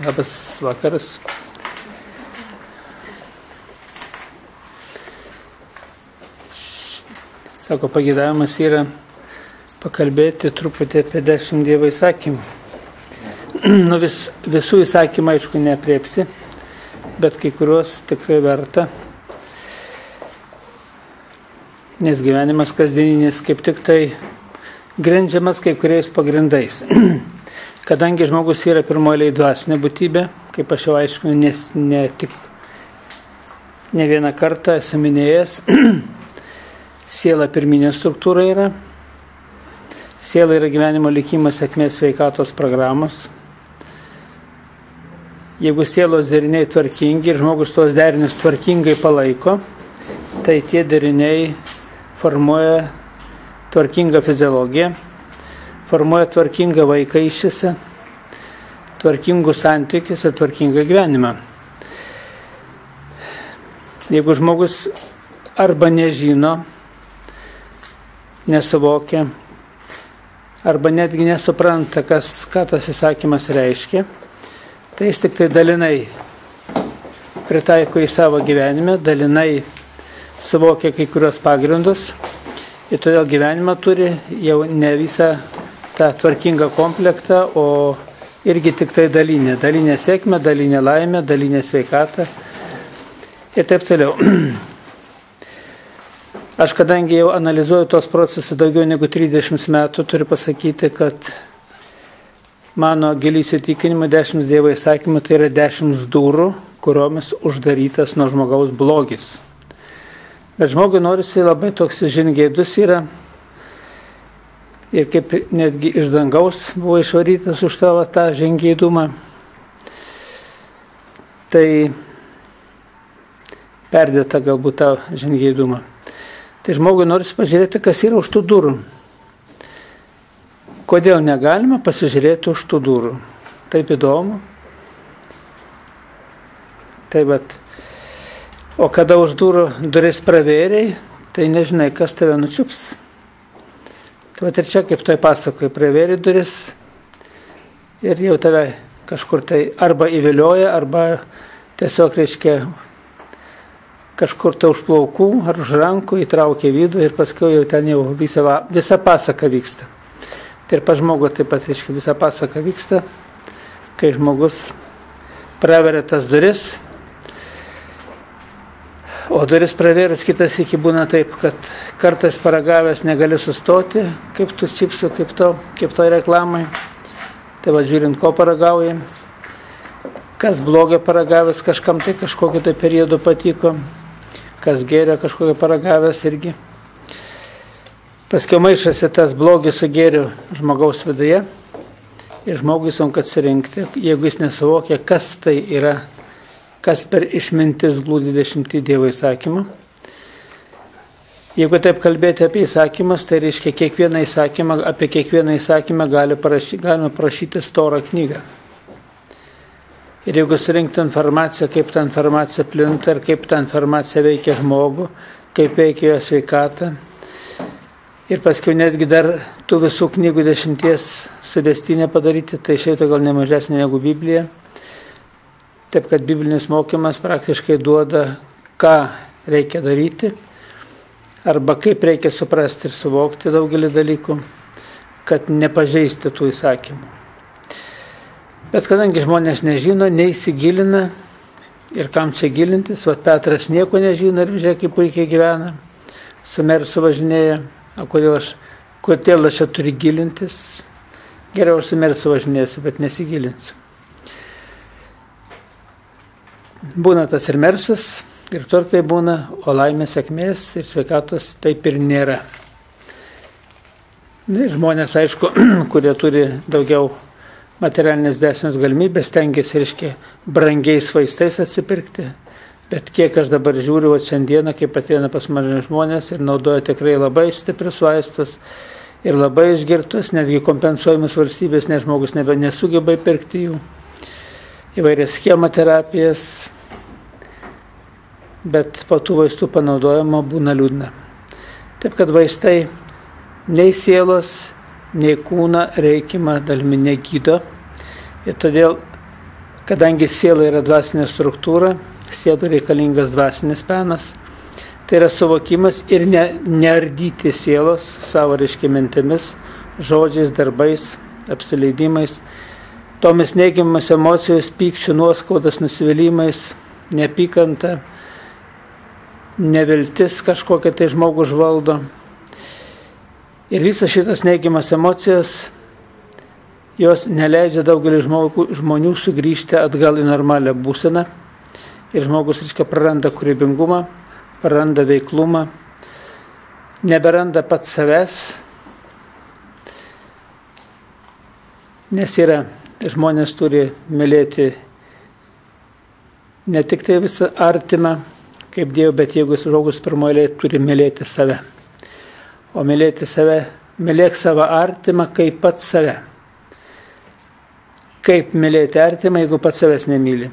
Labas vakaras. Sako, pageidavimas yra pakalbėti truputį apie 10 Dievo įsakymų. Visų įsakymų, aišku, neapriepsi, bet kai kuriuos tikrai verta, nes gyvenimas kasdieninis kaip tik tai grindžiamas kai kuriais pagrindais. Kadangi žmogus yra pirmoji dvasinė būtybė, kaip aš jau aiškinu, ne vieną kartą esu minėjęs, siela pirminė struktūra yra. Siela yra gyvenimo likimas, sėkmės, sveikatos programos. Jeigu sielos deriniai tvarkingi ir žmogus tos derinius tvarkingai palaiko, tai tie deriniai formuoja tvarkingą fiziologiją, formuoja tvarkingą vaiką iššėse, tvarkingus santykius ir tvarkingą gyvenimą. Jeigu žmogus arba nežino, nesuvokia, arba netgi nesupranta, ką tas įsakymas reiškia, tai jis tik tai dalinai pritaiko į savo gyvenime, dalinai suvokia kai kurios pagrindus ir todėl gyvenimą turi jau ne visą tą tvarkingą komplektą, o irgi tik tai dalinę sėkmę, dalinę laimę, dalinę sveikatą ir taip toliau. Aš kadangi jau analizuoju tos procesus daugiau negu 30 metų, turiu pasakyti, kad mano giliai įsitikinimu 10 Dievo įsakymų tai yra 10 durų, kuriomis uždarytas nuo žmogaus blogis. Bet žmogui norisi labai toks žingeidus yra ir kaip netgi iš dangaus buvo išvarytas už tavo tą žingeidumą. Tai perdėta galbūt tą žingeidumą. Tai žmogui norisi pažiūrėti, kas yra už tų durų. Kodėl negalima pasižiūrėti už tų durų? Taip įdomu. Tai bet, o kada už durų duris pravėrėjai, tai nežinai, kas tave nučiups. Tai vat ir čia, kaip toj pasakoje, pravėrė duris ir jau tave kažkur tai arba įvilioja, arba tiesiog, reiškia, kažkur tai už plaukų ar už rankų įtraukia vidų ir paskui jau ten jau visa pasaka vyksta. Tai ir pa žmogu taip pat, reiškia, visa pasaka vyksta, kai žmogus praveria tas duris, o duris pravėrus kitas iki būna taip, kad kartais paragavęs negali sustoti, kaip tu čipsų, kaip to reklamai. Tai va žiūrint, ko paragauja. Kas blogio paragavęs, kažkam tai kažkokio tai periodo patiko, kas gėrio kažkokio paragavęs irgi. Paskiau maišasi tas blogis su gėriu žmogaus viduje ir žmogui sunku atsirinkti, jeigu jis nesuvokia, kas tai yra, kas per išmintis glūdi 10 Dievo įsakymų. Jeigu taip kalbėti apie įsakymus, tai reiškia apie kiekvieną įsakymą galima parašyti storą knygą. Ir jeigu surinkti informaciją, kaip ta informacija plinta ir kaip ta informacija veikia žmogų, kaip veikia jo sveikatą, ir paskui netgi dar tų visų knygų 10 suvestinę padaryti, tai išeitų gal nemažesnė negu Biblija. Taip, kad biblinis mokymas praktiškai duoda, ką reikia daryti, arba kaip reikia suprasti ir suvokti daugelį dalykų, kad nepažeisti tų įsakymų. Bet kadangi žmonės nežino, neįsigilina ir kam čia gilintis, vat Petras nieko nežino ir žiūrėk, kaip puikiai gyvena, su Mersu važinėja, o kodėl aš čia turiu gilintis, geriau aš su Mersu važinėsiu, bet nesigilinsiu. Būna tas ir Mersas, ir turtai būna, o laimės, sėkmės ir sveikatos taip ir nėra. Žmonės, aišku, kurie turi daugiau materialinės dėsnės galimybės, stengiasi, reiškia, brangiais vaistais atsipirkti, bet kiek aš dabar žiūriu, šiandieną, kaip ateina pas mane žmonės ir naudoja tikrai labai stiprius vaistus ir labai išgirtus, netgi kompensuojamus valstybės, nes žmogus nesugeba įpirkti jų. Įvairias chemoterapijas, bet po tų vaistų panaudojimo būna liūdna. Taip kad vaistai nei sielos, nei kūną reikimą dalimi negydo, Ir todėl, kadangi siela yra dvasinė struktūra, sielai reikalingas dvasinis penas, tai yra suvokimas ir neardyti sielos savo mintimis, žodžiais, darbais, apsileidimais, tomis neigiamas emocijos, pykčių, nuoskaudas, nusivylimais, neapykanta, neviltis kažkokia tai žmogų užvaldo. Ir visas šitas neigiamas emocijas, jos neleidžia daugelį žmonių sugrįžti atgal į normalią būseną. Ir žmogus, praranda kūrybingumą, praranda veiklumą, neberanda pats savęs, nes žmonės turi mylėti ne tik tai visą artimą, kaip Dievą, bet jeigu žmogus pirmoje turi mylėti save. O mylėti save, mylėk savo artimą kaip pats save. Kaip mylėti artimą, jeigu pats savęs nemyli.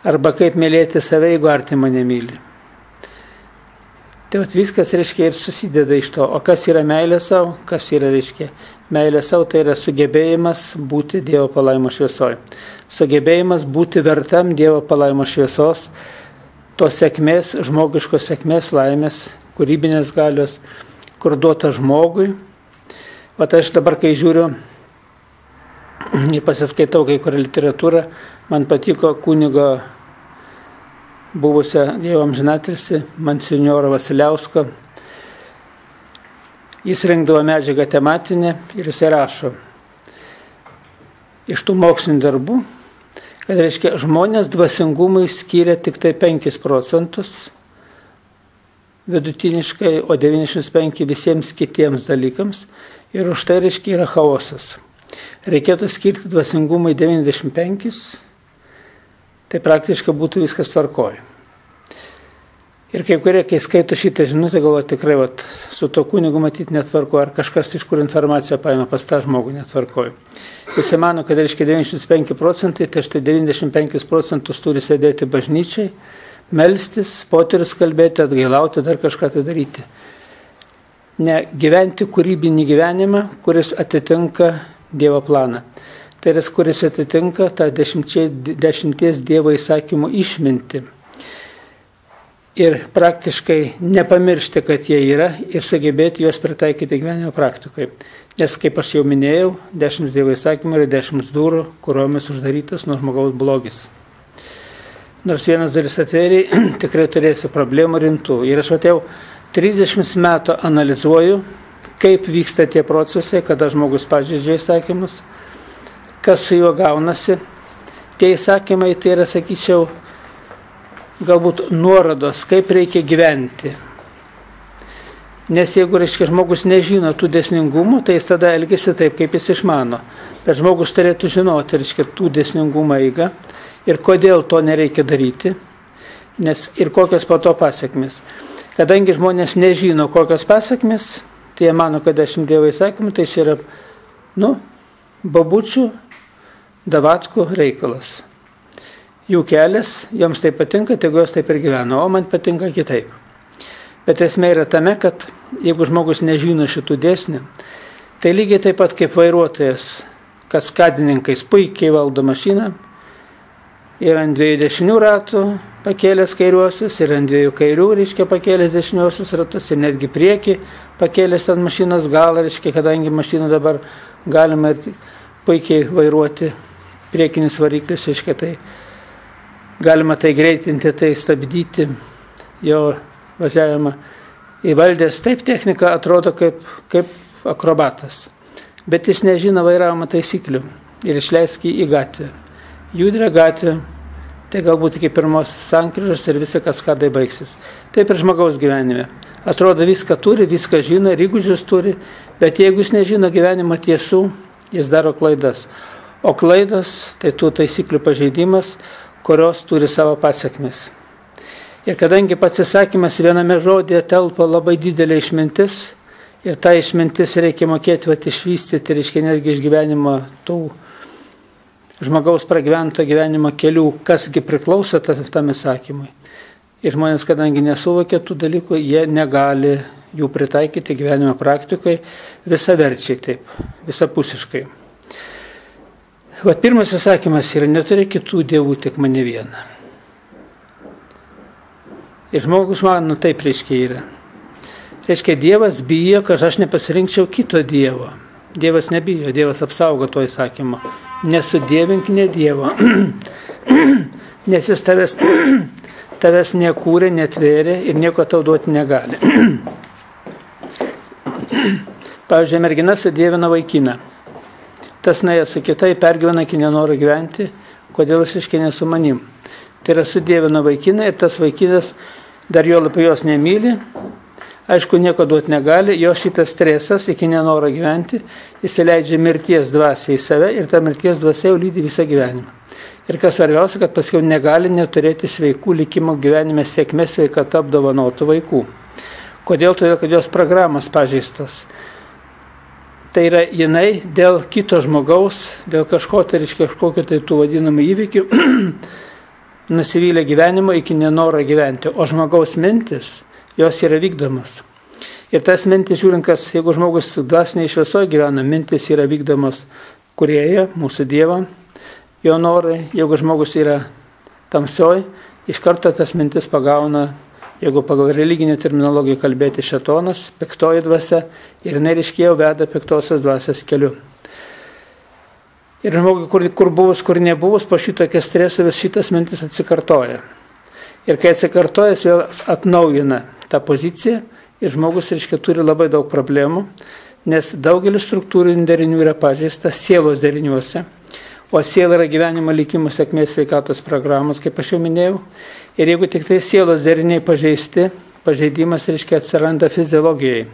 Arba kaip mylėti save, jeigu artimą nemyli. Tai viskas, ir susideda iš to. O kas yra meilė savo? Kas yra, meilė savo, tai yra sugebėjimas būti Dievo palaimo šviesoje. Sugebėjimas būti vertam Dievo palaimo šviesos, tos sėkmės, žmogiškos sėkmės, laimės, kūrybinės galios, kur duota žmogui. O aš dabar, kai žiūriu ir pasiskaitau kai kurią literatūrą, man patiko kunigo buvusio Dievo amžinatilsį Monsinjoro Vasiliausko. Jis rinkdavo medžiagą tematinę ir jisai rašo iš tų mokslinių darbų, kad žmonės dvasingumui skiria tik tai 5% vidutiniškai, o 95% visiems kitiems dalykams. Ir už tai yra chaosas. Reikėtų skirti dvasingumui 95%, tai praktiškai būtų viskas tvarkoj. Ir kaip kurie, kai skaito šitą žinutę, galvoja tikrai, su to kunigu matyti netvarkoj, ar kažkas iš kur informaciją paima pas tą žmogų netvarkoj. Jis mano, kad 95%, tai štai 95% turi sėdėti bažnyčiai, melstis, poterius kalbėti, atgailauti, dar kažką tai daryti. Ne gyventi kūrybinį gyvenimą, kuris atitinka Dievo planą. Tai yra, kuris atitinka tą 10 Dievo įsakymų išmintį. Ir praktiškai nepamiršti, kad jie yra, ir sugebėti juos pritaikyti gyvenimo praktikai. Nes, kaip aš jau minėjau, 10 Dievo įsakymų yra 10 durų, kuriomis uždarytas nuo žmogaus blogis. Nors vienas duris atvėrė, tikrai turėsi problemų rimtų. Ir aš jau 30 metų analizuoju, kaip vyksta tie procesai, kada žmogus pažeidžia įsakymus, kas su juo gaunasi. Tie įsakymai tai yra, sakyčiau, galbūt nuorodos, kaip reikia gyventi. Nes jeigu, žmogus nežino tų dėsningumų, tai jis tada elgesi taip, kaip jis išmano. Bet žmogus turėtų žinoti, tų dėsningumą eigą ir kodėl to nereikia daryti, nes ir kokios po to pasiekmes. Kadangi žmonės nežino, kokios pasiekmes, tai jie mano, kad 10 Dievo įsakymų, tai čia yra, babučių, davatkų reikalas. Jų kelias, joms tai patinka, tegu jos taip ir gyvena, o man patinka kitaip. Bet esmė yra tame, kad jeigu žmogus nežino šitų dėsnių, tai lygiai taip pat kaip vairuotojas, kaskadininkais puikiai valdo mašiną, ir ant 2 dešinių ratų pakėlęs kairiuosius, ir ant 2 kairių, pakėlęs dešiniuosius ratus, ir netgi priekį pakėlęs ant mašinos galą, kadangi mašiną dabar galima puikiai vairuoti, priekinis variklis, tai galima tai greitinti, tai stabdyti jo važiavimą. Įvaldęs taip technika atrodo kaip akrobatas, bet jis nežino vairavimo taisyklių ir išleisk jį į gatvę. Judrė gatvė, tai galbūt iki pirmos sankryžos ir visi kaskadai baigsis. Taip ir žmogaus gyvenime. Atrodo viską turi, viską žino ir įgūdžius turi, bet jeigu jis nežino gyvenimo tiesų, jis daro klaidas. O klaidos, tai tų taisyklių pažeidimas, kurios turi savo pasiekmes. Ir kadangi pats įsakymas viename žodėje telpa labai didelė išmintis, ir tą išmintis reikia mokėti išvystyti, netgi iš gyvenimo tų žmogaus pragyvento gyvenimo kelių, kasgi priklauso tam įsakymui. Ir žmonės, kadangi nesuvokia tų dalykų, jie negali jų pritaikyti gyvenimo praktikai visaverčiai taip, visapusiškai. Vat pirmas įsakymas yra, neturi kitų dievų, tik mane vieną. Ir žmogus man, taip reiškia yra. Reiškia, Dievas bijo, kad aš nepasirinkčiau kito Dievo. Dievas nebijo, Dievas apsaugo to įsakymą. Nesudievink ne Dievo, nes jis tavęs nekūrė, netvėrė ir nieko tau duoti negali. Pavyzdžiui, mergina sudievina vaikiną. Tas nuėjo su kitai, pergyvena, kai nenori gyventi, kodėl jis iškė ne su manim. Tai yra sudievina vaikiną ir tas vaikinas dar jo labai jos nemyli, aišku, nieko duoti negali, jo šitas stresas iki nenoro gyventi, įsileidžia mirties dvasią į save ir ta mirties dvasia jau lydi visą gyvenimą. Ir kas svarbiausia, kad paskiau negali neturėti sveikų likimo gyvenime sėkmės sveikata apdovanotų vaikų. Kodėl? Todėl, kad jos programos pažeistos. Tai yra jinai dėl kito žmogaus, dėl kažko, tai reiškia kažkokio tai tų vadinamų įvykių, nusivylė gyvenimo iki nenoro gyventi. O žmogaus mintis, jos yra vykdomas. Ir tas mintis, žiūrint, kas, jeigu žmogus dvasiniai šviesoje gyvena, mintis yra vykdomas Kūrėjo, mūsų Dievo, jo norai. Jeigu žmogus yra tamsioj, iš karto tas mintis pagauna, jeigu pagal religinę terminologiją kalbėti, šėtonas, piktoji dvasia, ir jinai reiškia jau veda piktosios dvasios keliu. Ir žmogui, kur buvus, kur nebuvus, po šitokio streso vis šitas mintis atsikartoja. Ir kai atsikartoja, jis vėl atnaujina tą poziciją ir žmogus, reiškia, turi labai daug problemų, nes daugelis struktūrinių derinių yra pažeista sielos deriniuose. O siela yra gyvenimo likimo sėkmės sveikatos programos, kaip aš jau minėjau. Ir jeigu tik tai sielos deriniai pažeisti, pažeidimas, reiškia, atsiranda fiziologijai,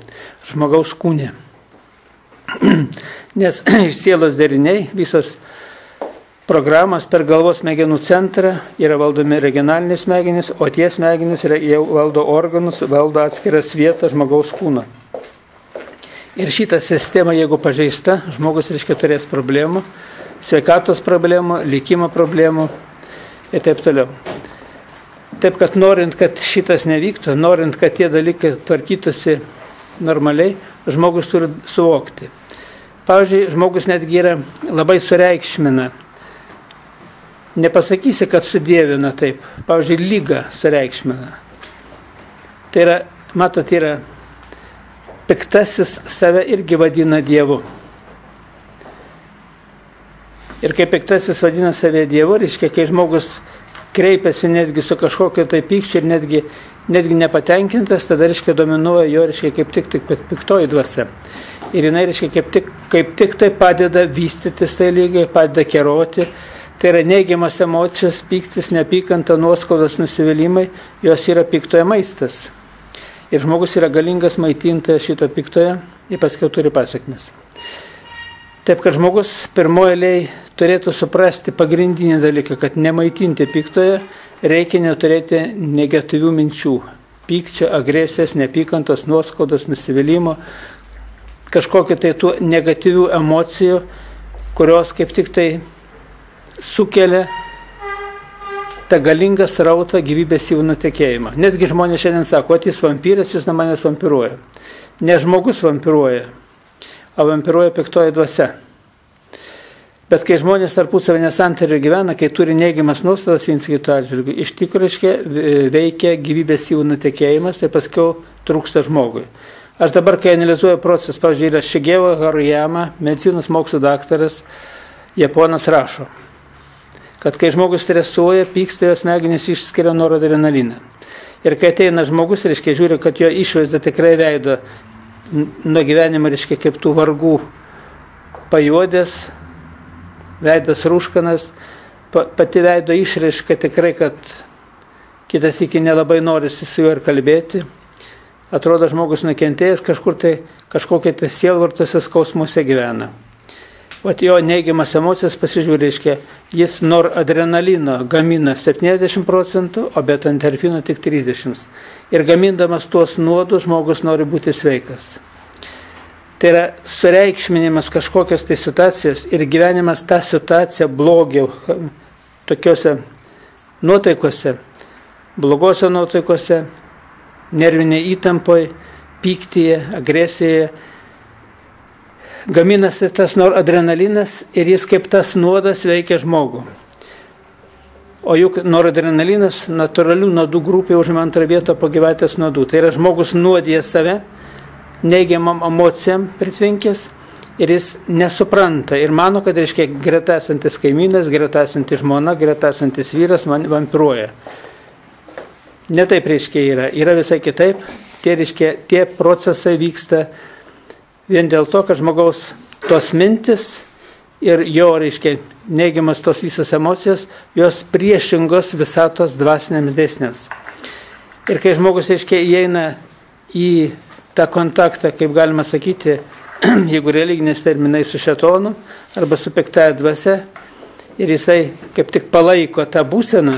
žmogaus kūne. Nes iš sielos deriniai visos programos per galvos smegenų centrą yra valdomi regionalinės smegenys, o tie smegenys jau valdo organus, valdo atskiras vietas žmogaus kūno. Ir šitą sistemą, jeigu pažeista, žmogus, reiškia, turės problemų, sveikatos problemų, likimo problemų ir taip toliau. Taip, kad norint, kad šitas nevyktų, norint, kad tie dalykai tvarkytųsi normaliai, žmogus turi suvokti. Pavyzdžiui, žmogus netgi yra labai sureikšmina. Nepasakysi, kad sudievina taip. Pavyzdžiui, lygą sureikšmina. Tai yra, matot, yra piktasis save irgi vadina Dievu. Ir kai piktasis vadina save Dievu, reiškia, kai žmogus kreipiasi netgi su kažkokio tai pykčiu ir netgi nepatenkintas, tada, reiškia, dominuoja jo, reiškia, kaip tik piktoji dvasia. Ir jinai, reiškia, kaip tik tai padeda vystytis tai lygiai, padeda keroti. Tai yra neigiamas emocijos, pyktis, neapykanta, nuoskaudos, nusivylimai, jos yra piktoje maistas. Ir žmogus yra galingas maitintojas šito piktoje ir paskiau turi pasekmes. Taip, kad žmogus pirmoje eilėje turėtų suprasti pagrindinį dalyką, kad nemaitinti piktoje reikia neturėti negatyvių minčių. Pykčio, agresijos, neapykantos, nuoskaudos, nusivylimo, kažkokiu tai tų negatyvių emocijų, kurios kaip tik tai sukelia tą galingą srautą gyvybės jų nutekėjimą. Netgi žmonės šiandien sako, o jis vampyras, jis nuo manęs vampiruoja. Ne žmogus vampiruoja, o vampiruoja piktoji dvasia. Bet kai žmonės tarpusavio nesantariai gyvena, kai turi neigiamas nuostatas viens kito atžvilgiu, iš tikrųjų veikia gyvybės jų nutekėjimas ir paskiau trūksta žmogui. Aš dabar, kai analizuoju procesą, pavyzdžiui, yra Shigeru Haruyama, medicinos mokslo daktaras, japonas rašo, kad kai žmogus stresuoja, pyksta, jo smegenys išskiria noradrenaliną. Ir kai ateina žmogus, reiškia, žiūri, kad jo išvaizda tikrai veido nuo gyvenimo, reiškia, kaip tų vargų pajuodės, veidas rūškanas, pati veido išraiška tikrai, kad kitas iki nelabai norisi su juo ir kalbėti. Atrodo, žmogus nukentėjęs kažkokie tai sielvartose skausmuose gyvena. O jo neigiamas emocijas pasižiūrė, reiškia, jis noradrenalino gamina 70%, o beta-endorfino tik 30%. Ir gamindamas tuos nuodus žmogus nori būti sveikas. Tai yra sureikšminimas kažkokios tai situacijos ir gyvenimas tą situaciją blogio, tokiuose nuotaikose, blogose nuotaikose, nervinė įtampoje, pyktyje, agresijoje gaminasi tas noradrenalinas ir jis kaip tas nuodas veikia žmogų. O juk noradrenalinas natūralių nuodų grupė užima antrą vietą po gyvatės nuodų. Tai yra žmogus nuodija save, neigiamam emocijam pritvinkęs ir jis nesupranta ir mano, kad reiškia greta esantis kaimynas, greta esantis žmona, greta esantis vyras man vampiruoja. Ne taip reiškia yra visai kitaip. Tie procesai vyksta vien dėl to, kad žmogaus tos mintis ir jo, reiškia, neigiamas tos visas emocijos, jos priešingos visatos dvasiniams dėsniams. Ir kai žmogus, reiškia, įeina į tą kontaktą, kaip galima sakyti, jeigu religinės terminai su šėtonu arba su piktąja dvasia, ir jisai kaip tik palaiko tą būseną,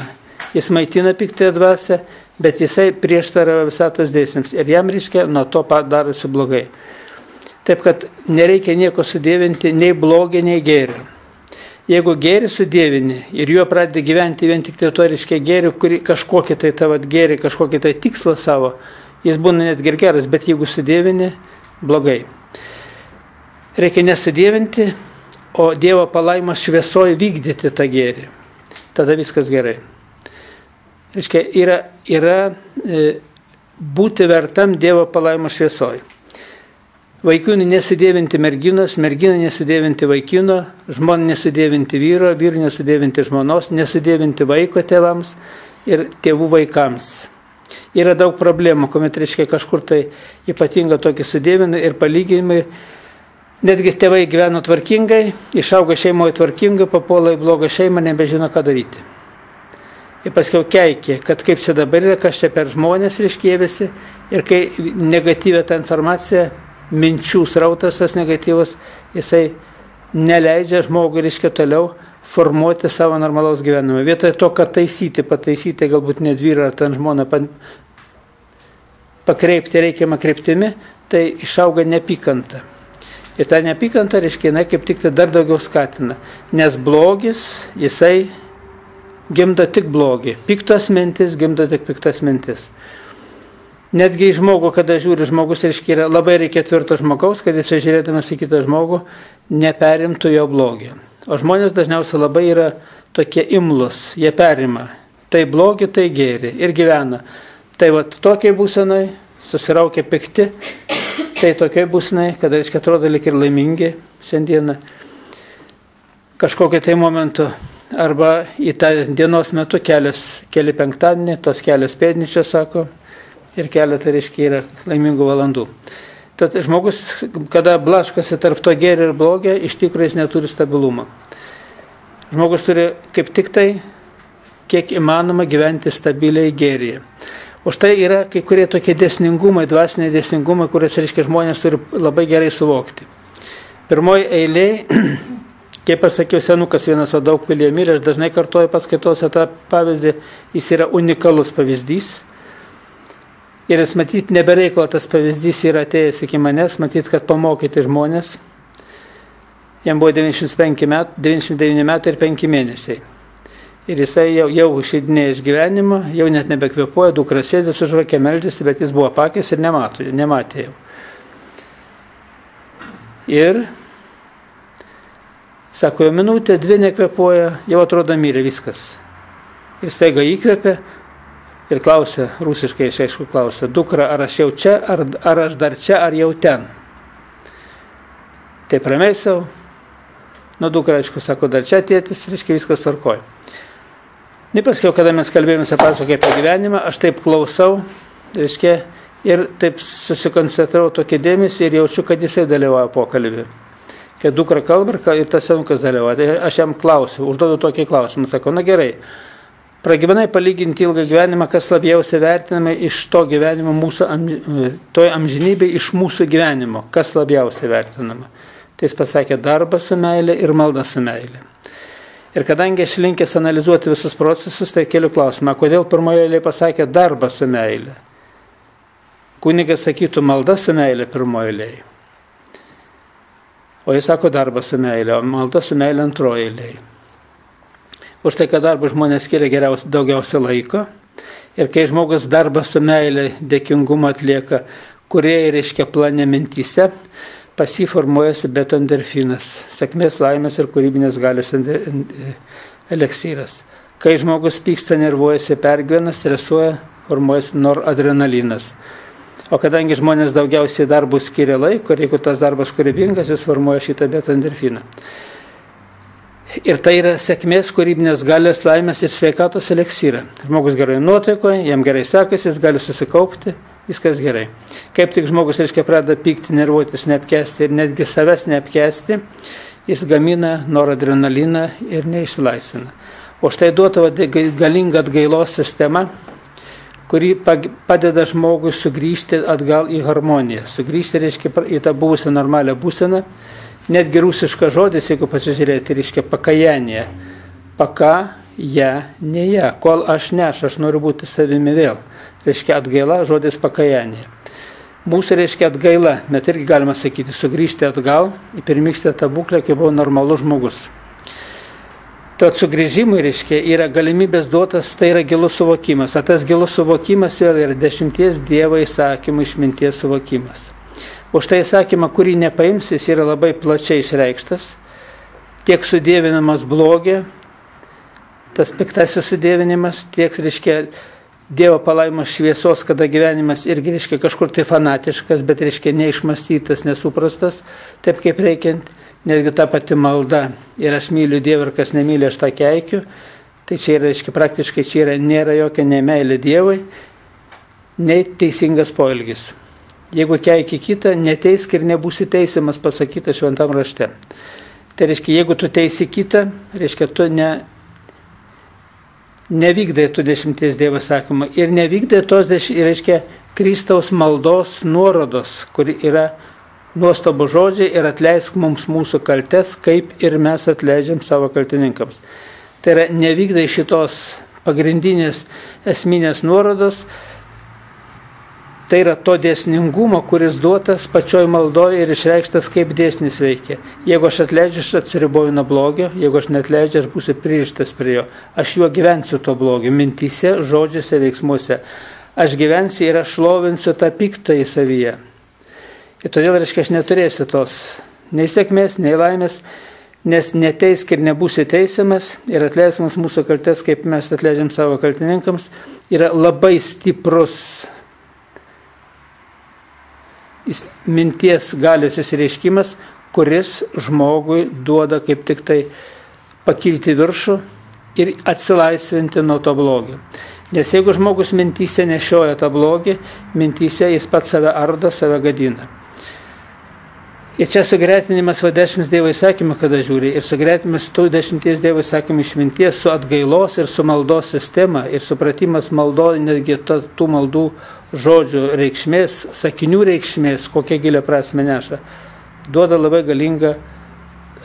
jis maitina piktąją dvasią, bet jisai prieštarauja visatos dėsniams ir jam, reiškia, nuo to darosi blogai. Taip, kad nereikia nieko sudievinti, nei blogį, nei gėrį. Jeigu gėrį sudėvini ir juo pradedi gyventi vien tik tai to, reiškia, gėrį, kažkokį tai tavo gėrį, kažkokį tai tikslą savo, jis būna net geras, bet jeigu sudėvini, blogai. Reikia nesudėvinti, o Dievo palaimos šviesoje vykdyti tą gėrį. Tada viskas gerai. Reiškia, yra būti vertam Dievo palaimos šviesoje. Vaikinų nesidėvinti merginos, merginą nesidėvinti vaikino, žmoną nesidėvinti vyro, vyru nesidėvinti žmonos, nesidėvinti vaiko tėvams ir tėvų vaikams. Yra daug problemų, kuomet, reiškia, kažkur tai ypatinga tokį sudėvinį ir palyginimai. Netgi tėvai gyveno tvarkingai, išaugo šeimoje tvarkingai, papuola į blogą šeimą, nebežino, ką daryti. Ir paskiau keikė, kad kaip čia dabar yra, kas čia per žmonės, reiškia, visi. Ir kai negatyvė ta informacija, minčių srautas tas negatyvas, jisai neleidžia žmogui, reiškia, toliau formuoti savo normalaus gyvenimą. Vietoje to, kad pataisyti galbūt net vyrą ar ten žmoną pakreipti reikiamą kryptimi, tai išauga neapykanta. Ir ta neapykanta, reiškia, kaip tik tai dar daugiau skatina. Nes blogis, jisai gimdo tik blogį. Piktos mintis gimdo tik piktas mintis. Netgi į žmogų, kada žiūri žmogus, reiškia, labai reikia tvirto žmogaus, kad jis žiūrėdamas į kitą žmogų neperimtų jo blogį. O žmonės dažniausiai labai yra tokie imlus, jie perima. Tai blogį, tai gėrį ir gyvena. Tai vat tokiai būsenai, susiraukia pikti, tai tokiai būsenai, kada, reiškia, atrodo lyg ir laimingi šiandieną kažkokiu tai momentu. Arba į tą dienos metu keli penktadienį, tos kelios pėdnyčios, sako, ir keletą, reiškia, yra laimingų valandų. Tad žmogus, kada blaškosi tarp to gėrio ir blogio, iš tikrųjų jis neturi stabilumo. Žmogus turi kaip tik tai, kiek įmanoma gyventi stabiliai gėryje. Už tai yra kai kurie tokie dėsningumai, dvasiniai dėsningumai, kurias, reiškia, žmonės turi labai gerai suvokti. Pirmoji eilė, kaip aš sakiau, senukas vienas o daug pilyje mirė, aš dažnai kartuoju paskaitose tą pavyzdį, jis yra unikalus pavyzdys. Ir jis, matyt, nebereikalo tas pavyzdys yra atėjęs iki manęs, matyt, kad pamokyti žmonės. Jam buvo 99 metai ir 5 mėnesiai. Ir jisai jau išeidinėjo iš gyvenimo, jau net nebekvėpuoja, dukra sėdė su žvakė meldžiasi, bet jis buvo apakęs ir nematė jau. Ir, sako, jau minutę, 2 nekvėpuoja, jau atrodo mirė viskas. Ir staiga įkvėpė. Ir klausė, rusiškai aišku klausė, dukra, ar aš jau čia, ar aš dar čia, ar jau ten. Taip ramiai savo. Nu, dukra, aišku, sako, dar čia tėtis, reiškia, viskas tvarkoja. Paskiau, kada mes kalbėjomės apie gyvenimą, aš taip klausau, reiškia, ir taip susikoncentravau tokį dėmesį ir jaučiu, kad jisai dalyvauja pokalbį. Kai dukra kalba ir tas senukas dalyvauja, tai aš jam klausiu, užduodu tokį klausimą, sako, na gerai. Pragyvenai palyginti ilgą gyvenimą, kas labiausiai vertinama iš to gyvenimo mūsų, toj amžinybėje iš mūsų gyvenimo, kas labiausiai vertinama. Tai jis pasakė darbą su meilė ir maldą su meilė. Ir kadangi aš linkęs analizuoti visus procesus, tai keliu klausimą, kodėl pirmoje eilėje pasakė darbą su meilė. Kunigas sakytų malda su meilė pirmoje eilėje. O jis sako darbą su meilė, o malda su meilė antroje eilėje. Už tai, kad darbą žmonės skiria daugiausia laiko. Ir kai žmogus darbą su meilė, dėkingumą atlieka, kurie reiškia plane mintyse, pas jį formuojasi beta-endorfinas, sėkmės, laimės ir kūrybinės galios eleksyras. Kai žmogus pyksta, nervuojasi, pergyvena, stresuoja, formuojasi noradrenalinas. O kadangi žmonės daugiausiai darbų skiria laiko, ir jeigu tas darbas kūrybingas, jis formuoja šitą beta-endorfiną. Ir tai yra sėkmės, kūrybinės galios, laimės ir sveikatos eleksyra. Žmogus gerai nuotaikoje, jam gerai sekasi, jis gali susikaupti, viskas gerai. Kaip tik žmogus, reiškia, pradeda pykti, nervuotis, neapkęsti ir netgi savęs neapkęsti, jis gamina noradrenaliną ir neišsilaisvina. O štai duota galinga atgailos sistema, kuri padeda žmogui sugrįžti atgal į harmoniją. Sugrįžti, reiškia, į tą buvusią normalią būseną. Netgi rusiškas žodis, jeigu pasižiūrėti, reiškia pakajanė. Pakajanė. Kol aš noriu būti savimi vėl. Reiškia atgaila, žodis pakajanė. Mūsų reiškia atgaila, bet irgi galima sakyti, sugrįžti atgal į pirmykštę tą būklę, kai buvo normalus žmogus. Tad sugrįžimui, reiškia, yra galimybės duotas, tai yra gilus suvokimas. O tas gilus suvokimas yra 10 Dievo įsakymų išminties suvokimas. Už tai įsakymą, kurį nepaims, jis yra labai plačiai išreikštas. Tiek sudėvinamas blogio, tas piktasis sudėvinimas, tiek, reiškia, Dievo palaimos šviesos, kada gyvenimas irgi, reiškia, kažkur tai fanatiškas, bet, reiškia, neišmastytas, nesuprastas, taip kaip reikiant. Netgi ta pati malda. Ir aš myliu Dievą, ir kas nemyli, aš tą keikiu. Tai čia yra, reiškia, praktiškai čia yra, nėra jokia nemeilė Dievui, nei teisingas poelgis. Jeigu keiki kitą, neteisk ir nebūsi teisiamas, pasakyta šventam rašte. Tai reiškia, jeigu tu teisi kitą, reiškia, tu nevykdai tų 10 Dievo įsakymų. Ir nevykdai tos, reiškia, Kristaus maldos nuorodos, kuri yra nuostabų žodžiai ir atleisk mums mūsų kaltes, kaip ir mes atleidžiam savo kaltininkams. Tai yra, nevykdai šitos pagrindinės esminės nuorodos, tai yra to dėsningumo, kuris duotas pačioj maldoje ir išreikštas kaip dėsnis veikia. Jeigu aš atleidžiu, aš atsiriboju nuo blogio, jeigu aš neatleidžiu, aš būsiu pririštas prie jo. Aš juo gyvensiu to blogio, mintyse, žodžiuose, veiksmuose. Aš gyvensiu ir aš šlovinsiu tą piktąjį savyje. Ir todėl, reiškia, aš neturėsiu tos nei sėkmės, nei laimės, nes neteisk ir nebūsi teisiamas ir atleisk mums mūsų kaltes, kaip mes atleidžiam savo kaltininkams, yra labai stiprus minties galios išreiškimas, kuris žmogui duoda kaip tik tai pakilti viršų ir atsilaisvinti nuo to blogio. Nes jeigu žmogus mintyse nešioja tą blogį, mintyse jis pats save ardo, save gadina. Ir čia sugretinimas 10 Dievo įsakymų, kada žiūri, ir sugretinimas tų 10 Dievo įsakymų išminties su atgailos ir su maldos sistema, ir supratimas maldo, netgi tų maldų žodžių reikšmės, sakinių reikšmės, kokią gilią prasmę neša, duoda labai galingą,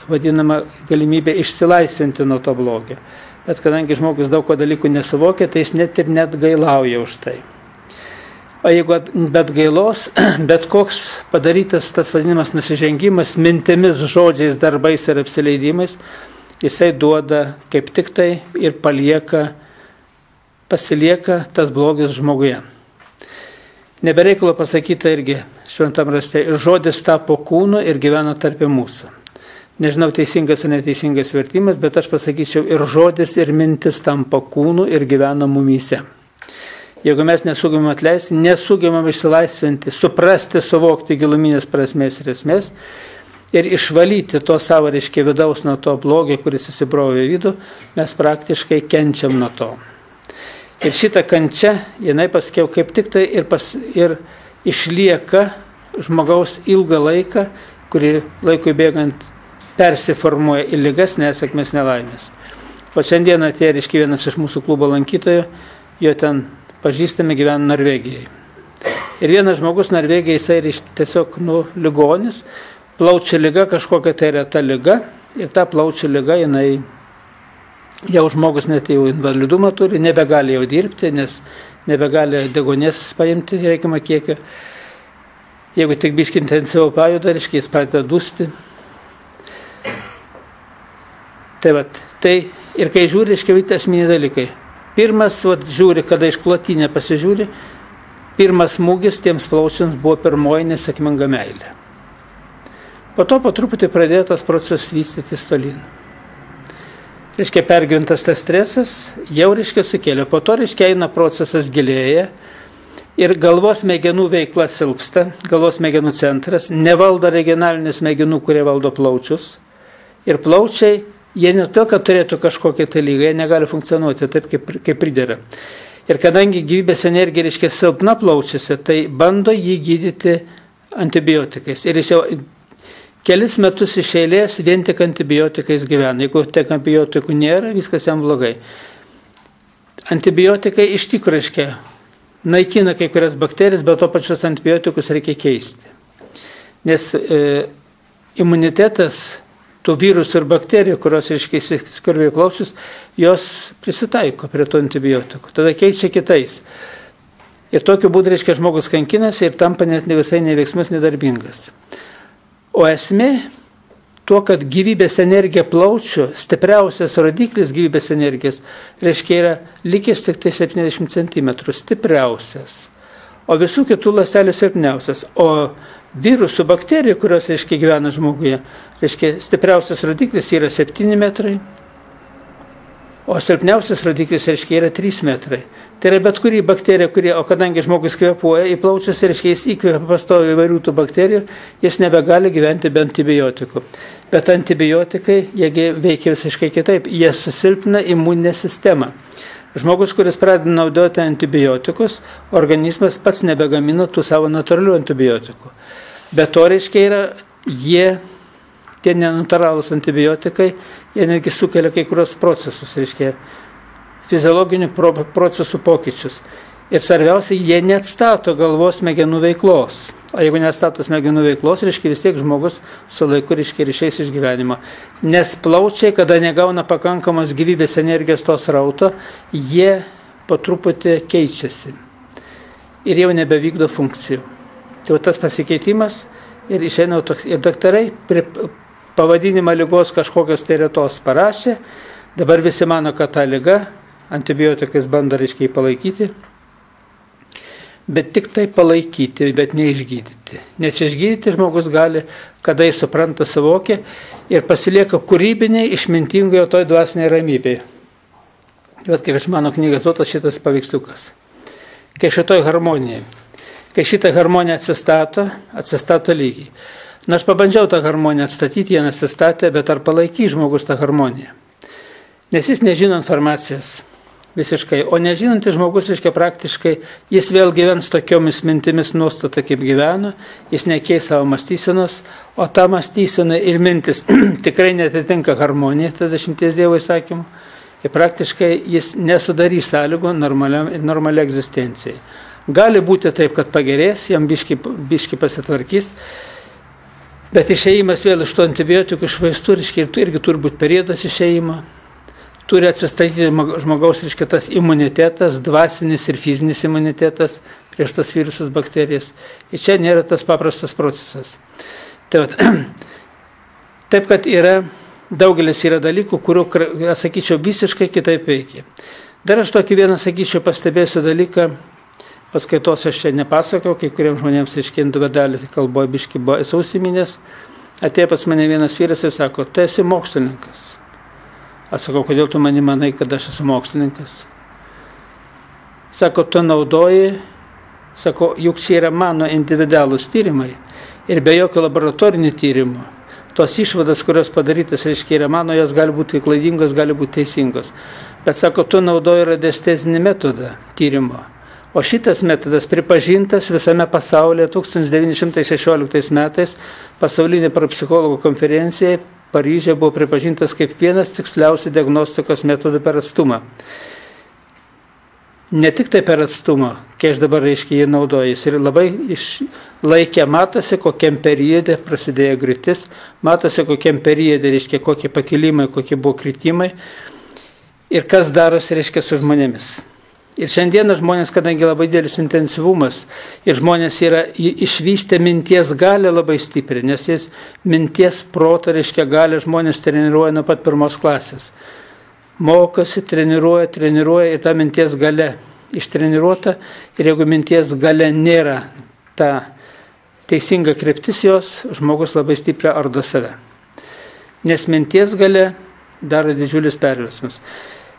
vadinamą, galimybę išsilaisvinti nuo to blogio. Bet kadangi žmogus daug ko dalykų nesuvokia, tai jis net ir net gailauja už tai. O jeigu bet gailos, bet koks padarytas tas vadinamas nusižengimas mintimis, žodžiais, darbais ir apsileidimais, jisai duoda kaip tik tai ir pasilieka tas blogis žmoguje. Nebereikalo pasakyta irgi šventam rašte, ir žodis tapo kūnu ir gyveno tarp mūsų. Nežinau, teisingas ar neteisingas vertimas, bet aš pasakyčiau, ir žodis, ir mintis tampa kūnu ir gyvena mumyse. Jeigu mes nesugebame atleisti, nesugebame išsilaisvinti, suprasti, suvokti giluminės prasmės ir esmės ir išvalyti to savo, reiškia, vidaus nuo to blogio, kuris įsibrovė vidų, mes praktiškai kenčiam nuo to. Ir šitą kančią, jinai paskiau kaip tik tai ir išlieka žmogaus ilgą laiką, kuri laikui bėgant persiformuoja į ligas, nesėkmės, nelaimės. O šiandieną atėjo, reiškia, vienas iš mūsų klubo lankytojų, jo ten pažįstami gyvena Norvegijai. Ir vienas žmogus Norvegijai, jisai tiesiog ligonis, plaučių liga, kažkokia tai reta liga, ir ta plaučių liga, jinai jau žmogus net jau invalidumą turi, nebegali jau dirbti, nes nebegali degonės paimti reikiamą kiekį. Jeigu tik biškį intensyviau pajuda, reiškia, jis pradeda dusti. Tai ir kai žiūri, reiškia, esminiai dalykai. Pirmas, žiūri, kada iš klotinę pasižiūri, pirmas smūgis tiems plaučiams buvo pirmoji nesėkminga meilė. Po to po truputį pradėjo tas procesas vystytis tolyn. Reiškia, pergyventas tas stresas, jau reiškia sukėlė. Po to reiškia eina procesas gilėja ir galvos smegenų veikla silpsta, galvos smegenų centras, nevaldo regionalinių smegenų, kurie valdo plaučius. Ir plaučiai, jie ne to, kad turėtų kažkokią tai lygą, jie negali funkcionuoti taip, kaip pridera. Ir kadangi gyvybės energija reiškia silpna plaučiuose, tai bando jį gydyti antibiotikais. Ir jis jau kelis metus iš eilės vien tik antibiotikais gyvena. Jeigu tiek antibiotikų nėra, viskas jam blogai. Antibiotikai iš tikrųjų reiškia naikina kai kurias bakterijas, bet to pačius antibiotikus reikia keisti. Nes imunitetas tų virusų ir bakterijų, kurios reiškia įsiskverbia į plaučius, jos prisitaiko prie tų antibiotikų. Tada keičia kitais. Ir tokiu būdu reiškia žmogus kankinasi ir tampa net visai neveiksmus, nedarbingas. O esmė tuo, kad gyvybės energija plaučių, stipriausias rodiklis gyvybės energijos, reiškia yra likęs tik tai 70 cm, stipriausias. O visų kitų ląstelių silpniausias. O virusų bakterijų, kurios, reiškia, gyvena žmoguje, reiškia, stipriausias rodiklis yra 7 metrai, o silpniausias rodiklis, reiškia, yra 3 metrai. Tai yra bet kuri bakterija, o kadangi žmogus kvėpuoja į plaučius, reiškia, jis įkvėpia pastoviai įvairių tų bakterijų, jis nebegali gyventi be antibiotikų. Bet antibiotikai, jie veikia visiškai kitaip, jie susilpina imuninę sistemą. Žmogus, kuris pradeda naudoti antibiotikus, organizmas pats nebegamina tų savo natūralių antibiotikų. Bet to, reiškia, yra tie nenatūralūs antibiotikai, jie netgi sukelia kai kurios procesus, reiškia, fiziologinių procesų pokyčius. Ir svarbiausia, jie neatstato galvos smegenų veiklos. O jeigu neatstato smegenų veiklos, reiškia vis tiek žmogus su laiku reiškia išeis iš gyvenimo. Nes plaučiai, kada negauna pakankamos gyvybės energijos tos rauto, jie po truputį keičiasi. Ir jau nebevykdo funkcijų. Tai tas pasikeitimas ir išeina toks. Ir daktarai pavadinimą ligos kažkokios tai retos parašė. Dabar visi mano, kad ta liga antibiotikais bando reiškiai palaikyti, bet tik tai palaikyti, bet neišgydyti. Nes išgydyti žmogus gali, kada jis supranta, suvokia ir pasilieka kūrybiniai, išmintingai, o toj dvasiniai ramybėje. Bet kaip iš mano knygas duotas šitas paveiksliukas. Kai šitoj harmonijai, kai šitą harmoniją atsistato lygiai. Na, aš pabandžiau tą harmoniją atstatyti, jie atsistatė, bet ar palaikys žmogus tą harmoniją? Nes jis nežino informacijos. Visiškai. O nežinantis žmogus, reiškia, praktiškai, jis vėl gyvens tokiomis mintimis nuostata, kaip gyveno, jis nekeis savo mąstysenos, o ta mąstysena ir mintis tikrai netitinka harmonija, tada 10 Dievo įsakymų, ir praktiškai jis nesudarys sąlygų normaliai egzistencijai. Gali būti taip, kad pagerės, jam biški pasitvarkys, bet išėjimas vėl iš tų antibiotikų, iš vaistų, irgi turi būti periodas išėjimo. Turi atsistatyti žmogaus, reiškia, tas imunitetas, dvasinis ir fizinis imunitetas prieš tas virusus, bakterijas. Ir čia nėra tas paprastas procesas. Taip, kad daugelis yra dalykų, kurių, sakyčiau, visiškai kitaip veikia. Dar aš tokį vieną, sakyčiau, pastebėsiu dalyką, paskaitos aš čia nepasakau, kai kuriems žmonėms, reiškia, individualiai kalboje biški buvo esu užsiminęs, atėjo pas mane vienas vyras ir sako, tu esi mokslininkas. Aš sakau, kodėl tu manai, kad aš esu mokslininkas? Sako, tu naudoji, sako, juk čia yra mano individualūs tyrimai ir be jokio laboratorinio tyrimo. Tos išvadas, kurios padarytas, reiškia, yra mano, jos gali būti klaidingos, gali būti teisingos. Bet sako, tu naudoji radiestezinį metodą tyrimo. O šitas metodas pripažintas visame pasaulyje 1916 metais pasaulinė parapsichologų konferencija Paryžiuje buvo pripažintas kaip vienas tiksliausių diagnostikos metodų per atstumą. Ne tik tai per atstumą, kai aš dabar, reiškia, jį naudoju, jis ir labai išlaikė, matosi, kokiam periode prasidėjo griūtis, matosi, kokiam periode, reiškia, kokie pakilimai, kokie buvo kritimai ir kas darosi, reiškia, su žmonėmis. Ir šiandieną žmonės, kadangi labai didelis intensyvumas ir žmonės yra išvystę minties galią labai stipriai, nes jis minties protą, reiškia, galią žmonės treniruoja nuo pat 1 klasės. Mokosi, treniruoja ir ta minties galia ištreniruota ir jeigu minties galia nėra ta teisinga kryptis jos, žmogus labai stipriai ardo save. Nes minties galia daro didžiulis perversmus.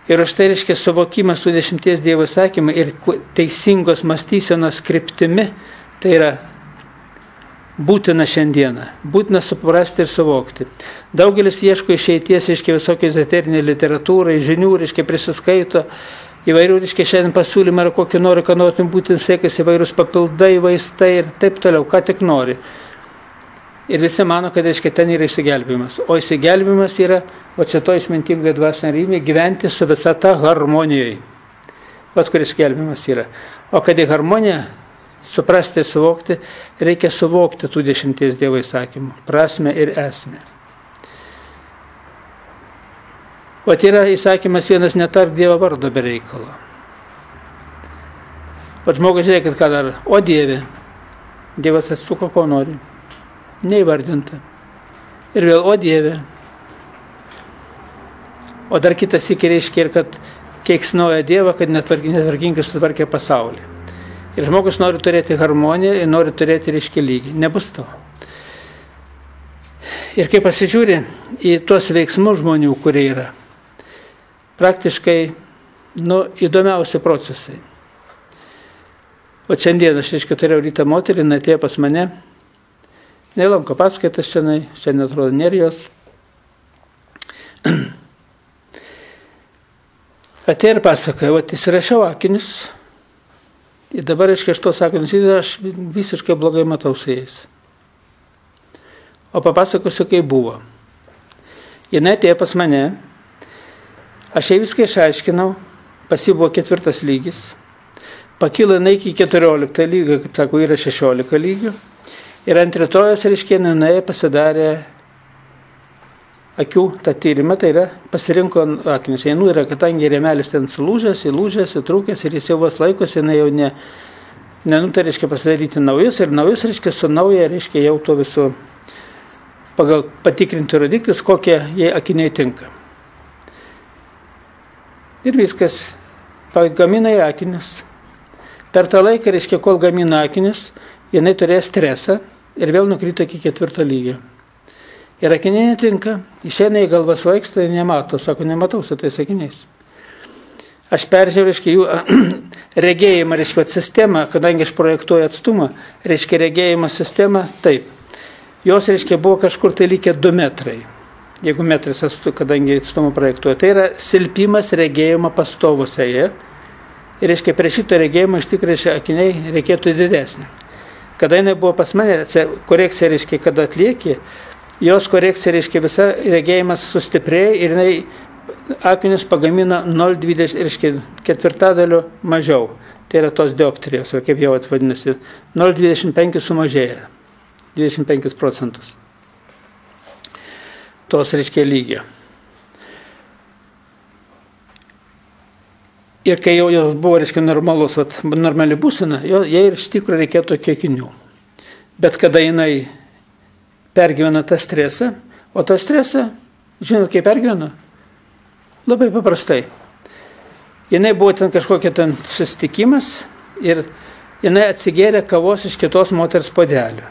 Ir už tai reiškia suvokimas tų 10 Dievo įsakymų ir teisingos mąstysenos kryptimi, tai yra būtina šiandieną, būtina suprasti ir suvokti. Daugelis ieško išeities, reiškia visokiai ezoterinė literatūrai, žinių, reiškia prisiskaito, įvairių, reiškia šiandien pasiūlymą ar kokį nori, ką norėtum būti, siekas įvairūs papildai, vaistai ir taip toliau, ką tik nori. Ir visi mano, kad, reiškia, ten yra išsigelbėjimas. O išsigelbėjimas yra, o čia to išmintingai dvasinė rymė, gyventi su visata harmonijoje. Vat kur išsigelbėjimas yra. O kad į harmoniją suprasti ir suvokti, reikia suvokti tų 10 Dievo įsakymų, prasmę ir esmę. O tai yra įsakymas vienas netark Dievo vardo be reikalo. O žmogus žiūrėkit, ką dar, o Dieve, Dievas atsuko, ko nori, neįvardinta. Ir vėl, o Dieve. O dar kitas iki reiškia ir kad keiksnoja Dievą, kad netvarkingai sutvarkė pasaulį. Ir žmogus nori turėti harmoniją ir nori turėti reiškia lygį. Nebus to. Ir kai pasižiūri į tuos veiksmus žmonių, kurie yra, praktiškai, įdomiausi procesai. O šiandien aš, reiškia, turėjau rytą moterį, jinai atėjo pas mane, nelanko paskaitas šiandien atrodo nerijos. Atėjo ir pasakoja, įsirašiau akinius. Ir dabar, reiškia, aš to sakinius, aš visiškai blogai matau su jais. O papasakosiu, kaip buvo. Jis atėjo pas mane, aš jai viską išaiškinau, pas jį buvo 4 lygis, pakilo jinai iki 14 lygio, kaip sako, yra 16 lygių. Ir ant rytojos, reiškia, jinai pasidarė akių tą tyrimą, tai yra pasirinko akinius. Jei yra, kadangi rėmelis ten sulūžęs, įlūžęs, įtrūkęs ir jis jau vas laikosi, jinai jau nenutarė, reiškia, pasidaryti naujus ir naujus, reiškia, su nauja, reiškia, jau to viso pagal patikrinti rodiklis, kokie jai akiniai tinka. Ir viskas, pagamina į akinius. Per tą laiką, reiškia, kol gamina akinius, jinai turėjo stresą ir vėl nukrito iki 4 lygio. Ir akiniai netinka, išeina į galvą svaigsta ir nemato, sako, nematau su tais akiniais. Aš peržiūrėjau, reiškia, jų regėjimą, reiškia, sistemą, kadangi aš projektuoju atstumą, reiškia, regėjimo sistemą, taip. Jos, reiškia, buvo kažkur tai likę 2 metrai, jeigu metras atstu, kadangi atstumą projektuoju. Tai yra silpimas regėjimo pastovusėje. Ir, reiškia, prie šito regėjimo iš tikrųjų akiniai reikėtų didesnį. Kada jinai buvo pas mane, korekcija, reiškia, kada atlieki, jos korekcija, reiškia, visa regėjimas sustiprėjo ir jinai akinius pagamina 0,20, reiškia, 4 mažiau. Tai yra tos dioptrijos, ar kaip jau vadinasi, 0,25 sumažėja, 25%. Tos, reiškia, lygio. Ir kai jau jos buvo, reiškia, normali būsena, jai ir iš tikrųjų reikėtų akinių. Bet kada jinai pergyvena tą stresą, o tą stresą, žinot, kaip pergyvena? Labai paprastai. Jinai buvo ten kažkokia ten susitikimas ir jinai atsigėrė kavos iš kitos moters puodelio.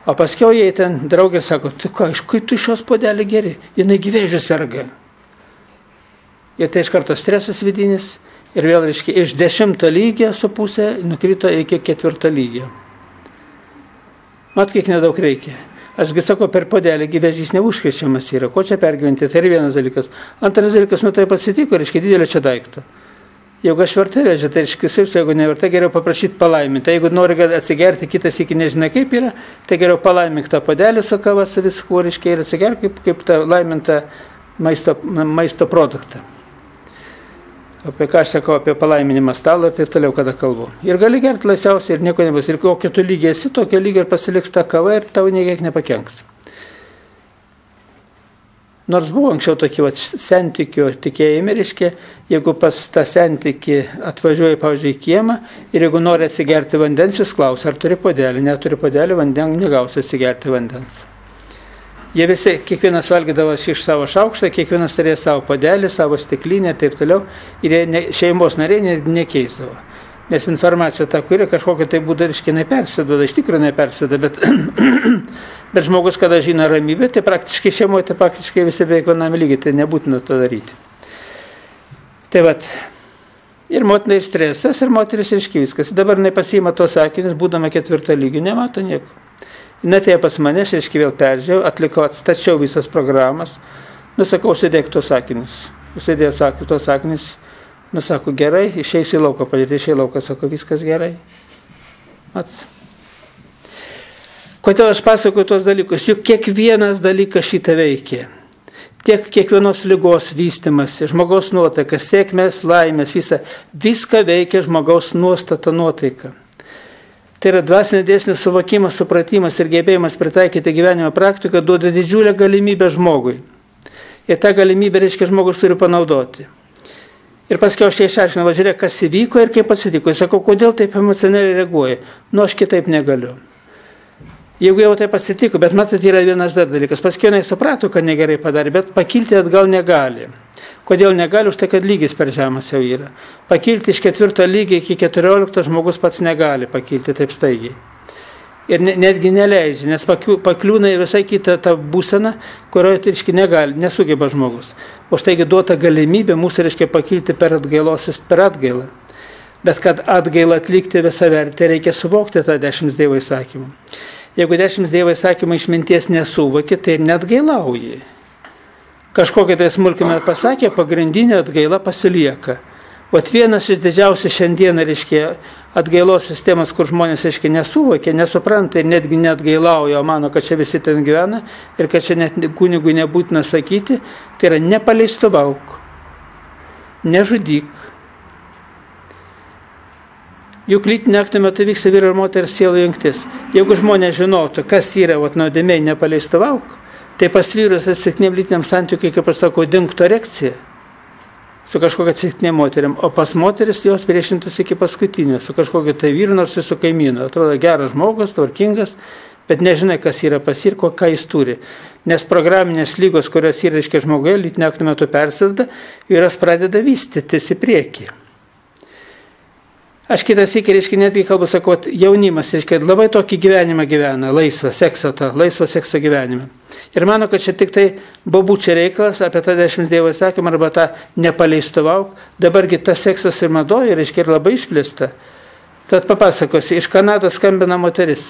O paskiau jai ten draugė sako, tu ką, kaip tu iš šios puodelį geri? Jinai gyvėžių serga. Ir tai iš karto stresas vidinis ir vėl, reiškia, iš 10 lygio su pusė nukrito iki 4 lygio. Mat, kiek nedaug reikia. Ašgi sako, per puodelį gyvėžys neužkrečiamas yra. Ko čia pergyventi? Tai yra vienas dalykas. Antras dalykas, tai pasitiko, reiškia, didelio čia daikto. Jeigu aš vertai vežia, tai reiškia, jeigu nevertai, geriau paprašyti palaiminti. Jeigu nori atsigerti, kitas iki nežinai kaip yra, tai geriau palaimink tą puodelį su kava, su viskuo, reiškia, ir atsigerti kaip tą laimintą maisto produktą. Apie ką aš sakau, apie palaiminimą stalo ir taip toliau, kada kalbu. Ir gali gerti laisviausiai ir nieko nebus. Ir kokio tu lygiai esi, tokio lygio ir pasiliks tą kavą ir tau niekiek nepakenks. Nors buvo anksčiau tokie sentikių tikėjimai, reiškia, jeigu pas tą sentikį atvažiuoji, pavyzdžiui, į kiemą ir jeigu nori atsigerti vandens, jis klausia, ar turi puodelį. Neturi puodelį, vandens negausi atsigerti vandens. Jie visi, kiekvienas valgydavo iš savo šaukštą, kiekvienas turėjo savo puodelį, savo stiklinę ir taip toliau. Ir šeimos nariai nekeisdavo. Nes informacija ta, kuri kažkokia tai būda, reiškia, nepersiduoda, iš tikrųjų nepersiduoda, bet žmogus, kada žino ramybę, tai praktiškai šeimoje, tai praktiškai visi beveik vienam lygiai, tai nebūtina to daryti. Tai vat, ir motina ir stresas, ir moteris, reiškia, viskas. Dabar jinai pasiima tos sakinius, būdama 4 lygių, nemato nieko. Jis atėjo pas mane, reiškia, vėl peržiūrėjau, atlikau, atstačiau visas programas, nusakau, sėdėk tos sakinius. Sėdėjau tos sakinius. Sako, gerai, išeisiu į lauką, pažiūrėti, išeisiu į lauką, sako, viskas gerai. Kodėl aš pasakoju tos dalykus? Juk kiekvienas dalykas šitą veikia. Tiek kiekvienos ligos vystimas, žmogaus nuotaika, sėkmės, laimės, viską veikia žmogaus nuostata nuotaika. Tai yra dvasinio dėsnio suvokimas, supratimas ir gebėjimas pritaikyti gyvenimo praktiką duoda didžiulę galimybę žmogui. Ir tą galimybę, reiškia, žmogus turi panaudoti. Ir paskiau aš išaiškinau, žiūrėk, kas įvyko ir kaip atsitiko. Jis sako, kodėl taip emocionaliai reaguoja? Aš kitaip negaliu. Jeigu jau taip atsitiko, bet matot, yra vienas dar dalykas. Paskiau jinai suprato, kad negerai padarė, bet pakilti atgal negali. Kodėl negali? Už tai, kad lygis per žemas jau yra. Pakilti iš 4 lygio iki 14 žmogus pats negali pakilti taip staigiai. Ir netgi neleidžia, nes pakliūna į visai kitą tą būseną, kurioje tai reiškia negali, nesugeba žmogus. O štaigi duota galimybė mūsų reiškia pakilti per atgailą. Bet kad atgailą atlikti visą vertę, reikia suvokti tą 10 Dievo įsakymų. Jeigu 10 Dievo įsakymų išminties nesuvoki, tai ir neatgailauji. Kažkokią tai smulkimę pasakė, pagrindinė atgaila pasilieka. O vienas iš didžiausių šiandieną, reiškia, atgailos sistemas, kur žmonės, reiškia, nesuvokia, nesupranta ir netgi neatgailauja, o mano, kad čia visi ten gyvena ir kad čia net kunigui nebūtina sakyti, tai yra nepaleistuvauk, nežudyk. Juk lytinio akto metu vyksta vyro ir moters sielų jungtis. Jeigu žmonės žinotų, kas yra nuodėmė nepaleistuvauk, tai pas vyrus atsitiktinėm lytiniam santykiui, kaip aš sakau, dingtų erekcija su kažkokia atsitiktinė moteriam, o pas moteris jos priešintųsi iki paskutinio, su kažkokiu tai vyru, nors su kaimynu. Atrodo geras žmogus, tvarkingas, bet nežinai, kas yra pas jį ir ką jis turi. Nes programinės lygos, kurios yra, reiškia, žmoguje, lytinio akto metu persideda, vyras pradeda vystytis į priekį. Aš kitas iki, reiškia, netgi kalbu, sakau, jaunimas, reiškia, labai tokį gyvenimą gyvena, laisvą seksą gyvenimą. Ir mano, kad čia tik tai babučia reikalas apie tą 10 Dievo įsakymą arba tą nepaleistuvauk. Dabargi tas seksas ir madoja, reiškia, ir labai išplėsta. Tad papasakosiu, iš Kanados skambina moteris.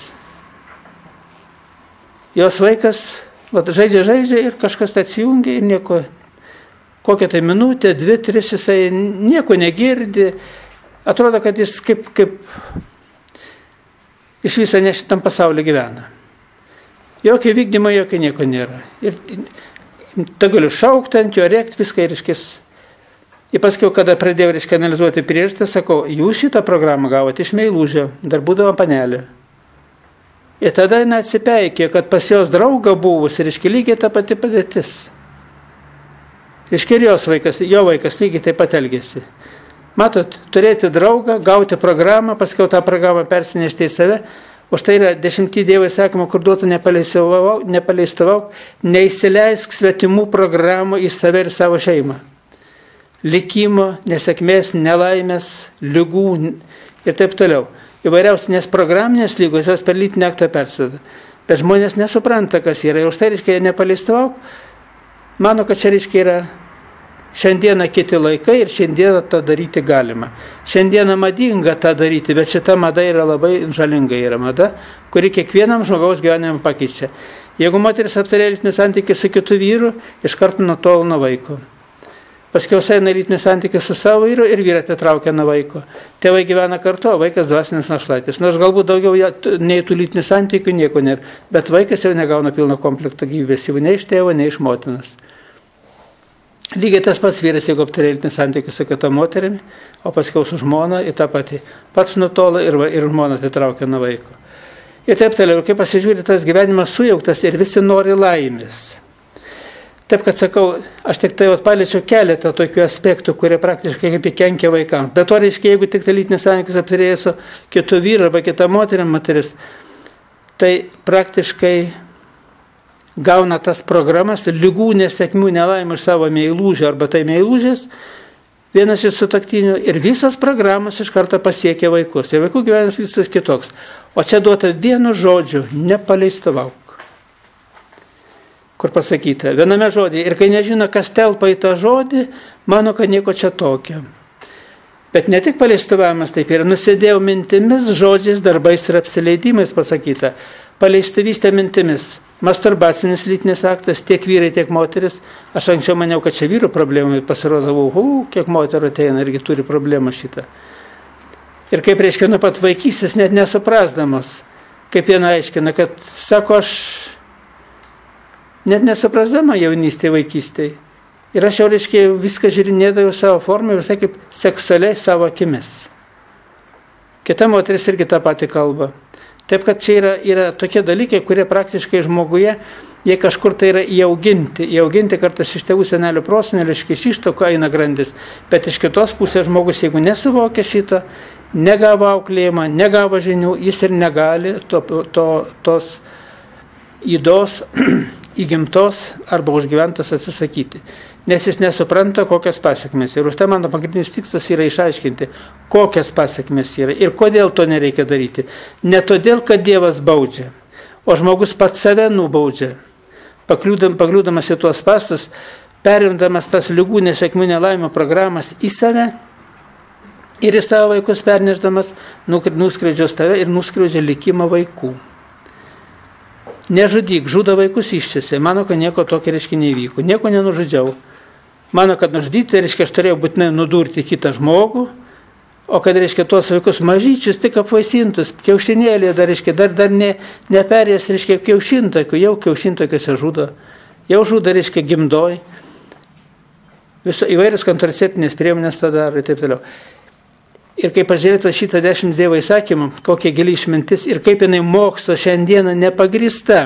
Jos vaikas žaidžia ir kažkas atsijungia ir nieko. Kokią tai minutę, 2-3 jisai nieko negirdi. Atrodo, kad jis kaip iš viso ne šitam pasaulyje gyvena. Jokio vykdymo, jokio nieko nėra. Ir ta galiu šaukti ant jo, rėkti viską ir iškis. Ir paskiau, kada pradėjau analizuoti priežastį, sakau, jūs šitą programą gavote iš meilužio, dar būdavo panelė. Ir tada jis atsipeikė, kad pas jos draugą buvus ir iški lygiai ta pati padėtis. Iški ir jo vaikas lygiai taip pat elgėsi. Matot, turėti draugą, gauti programą, paskiau tą programą persinešti į save, o štai yra 10 Dievo įsakymų, kur duotų nepaleistuvauk, neįsileisk svetimų programų į save ir savo šeimą. Likimo, nesėkmės, nelaimės, ligų ir taip toliau. Įvairiausios, nes programinės lygos jos per lytinį aktą persideda. Bet žmonės nesupranta, kas yra. Ir už tai, reiškia, nepaleistuvauk, mano, kad čia, reiškia, yra šiandieną kiti laikai ir šiandieną tą daryti galima. Šiandieną madinga tą daryti, bet šita mada yra labai žalinga yra mada, kuri kiekvienam žmogaus gyvenimą pakeičia. Jeigu moteris aptarė lytinį santykį su kitu vyru, iš karto nutolo nuo vaiko. Paskiau eina lytinį santykį su savo vyru ir vyrą atitraukia nuo vaiko. Tėvai gyvena kartu, o vaikas dvasinis našlaitis. Nors galbūt daugiau nei tų lytinių santykių nieko nėra, bet vaikas jau negauna pilno komplekto gyvybės, jau nei iš tėvo, nei iš motinos. Lygiai tas pats vyras, jeigu aptarė lytinį santykį su kita moterimi, o paskiau su žmona į tą patį. Pats nutolo ir žmona atitraukia nuo vaiko. Ir taip toliau, kai pasižiūri, tas gyvenimas sujauktas ir visi nori laimės. Taip, kad sakau, aš tik tai paliečiau keletą tokių aspektų, kurie praktiškai kaip kenkia vaikams. Bet to reiškia, jeigu tik tai lytinis santykis aptarė su kitu vyru arba kita moteris, tai praktiškai gauna tas programas, lygų, nesėkmių, nelaimų iš savo meilužio arba tai meilužės, vienas iš sutuoktinių ir visos programos iš karto pasiekia vaikus. Ir vaikų gyvenimas visas kitoks. O čia duota vienu žodžiu, nepaleistuvauk. Kur pasakyta, viename žodį. Ir kai nežino, kas telpa į tą žodį, mano, kad nieko čia tokio. Bet ne tik paleistuvavimas taip yra, nusidėjau mintimis, žodžiais, darbais ir apsileidimais pasakyta. Paleistuvystė mintimis. Masturbacinis lytinis aktas, tiek vyrai, tiek moteris. Aš anksčiau maniau, kad čia vyrų problemai, pasirodavau, kiek moterų ateina irgi turi problemą šitą. Ir kaip reiškia, nuo pat vaikystės net nesuprasdamas, kaip viena aiškina, kad, sako, aš net nesuprasdama jaunystėje, vaikystėje. Ir aš jau, reiškia, viską žiūrinėdavau savo formą, visai kaip seksualiai savo akimis. Kita moteris irgi tą patį kalba. Taip, kad čia yra tokie dalykai, kurie praktiškai žmoguje, jie kažkur tai yra įauginti. Įauginti kartais iš tėvų senelių prosenelių, iš ištoko eina grandis. Bet iš kitos pusės žmogus, jeigu nesuvokia šito, negavo auklėjimą, negavo žinių, jis ir negali tos įdos, įgimtos arba užgyventos atsisakyti. Nes jis nesupranta, kokias pasiekmes. Ir už tai mano pagrindinis tikslas yra išaiškinti, kokias pasiekmes yra ir kodėl to nereikia daryti. Ne todėl, kad Dievas baudžia, o žmogus pats save nubaudžia. Pakliūdamas į tuos spąstus, perimdamas tas ligų, nesėkmių, nelaimų programas į save ir į savo vaikus pernešdamas, nuskriaudžios tave ir nuskriaudžia likimą vaikų. Nežudyk, žudo vaikus iščiasi. Mano, kad nieko tokio, reiškia, neįvyko. Nieko nenužudžiau. Mano, kad nužudyti, reiškia, aš turėjau būtinai nudurti kitą žmogų, o kad, reiškia, tuos vaikus mažyčius tik apvaisintus, kiaušinėlė, dar, reiškia, dar neperės, reiškia, kiaušintakių, jau kiaušintakiuose žudo, jau žudo, reiškia, gimdoj, įvairios kontraceptinės priemonės tą daro ir taip toliau. Ir kaip pažiūrėta šitą 10 Dievo įsakymą, kokia gili išmintis ir kaip jinai mokslo šiandieną nepagrįsta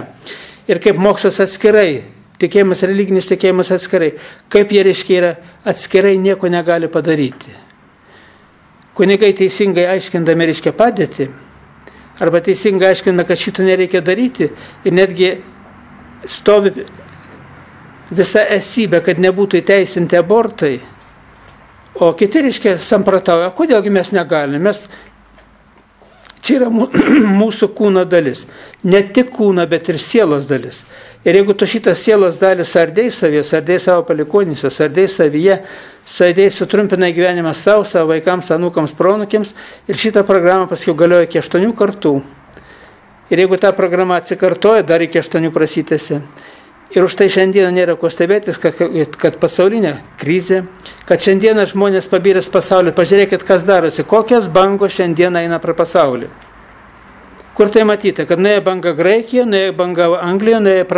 ir kaip mokslas atskirai, tikėjimas, religinis tikėjimas atskirai, kaip jie, reiškia, yra atskirai nieko negali padaryti. Kunigai teisingai aiškindami, reiškia, padėtį, arba teisingai aiškindami, kad šito nereikia daryti ir netgi stovi visa esybė, kad nebūtų įteisinti abortai. O kiti, reiškia, sampratauja, kodėlgi mes negalime. Čia yra mūsų kūno dalis. Ne tik kūno, bet ir sielos dalis. Ir jeigu tu šitą sielos dalį sardėjai savyje, sardėjai savo palikuonyse, sardėjai savyje, sardėjai sutrumpina gyvenimą savo vaikams, anūkams, proanūkiams ir šitą programą paskui galioja iki 8 kartų. Ir jeigu ta programa atsikartoja, dar iki 8 prasitėsi. Ir už tai šiandieną nėra ko stebėtis, kad pasaulinė krizė, kad šiandieną žmonės pabyrės pasaulį, pažiūrėkit, kas darosi, kokias bangos šiandieną eina pro pasaulį. Kur tai matyti, kad nuėjo banga Graikija, nuėjo banga Anglija, nuėjo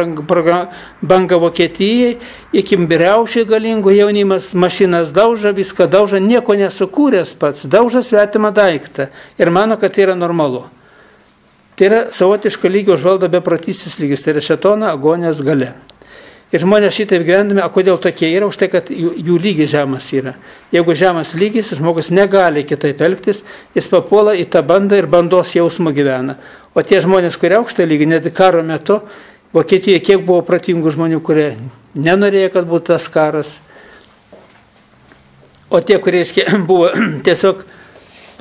banga Vokietijai, iki riaušių galingų jaunimas mašinas dauža, viską dauža, nieko nesukūręs pats, dauža svetimą daiktą ir mano, kad tai yra normalu. Tai yra savotiško lygio užvaldo beprotysis lygis, tai yra šėtono agonijos galia. Ir žmonės šitaip gyvendami, kodėl tokie yra, už tai, kad jų lygis žemas yra. Jeigu žemas lygis, žmogus negali kitaip elgtis, jis papuola į tą bandą ir bandos jausmą gyvena. O tie žmonės, kurie aukštą lygį, net karo metu, Vokietijoje kiek buvo protingų žmonių, kurie nenorėjo, kad būtų tas karas. O tie, kurie buvo tiesiog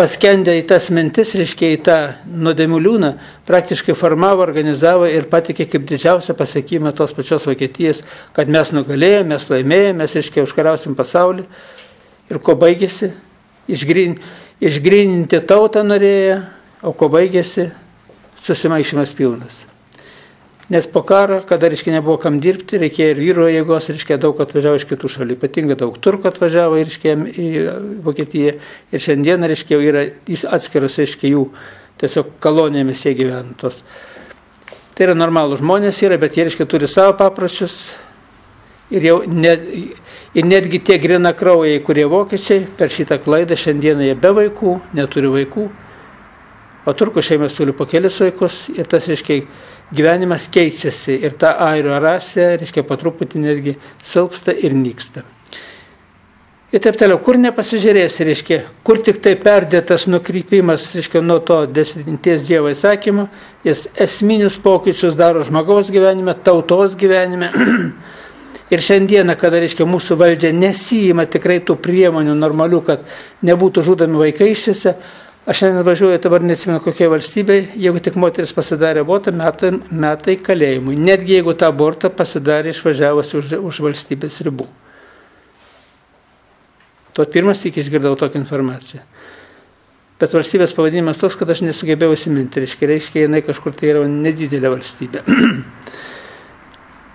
paskendę į tas mintis, reiškia, į tą nuodėmių liūną, praktiškai formavo, organizavo ir patikė kaip didžiausią pasiekimą tos pačios Vokietijos, kad mes nugalėjome, mes laimėjome, mes, reiškia, užkariausim pasaulį. Ir ko baigėsi? Išgryninti tautą norėjo, o ko baigėsi? Susimaišymas pilnas. Nes po karo, kada, reiškia, nebuvo kam dirbti, reikėjo ir vyro jėgos, reiškia, daug atvažiavo iš kitų šalių, ypatingai daug turkų atvažiavo, reiškia, į Vokietiją. Ir šiandien, reiškia, yra atskiros, reiškia, jų tiesiog kolonijomis jie gyventos. Tai yra normalų žmonės yra, bet jie, reiškia, turi savo papročius. Ir netgi tie grinakraujai, kurie vokiečiai, per šitą klaidą šiandieną jie be vaikų, neturi vaikų. O turkų šeimas turi po kelis vaikus ir tas, reiškia, gyvenimas keičiasi ir ta airių rasė, reiškia, po truputį netgi silpsta ir nyksta. Ir taip toliau, kur nepasižiūrėsi, reiškia, kur tik tai perdėtas nukrypimas, reiškia, nuo to 10 Dievo įsakymo, jis esminius pokyčius daro žmogaus gyvenime, tautos gyvenime. Ir šiandieną, kada, reiškia, mūsų valdžia nesijima tikrai tų priemonių normalių, kad nebūtų žudomi vaikai iščiose, aš šiandien važiuoju, dabar neatsimenu kokiai valstybei, jeigu tik moteris pasidarė abortą, metai kalėjimui, netgi jeigu tą abortą pasidarė išvažiavusi už valstybės ribų. Tuo pirmas iki išgirdau tokią informaciją. Bet valstybės pavadinimas toks, kad aš nesugebėjau įsiminti. Reiškia, jinai kažkur tai yra nedidelė valstybė.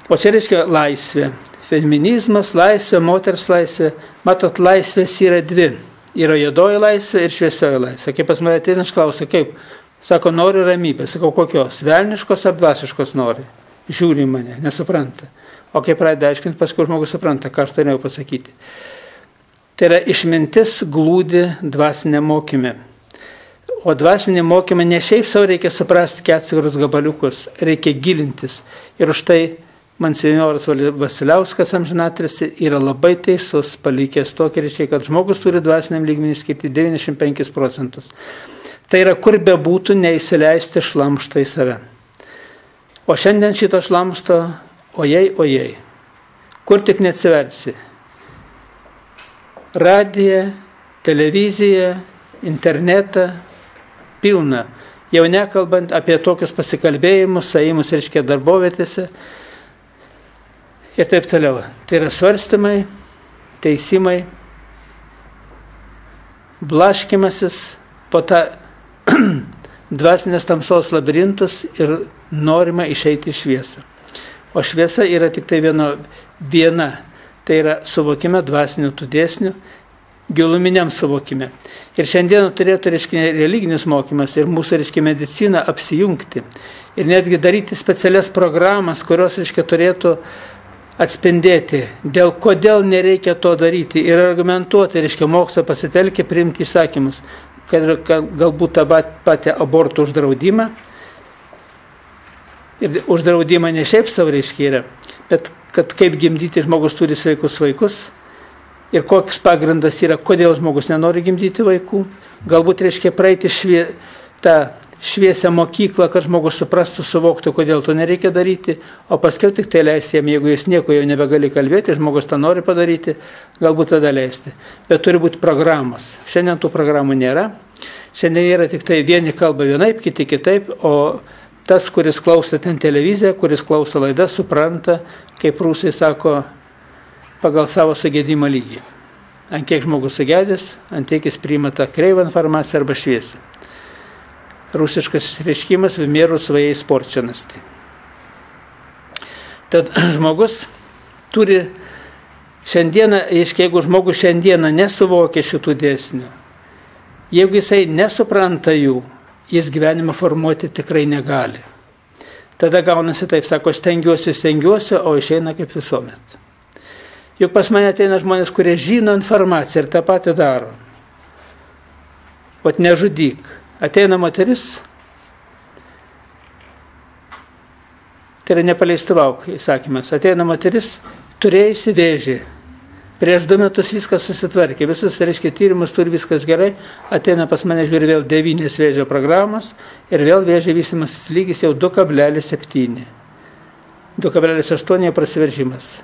O čia reiškia laisvė. Feminizmas, laisvė, moters laisvė. Matot, laisvės yra dvi. Yra juodoji laisvė ir šviesioji laisvė. Kai pas mane ateina, aš klausiu, kaip? Sako, noriu ramybės. Sakau, kokios? Velniškos ar dvasiškos nori? Žiūri mane, nesupranta. O kai pradeda aiškinti, paskui žmogus supranta, ką aš turėjau pasakyti. Tai yra išmintis glūdi dvasinė mokyme. O dvasinį mokymą ne šiaip savo reikia suprasti keturius gabaliukus, reikia gilintis. Ir už tai man senjoras Vasiliauskas amžinatilsį yra labai teisus, palikęs tokį reiškia, kad žmogus turi dvasiniam lygmenį skirti 95%. Tai yra, kur bebūtų, neįsileisti šlamštą į save. O šiandien šito šlamšto, ojei, kur tik neatsiversi. Radiją, televiziją, internetą, pilna. Jau nekalbant apie tokius pasikalbėjimus, saimus, reiškia, darbovietėse ir taip toliau. Tai yra svarstymai, teisimai, blaškimasis po tą dvasinės tamsos labirintus ir norima išeiti į šviesą. O šviesa yra tik tai viena. Tai yra suvokime dvasinių tų dėsnių, giluminiam suvokime. Ir šiandien turėtų, reiškia, religinis mokymas ir mūsų, reiškia, medicina apsijungti. Ir netgi daryti specialias programas, kurios, reiškia, turėtų atspindėti, kodėl nereikia to daryti. Ir argumentuoti, reiškia, mokslą pasitelkę, priimti įsakymus, kad galbūt tą patį abortų uždraudimą. Ir uždraudimą ne šiaip savo, reiškia, yra, bet kad kaip gimdyti žmogus turi sveikus vaikus ir koks pagrindas yra, kodėl žmogus nenori gimdyti vaikų. Galbūt reiškia praeiti tą šviesią mokyklą, kad žmogus suprastų, suvoktų, kodėl to nereikia daryti, o paskiau tik tai leisti jam, jeigu jis nieko jau nebegali kalbėti, žmogus tą nori padaryti, galbūt tada leisti. Bet turi būti programos. Šiandien tų programų nėra. Šiandien yra tik tai vieni kalba vienaip, kiti kitaip, o tas, kuris klauso ten televiziją, kuris klauso laidą, supranta, kaip rusai sako, pagal savo sugėdimo lygį. Ant kiek žmogus sugėdęs, ant tiek jis priima tą kreivą informaciją arba šviesą. Rusiškas išreiškimas в меру своей испорченности. Tad žmogus turi šiandieną, jeigu žmogus šiandieną nesuvokia šitų dėsnių, jeigu jisai nesupranta jų, jis gyvenimą formuoti tikrai negali. Tada gaunasi taip, sako, stengiuosi, o išeina kaip visuomet. Juk pas mane ateina žmonės, kurie žino informaciją ir tą patį daro. Vat nežudyk. Ateina moteris, tai yra nepaleistuvauk įsakymas. Ateina moteris, turėjusi vėžį. Prieš 2 metus viskas susitvarkė, visus, reiškia, tyrimus turi viskas gerai, ateina pas mane, žiūri, vėl 9 vėžio programos ir vėl vėžio vystymasis lygis jau 2,7. 2,8 prasiveržimas.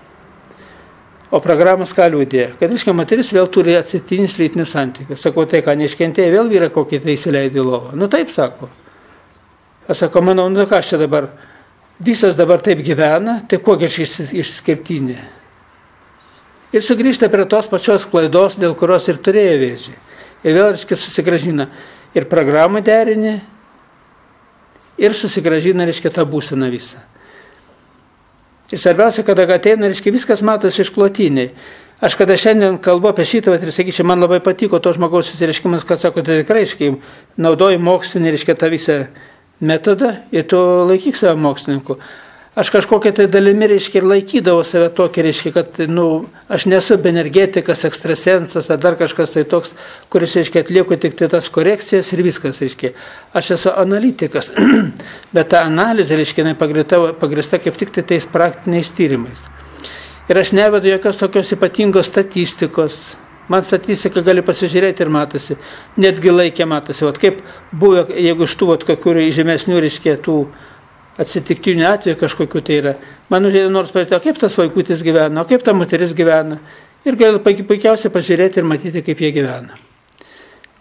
O programos ką liūdė? Kad, reiškia, moteris vėl turi atsitinis lytinius santykius. Sakau, tai ką neiškentėjai, vėl vyra kokį tai įsileidė į lovą. Nu taip, sako. Aš sakau, manau, nu ką aš čia dabar, visas dabar taip gyvena, tai kokia aš išskirtinė. Ir sugrįžta prie tos pačios klaidos, dėl kurios ir turėjo vėžį. Ir vėl, reiškia, susigražina ir programų derinį, ir susigražina, reiškia, tą būseną visą. Ir svarbiausia, kada ateina, reiškia, viskas matosi išklotiniai. Aš kada šiandien kalbu apie šitą, ir sakyčiau, man labai patiko to žmogaus įsireiškimas, kad sako, tai tikrai, reiškia, naudoji mokslinį, reiškia, tą visą metodą ir tu laikyk save mokslininku. Aš kažkokią tai dalimi, reiškia, ir laikydavau save tokį, reiškia, kad, aš nesu energetikas, ekstrasensas ar dar kažkas tai toks, kuris, reiškia, atlieku tik tai tas korekcijas ir viskas, reiškia. Aš esu analitikas, bet ta analizė, reiškia, pagrįsta kaip tik tai tais praktiniais tyrimais. Ir aš nevedu jokios tokios ypatingos statistikos. Man statistika gali pasižiūrėti ir matosi, netgi laikė matosi. Vat kaip buvo, jeigu iš tų kokių žemesnių, reiškia, tų atsitiktinių atvejų kažkokiu tai yra. Man užėjo nors pažiūrėti, kaip tas vaikutis gyvena, kaip ta moteris gyvena. Ir gali puikiausiai pažiūrėti ir matyti, kaip jie gyvena.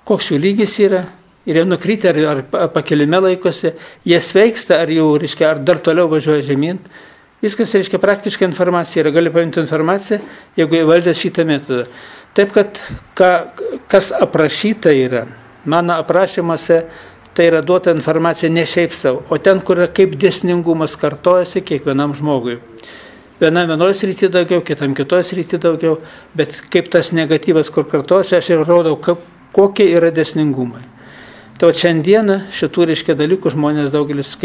Koks jų lygis yra, ir jie nukrytę ar pakelime laikosi, jie sveiksta, ar jau, reiškia, ar dar toliau važiuoja žemyn. Viskas, reiškia, praktiška informacija yra, gali paimti informaciją, jeigu įvaldė šitą metodą. Taip, kad kas aprašyta yra, mano aprašymuose, tai yra duota informacija ne šiaip savo, o ten, kur yra kaip dėsningumas kartojasi kiekvienam žmogui. Vienam vienoje srityje daugiau, kitam kitoje srityje daugiau, bet kaip tas negatyvas, kur kartojasi, aš ir rodau, kokie yra dėsningumai. Tai šiandieną šitų, reiškia, dalykų žmonės daugelis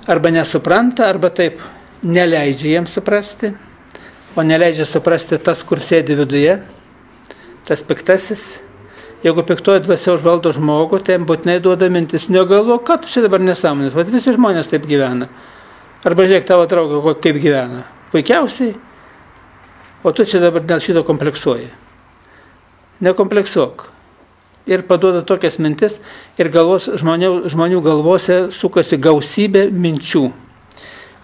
arba nesupranta, arba taip neleidžia jiems suprasti, o neleidžia suprasti tas, kur sėdi viduje, tas piktasis. Jeigu piktoji dvasia užvaldo žmogų, tai būtinai duoda mintis, negalvo, ką tu čia dabar nesąmonės, bet visi žmonės taip gyvena. Arba žiūrėk tavo draugą, kaip gyvena. Puikiausiai, o tu čia dabar dėl šito kompleksuoji. Nekompleksuok. Ir paduoda tokias mintis ir žmonių galvose sukasi gausybė minčių.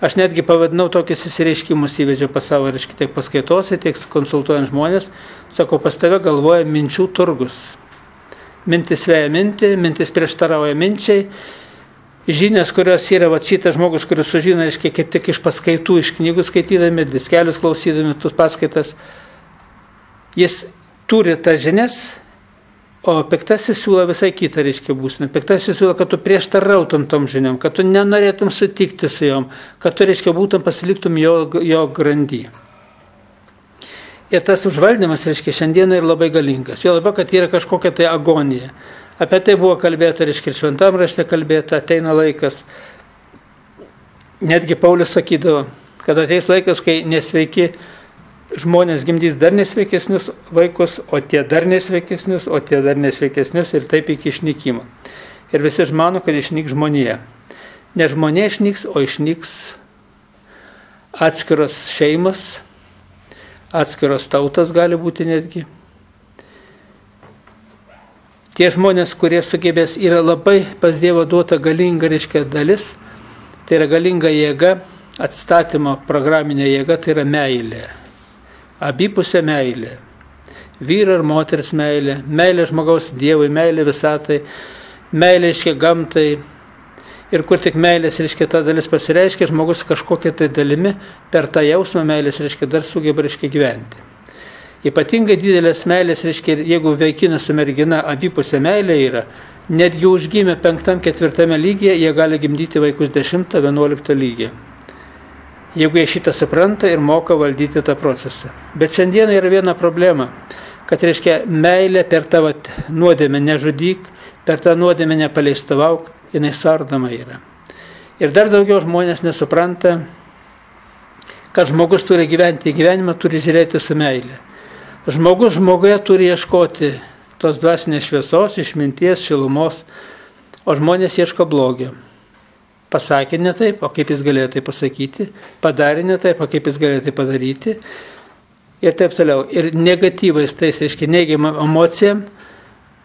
Aš netgi pavadinau tokius įsireiškimus, įvedžiau pas savo, reiškia, tiek paskaitose, tiek konsultuojant žmonės, sakau, pas tave galvoja minčių turgus. Mintis veja mintį, mintis prieštarauja minčiai. Žinias, kurios yra, va šitas žmogus, kuris sužino, reiškia, kaip tik iš paskaitų, iš knygų skaitydami, diskelius klausydami, tų paskaitas, jis turi tas žinias, o piktasis siūlo visai kitą, reiškia, būseną. Piktasis siūlo, kad tu prieštarautum tom žiniom, kad tu nenorėtum sutikti su jom, kad tu, reiškia, būtum pasiliktum jo grandy. Ir tas užvaldymas, reiškia, šiandieną yra labai galingas. Jo labiau, kad yra kažkokia tai agonija. Apie tai buvo kalbėta, reiškia, ir šventam rašte kalbėta, ateina laikas. Netgi Paulius sakydavo, kad ateis laikas, kai nesveiki žmonės gimdys dar nesveikesnius vaikus, o tie dar nesveikesnius, o tie dar nesveikesnius ir taip iki išnykimo. Ir visi žmano, kad išnyks žmonija. Ne žmonė išnyks, o išnyks atskiros šeimos, atskiros tautas gali būti netgi. Tie žmonės, kurie sugebės, yra labai pas Dievo duota galinga, reiškia, dalis, tai yra galinga jėga, atstatymo programinė jėga, tai yra meilė. Abipusė meilė. Vyro ir moters meilė, meilė žmogaus Dievui, meilė visatai, meilė, reiškia, gamtai. Ir kur tik meilės, reiškia, ta dalis pasireiškia, žmogus kažkokia tai dalimi per tą jausmą meilės, reiškia, dar sugeba, reiškia, gyventi. Ypatingai didelės meilės, reiškia, jeigu vaikinas su mergina abipusė meilė yra, netgi užgimę 5-4 lygyje, jie gali gimdyti vaikus 10-11 lygyje. Jeigu jie šitą supranta ir moka valdyti tą procesą. Bet šiandien yra viena problema, kad, reiškia, meilė per tavo nuodėmę nežudyk, per tą nuodėmę nepaleistovauk, jinai suardama yra. Ir dar daugiau žmonės nesupranta, kad žmogus turi gyventi gyvenimą, turi žiūrėti su meilė. Žmogus žmoguje turi ieškoti tos dvasinės šviesos, išminties, šilumos, o žmonės ieško blogio. Pasakė ne taip, o kaip jis galėjo tai pasakyti, padarė ne taip, o kaip jis galėjo tai padaryti ir taip toliau. Ir negatyvais, tai reiškia neigiamam emocijam,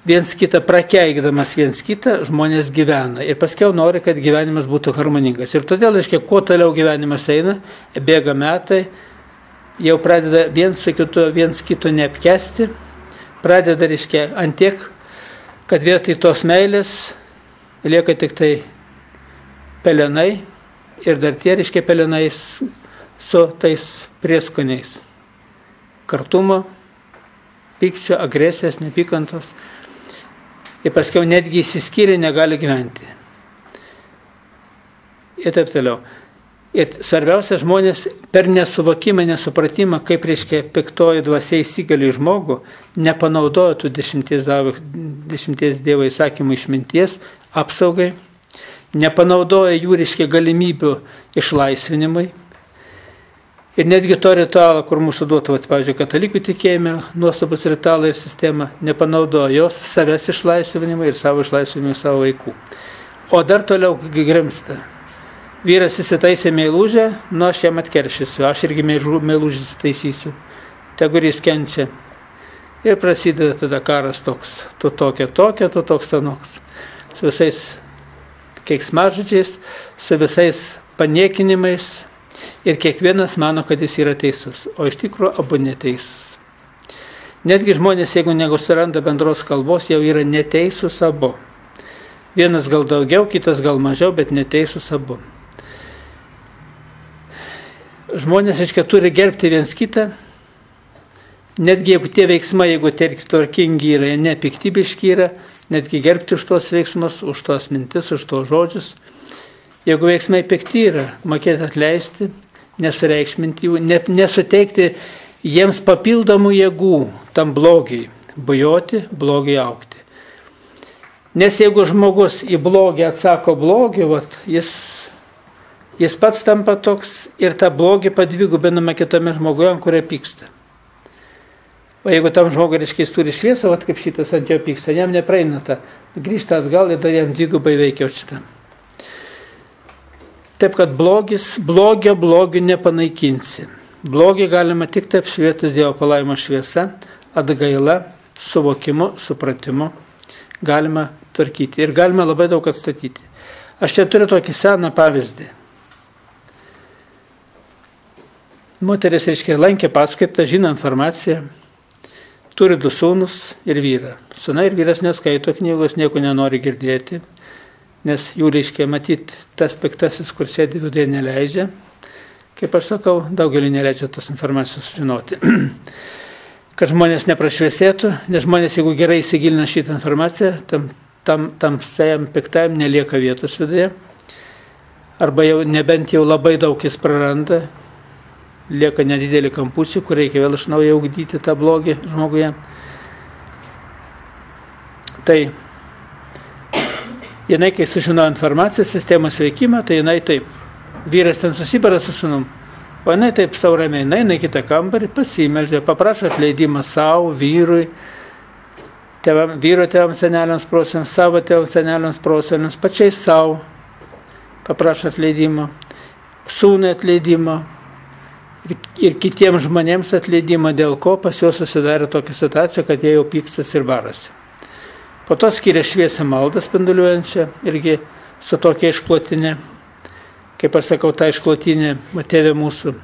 viens kitą prakeikdamas viens kitą, žmonės gyvena. Ir paskiau nori, kad gyvenimas būtų harmoningas. Ir todėl, reiškia, kuo toliau gyvenimas eina, bėga metai, jau pradeda viens kito neapkesti, pradeda, reiškia, antiek, kad vietoj tos meilės lieka tik tai pelenai ir dar tie, reiškia, pelenai su tais prieskoniais. Kartumo, pykčio, agresijos, nepykantos. Ir paskiau netgi įsiskyrę negali gyventi. Ir taip toliau. Ir svarbiausia, žmonės per nesuvokimą, nesupratimą, kaip, reiškia, piktoji dvasia įsigali žmogų, nepanaudoja tų 10 Dievo įsakymų išminties apsaugai, nepanaudoja jų, reiškia, galimybių išlaisvinimui. Ir netgi to ritualą, kur mūsų duotų, pavyzdžiui, katalikų tikėjime, nuostabus ritualą ir sistemą, nepanaudoja jos savęs išlaisvinimui ir savo išlaisvinimui savo vaikų. O dar toliau grimsta. Vyras įsitaisė meilužę, nu aš jam atkeršysiu, aš irgi meilužį įsitaisysiu. Tegu jis kenčia. Ir prasideda tada karas toks, tu tokia, tu toks anoks. Su visais keiksmažodžiais, su visais paniekinimais ir kiekvienas mano, kad jis yra teisus, o iš tikrųjų abu neteisūs. Netgi žmonės, jeigu nesuranda bendros kalbos, jau yra neteisūs abu. Vienas gal daugiau, kitas gal mažiau, bet neteisūs abu. Žmonės, reiškia, turi gerbti viens kitą, netgi jeigu tie veiksmai, jeigu tie tvarkingi yra, nepiktybiški yra, netgi gerbti už tos veiksmus, už tos mintis, už tos žodžius. Jeigu veiksmai pikti yra, mokėti atleisti, nesureikšminti jų, nesuteikti jiems papildomų jėgų tam blogiai, bujoti, blogiai augti. Nes jeigu žmogus į blogį atsako blogį, jis pats tampa toks ir tą blogį padvigubinama kitame žmoguje, ant kurio pyksta. O jeigu tam žmogui, reiškia, jis turi šviesą, kaip šitas ant jo pyksta, jam nepraeina tą, grįžta atgal ir dar jam dvigubai veikia šitą. Taip, kad blogio nepanaikinsi. Blogį galima tik taip švietus Dievo palaimo šviesa, atgaila, suvokimu, supratimu galima tvarkyti ir galima labai daug atstatyti. Aš čia turiu tokį seną pavyzdį. Moteris, reiškia, lankė paskaitą, žino informaciją, turi 2 sūnus ir vyrą. Sūnai ir vyras neskaito knygos, nieko nenori girdėti, nes jų, reiškia, matyti tas piktasis, kur sėdi viduje, neleidžia. Kaip aš sakau, daugelį neleidžia tos informacijos žinoti. Kad žmonės neprašviesėtų, nes žmonės, jeigu gerai įsigilina šitą informaciją, tam sejam piktajam nelieka vietos viduje. Arba jau nebent jau labai daug jis praranda, lieka nedidelį kampusį, kur reikia vėl iš naujo ugdyti tą blogį žmoguje. Tai jinai, kai sužinojo informaciją, sistemos veikimą, tai jinai taip. Vyras ten susibara su sūnum, o jinai taip sauramiai, jinai kitą kambarį pasimeldžia, paprašo atleidimą savo, vyrui, vyro tėvams, seneliams, proseneliams, savo tėvams, seneliams, proseneliams, pačiai savo paprašo atleidimą, sūnui atleidimą ir kitiems žmonėms atleidimą, dėl ko pas juos susidarė tokia situacija, kad jie jau pykstas ir barasi. Po to skiria šviesą maldą spinduliuojančią, irgi su tokia išklotinė. Kaip aš sakau, ta išklotinė, tėve mūsų,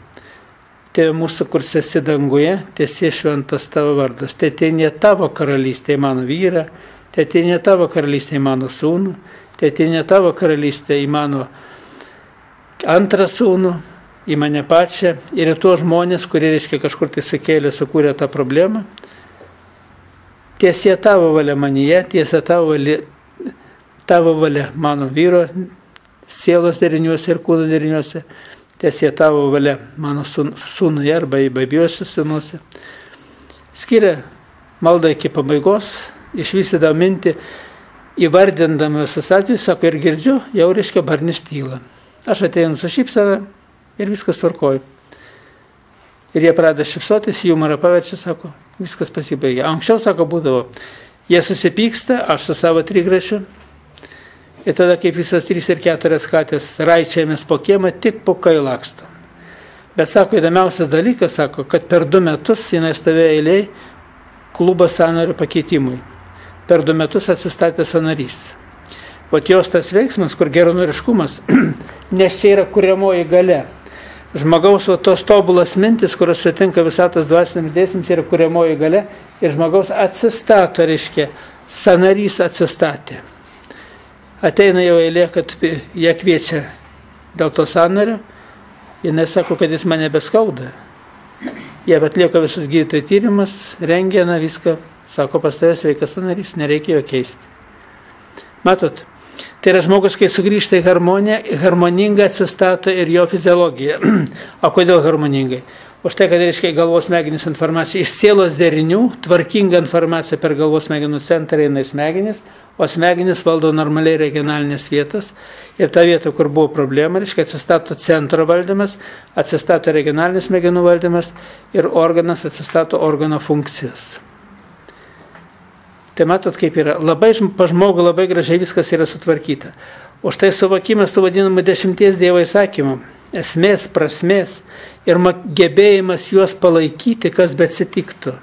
kur esi danguje, tiesie šventas tavo vardas. Teateinie tavo karalystė į mano vyrą, teateinie tavo karalystė į mano sūnų, teateinie tavo karalystė į mano antrą sūnų, į mane pačią ir į tuos žmonės, kurie, reiškia, kažkur tai sukėlė, sukūrė tą problemą. Tiesie tavo valia manyje, tiesie tavo valia mano vyro sielos deriniuose ir kūno deriniuose, tiesie tavo valia mano sūnuje arba įbabiuose sūnuose. Skiria maldą iki pabaigos, išvystydama mintį, įvardindama visus atvejus, sako, ir girdžiu, jau, reiškia, barnis tyla. Aš ateinu su šypsena ir viskas tvarkoju. Ir jie pradeda šypsotis, humorą paverčia, sako, viskas pasibaigia. Anksčiau, sako, būdavo, jie susipyksta, aš su savo trigrašiu, ir tada, kaip visas 3 ir 4 katės raičiamės po kiemą, tik po kai laksto. Bet, sako, įdomiausias dalykas, sako, kad per 2 metus jinai stovėjo eiliai klubo sąnario pakeitimui. Per 2 metus atsistatė sąnarys. O jos tas veiksmas, kur geranoriškumas, nes čia yra kuriamoji galia. Žmogaus tos tobulas mintis, kurios sutinka visatos dvasiniams dėsniams, yra kuriamoji galia ir žmogaus atsistato, reiškia, sąnarys atsistatė. Ateina jau eilė, kad jie kviečia dėl to sąnario, jinai sako, kad jis mane beskauda. Jie atlieka visus gydytojų tyrimus, rengena viską, sako, pas tavęs sveikas sąnarys, nereikia jo keisti. Matot, tai yra žmogus, kai sugrįžta į harmoniją, harmoningai atsistato ir jo fiziologija. O kodėl harmoningai? Už tai, kad, reiškia, galvos smegenys informacija iš sielos derinių, tvarkinga informacija per galvos smegenų centrą eina į smegenis, o smegenys valdo normaliai regionalinės vietas. Ir ta vieta, kur buvo problema, reiškia, atsistato centro valdymas, atsistato regionalinis smegenų valdymas ir organas atsistato organo funkcijos. Tai matot, kaip yra. Labai pa žmogų labai gražiai viskas yra sutvarkyta. Už tai suvokimas tų vadinamų 10 Dievo įsakymų, esmės, prasmės ir gebėjimas juos palaikyti, kas beatsitiktų.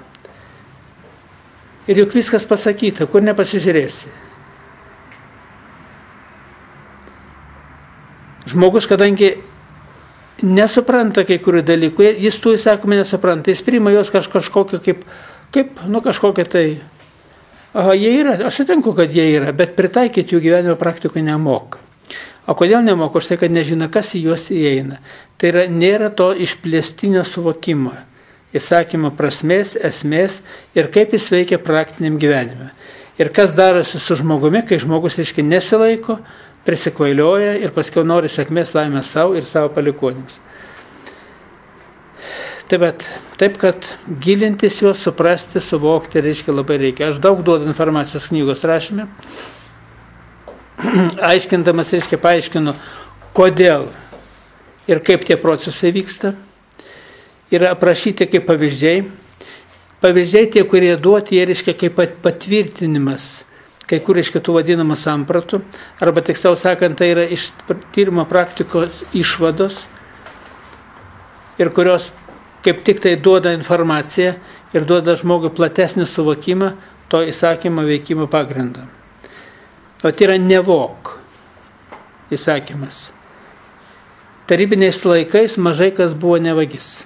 Ir juk viskas pasakyta, kur nepasižiūrėsi. žmogus, kadangi nesupranta kai kurių dalykų, jis tų įsakymų nesupranta, jis priima juos kažkokio kažkokia tai, jie yra, aš sutinku, kad jie yra, bet pritaikyti jų gyvenimo praktikų nemoka. O kodėl nemoka? Už tai, kad nežino, kas į juos įeina. Tai yra, nėra to išplėstinio suvokimo, įsakymo prasmės, esmės ir kaip jis veikia praktiniam gyvenime. Ir kas darosi su žmogumi, kai žmogus, reiškia, nesilaiko, prisikvailioja ir paskiau nori sėkmės laimės savo ir savo palikuonims. Taip, kad gilintis juos, suprasti, suvokti, reiškia, labai reikia. Aš daug duodu informacijos knygos rašyme, aiškindamas, reiškia, paaiškinu, kodėl ir kaip tie procesai vyksta. Yra aprašyti kaip pavyzdžiai. Pavyzdžiai tie, kurie duoti, jie reiškia kaip patvirtinimas kai kur iš kitų vadinamų sampratų, arba tiksliau sakant, tai yra iš tyrimo praktikos išvados, ir kurios kaip tik tai duoda informaciją ir duoda žmogui platesnį suvokimą to įsakymo veikimo pagrindo. O tai yra nevok įsakymas. Tarybiniais laikais mažai kas buvo nevagis.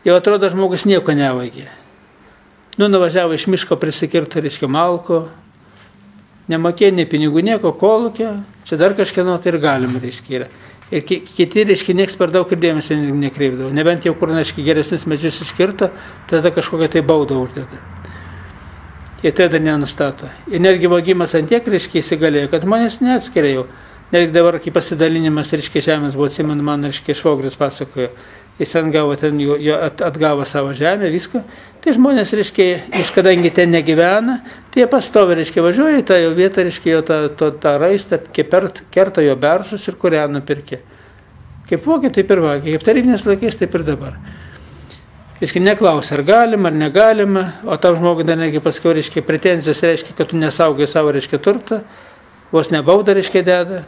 Jau atrodo, žmogus nieko nevagė. Nuvažiavo iš miško prisikirto, reiškia, malko, nemokėjo nei pinigų, nieko, kolūkio, čia dar kažkieno tai ir galima, reiškia, yra. Ir kiti, reiškia, nieks per daug ir dėmesį nekreipdavo. Nebent jau kur, reiškia, geresnius medžius iškirto, tada kažkokią tai baudą uždeda. Ir tai dar nenustato. Ir netgi vagimas ant tiek, reiškia, įsigalėjo, kad žmonės neatskiria jau. Netgi dabar, kai pasidalinimas, reiškia, žemės buvo, atsimenu, man, reiškia, švogris pasakojo. Jis atgavo savo žemę, viską. Tai žmonės, reiškia, jis kadangi ten negyvena, tai jie pastovi, reiškia, važiuoja į tą jo vietą, reiškia, jo tą raistą, kerta jo beržus ir kurią nupirkė. Kaip vokė, taip ir vokė. Kaip tarybinės laikais, taip ir dabar. Reiškia, neklausia, ar galima, ar negalima, o tam žmogui dar negi paskiau, reiškia, pretenzijos, reiškia, kad tu nesaugai savo, reiškia, turtą, vos nebaudą, reiškia, deda,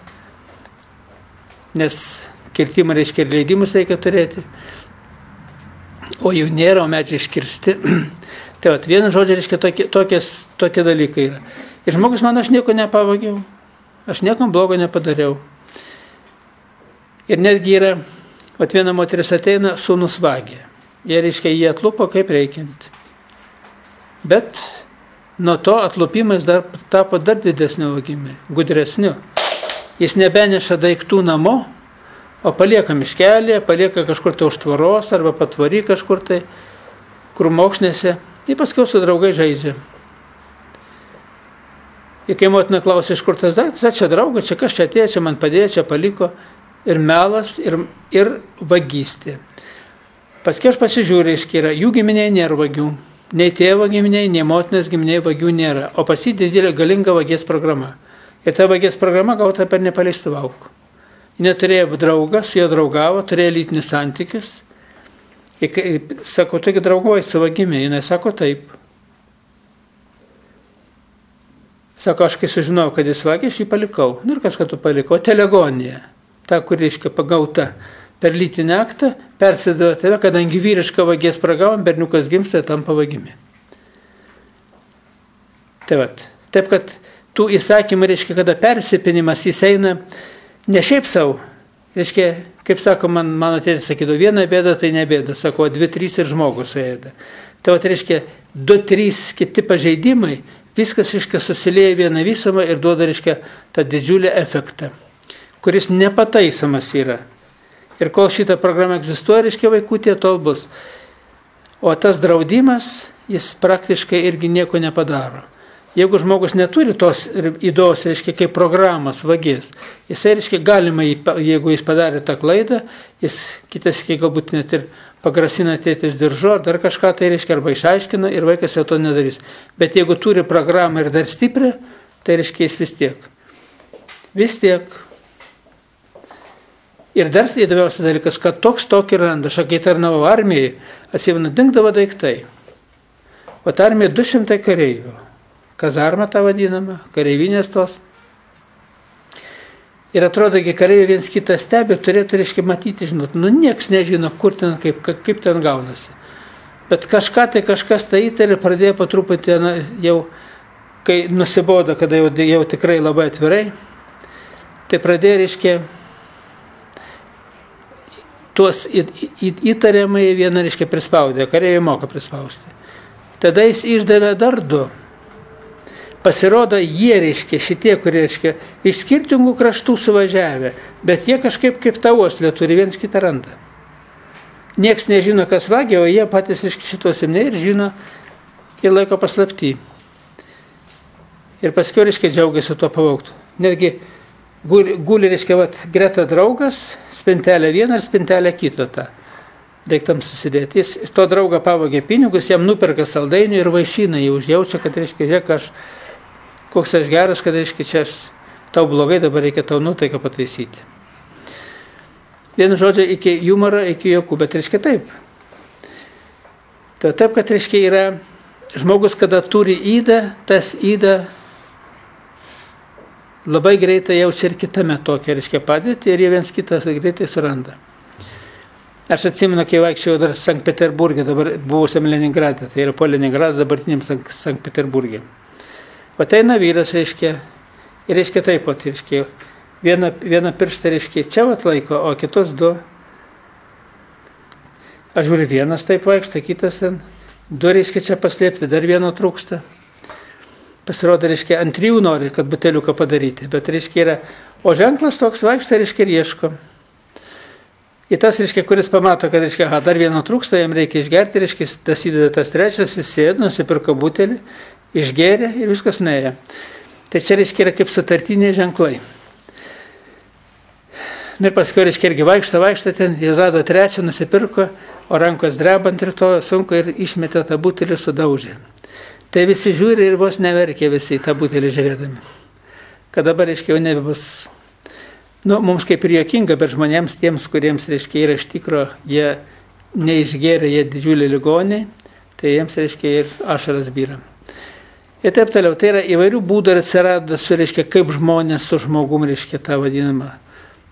nes kirtimą, reiškia, ir leidimus reikia turėti. O jų nėra, o medžiai iškirsti. Tai vienu žodžiu, reiškia, tokie dalykai yra. Ir žmogus man, aš nieko nepavagiau, aš nieko blogo nepadariau. Ir netgi yra, viena moteris ateina, sūnus vagė. Jie, reiškia, jį atlupo kaip reikiant. Bet nuo to atlupimas dar tapo dar didesniu vagimi, gudresniu. Jis nebeneša daiktų namo, o palieka miškelį, palieka kažkur tai už tvoros arba patvory kažkur tai, kur mokšnėse, ir paskiau su draugai žaidžia. Ir kai motina klausė, iš kur tas daiktas, čia draugai, čia kas čia atėjo, čia man padėjo, čia paliko, ir melas, ir vagystė. Paskiau aš pasižiūrėjau, iškyra, jų giminėje nėra vagių, nei tėvo giminėje, nei motinos giminėje vagių nėra, o pas jį didelė galinga vagės programa. Ir ta vagės programa gauta per nepaleistų vaukų. Jis neturėjo draugą, su juo draugavo, turėjo lytinius santykius. Ir sako, taigi drauguoji su vagimi, jinai sako taip. Sako, aš kai sužinojau, kad jis vagė, aš jį palikau. Nu ir kas, kad tu palikau? Telegonija, ta, kur, reiškia, pagauta per lytinį aktą, persidavė tave, kadangi vyriška vagės programa, berniukas gimsta, tampa vagimi. Taip, kad tų įsakymų, reiškia, kada persipinimas jis eina ne šiaip savo, reiškia, kaip sako, mano tėtis sakydavo, viena bėda tai ne bėda, sako, 2-3 ir žmogus suėda. Tai reiškia, 2-3 kiti pažeidimai, viskas, reiškia, susilieja vieną visumą ir duoda, reiškia, tą didžiulį efektą, kuris nepataisomas yra. Ir kol šita programa egzistuoja, reiškia, vaikutė, tol bus. O tas draudimas, jis praktiškai irgi nieko nepadaro. Jeigu žmogus neturi tos įdos, reiškia, kaip programos vagės, jisai, reiškia, galima, jeigu jis padarė tą klaidą, jis kitas, galbūt net ir pagrasina tėtis diržu, ar dar kažką tai, reiškia, arba išaiškina ir vaikas jau to nedarys. Bet jeigu turi programą ir dar stiprią, tai, reiškia, jis vis tiek. Ir dar įdomiausias dalykas, kad toks tokį randa, aš kai tarnavau armijai, atsimenu, dingdavo daiktai. O armija 200 kareivių. Kazarma tą vadinama, kareivinės tos. Ir atrodo, kai kareiviai viens kitą stebi, turėtų, reiškia, matyti, žinot, nieks nežino, kur ten, kaip ten gaunasi. Bet kažkas tai įtarė, pradėjo po truputį, jau, kai nusibodo, kada jau tikrai labai atvirai, tai pradėjo, reiškia, tuos įtariamai vieną, reiškia, prispaudė, kareiviai moka prispausti. Tada jis išdavė dar 2. Pasirodo, jie, reiškia, šitie, kurie, reiškia, iš skirtingų kraštų suvažiavę, bet jie kažkaip kaip ta uoslė turi viens kitą randa. Niekas nežino, kas vagė, o jie patys, reiškia, šitos imnei ir žino ir laiko paslapty. Ir paskiau, reiškia, džiaugiasi tuo pavogtų. Netgi guli, reiškia, greta draugas, spintelę vieną ir spintelę kitą tą daiktams susidėti. Jis to draugą pavogė pinigus, jam nuperka saldainių ir vaišina, jį užjaučia, kad, reiškia, žiūrėk, koks aš geras, kad, reiškia, čia tau blogai, dabar reikia tau nutaiką pataisyti. Vienu žodžiu, iki humoro, iki juokų, bet, reiškia, taip. Tai taip, kad, reiškia, yra žmogus, kada turi įdą, tas įdą labai greitai jaučia ir kitame tokia, reiškia, padėti ir jie viens kitas greitai suranda. Aš atsimenu, kai vaikščiau dar Sankt Peterburgė, dabar buvusiam Leningrade, tai yra po Leningrado dabartiniam Sankt Peterburgė. O tai eina vyras, reiškia, ir reiškia taip pat, reiškia, vieną pirštą, reiškia, čia atlaiko, o kitos 2. Aš žiūriu, vienas taip vaikšto, kitas ten, 2, reiškia, čia paslėpti, dar vieno trūksta. Pasirodo, reiškia, ant 3 nori, kad buteliuką padaryti, bet, reiškia, yra, o ženklas toks vaikšto, reiškia, ir ieško. Ir tas, reiškia, kuris pamato, kad, reiškia, dar vieno trūksta, jam reikia išgerti, reiškia, tas įdeda tas 3, jis sėdo, nusipirko butelį, išgerė ir viskas nuėjo. Tai čia, reiškia, yra kaip sutartiniai ženklai. Ir paskui, reiškia, irgi vaikšto ten, ir rado 3, nusipirko, o rankos drebant ir to sunku ir išmetė tą butelį, sudaužė. Tai visi žiūri ir vos neverkė visi tą butelį žiūrėdami. Kad dabar, reiškia, jau nebebus. Mums kaip ir juokinga, bet žmonėms, tiems, kuriems, reiškia, yra iš tikro, jie neišgėrė, jie didžiulį ligonį, tai jiems, reiškia, ir ašaras byra. Ir taip toliau, tai yra įvairių būdų ir atsirado, reiškia, kaip žmonės su žmogum, reiškia, tą vadinamą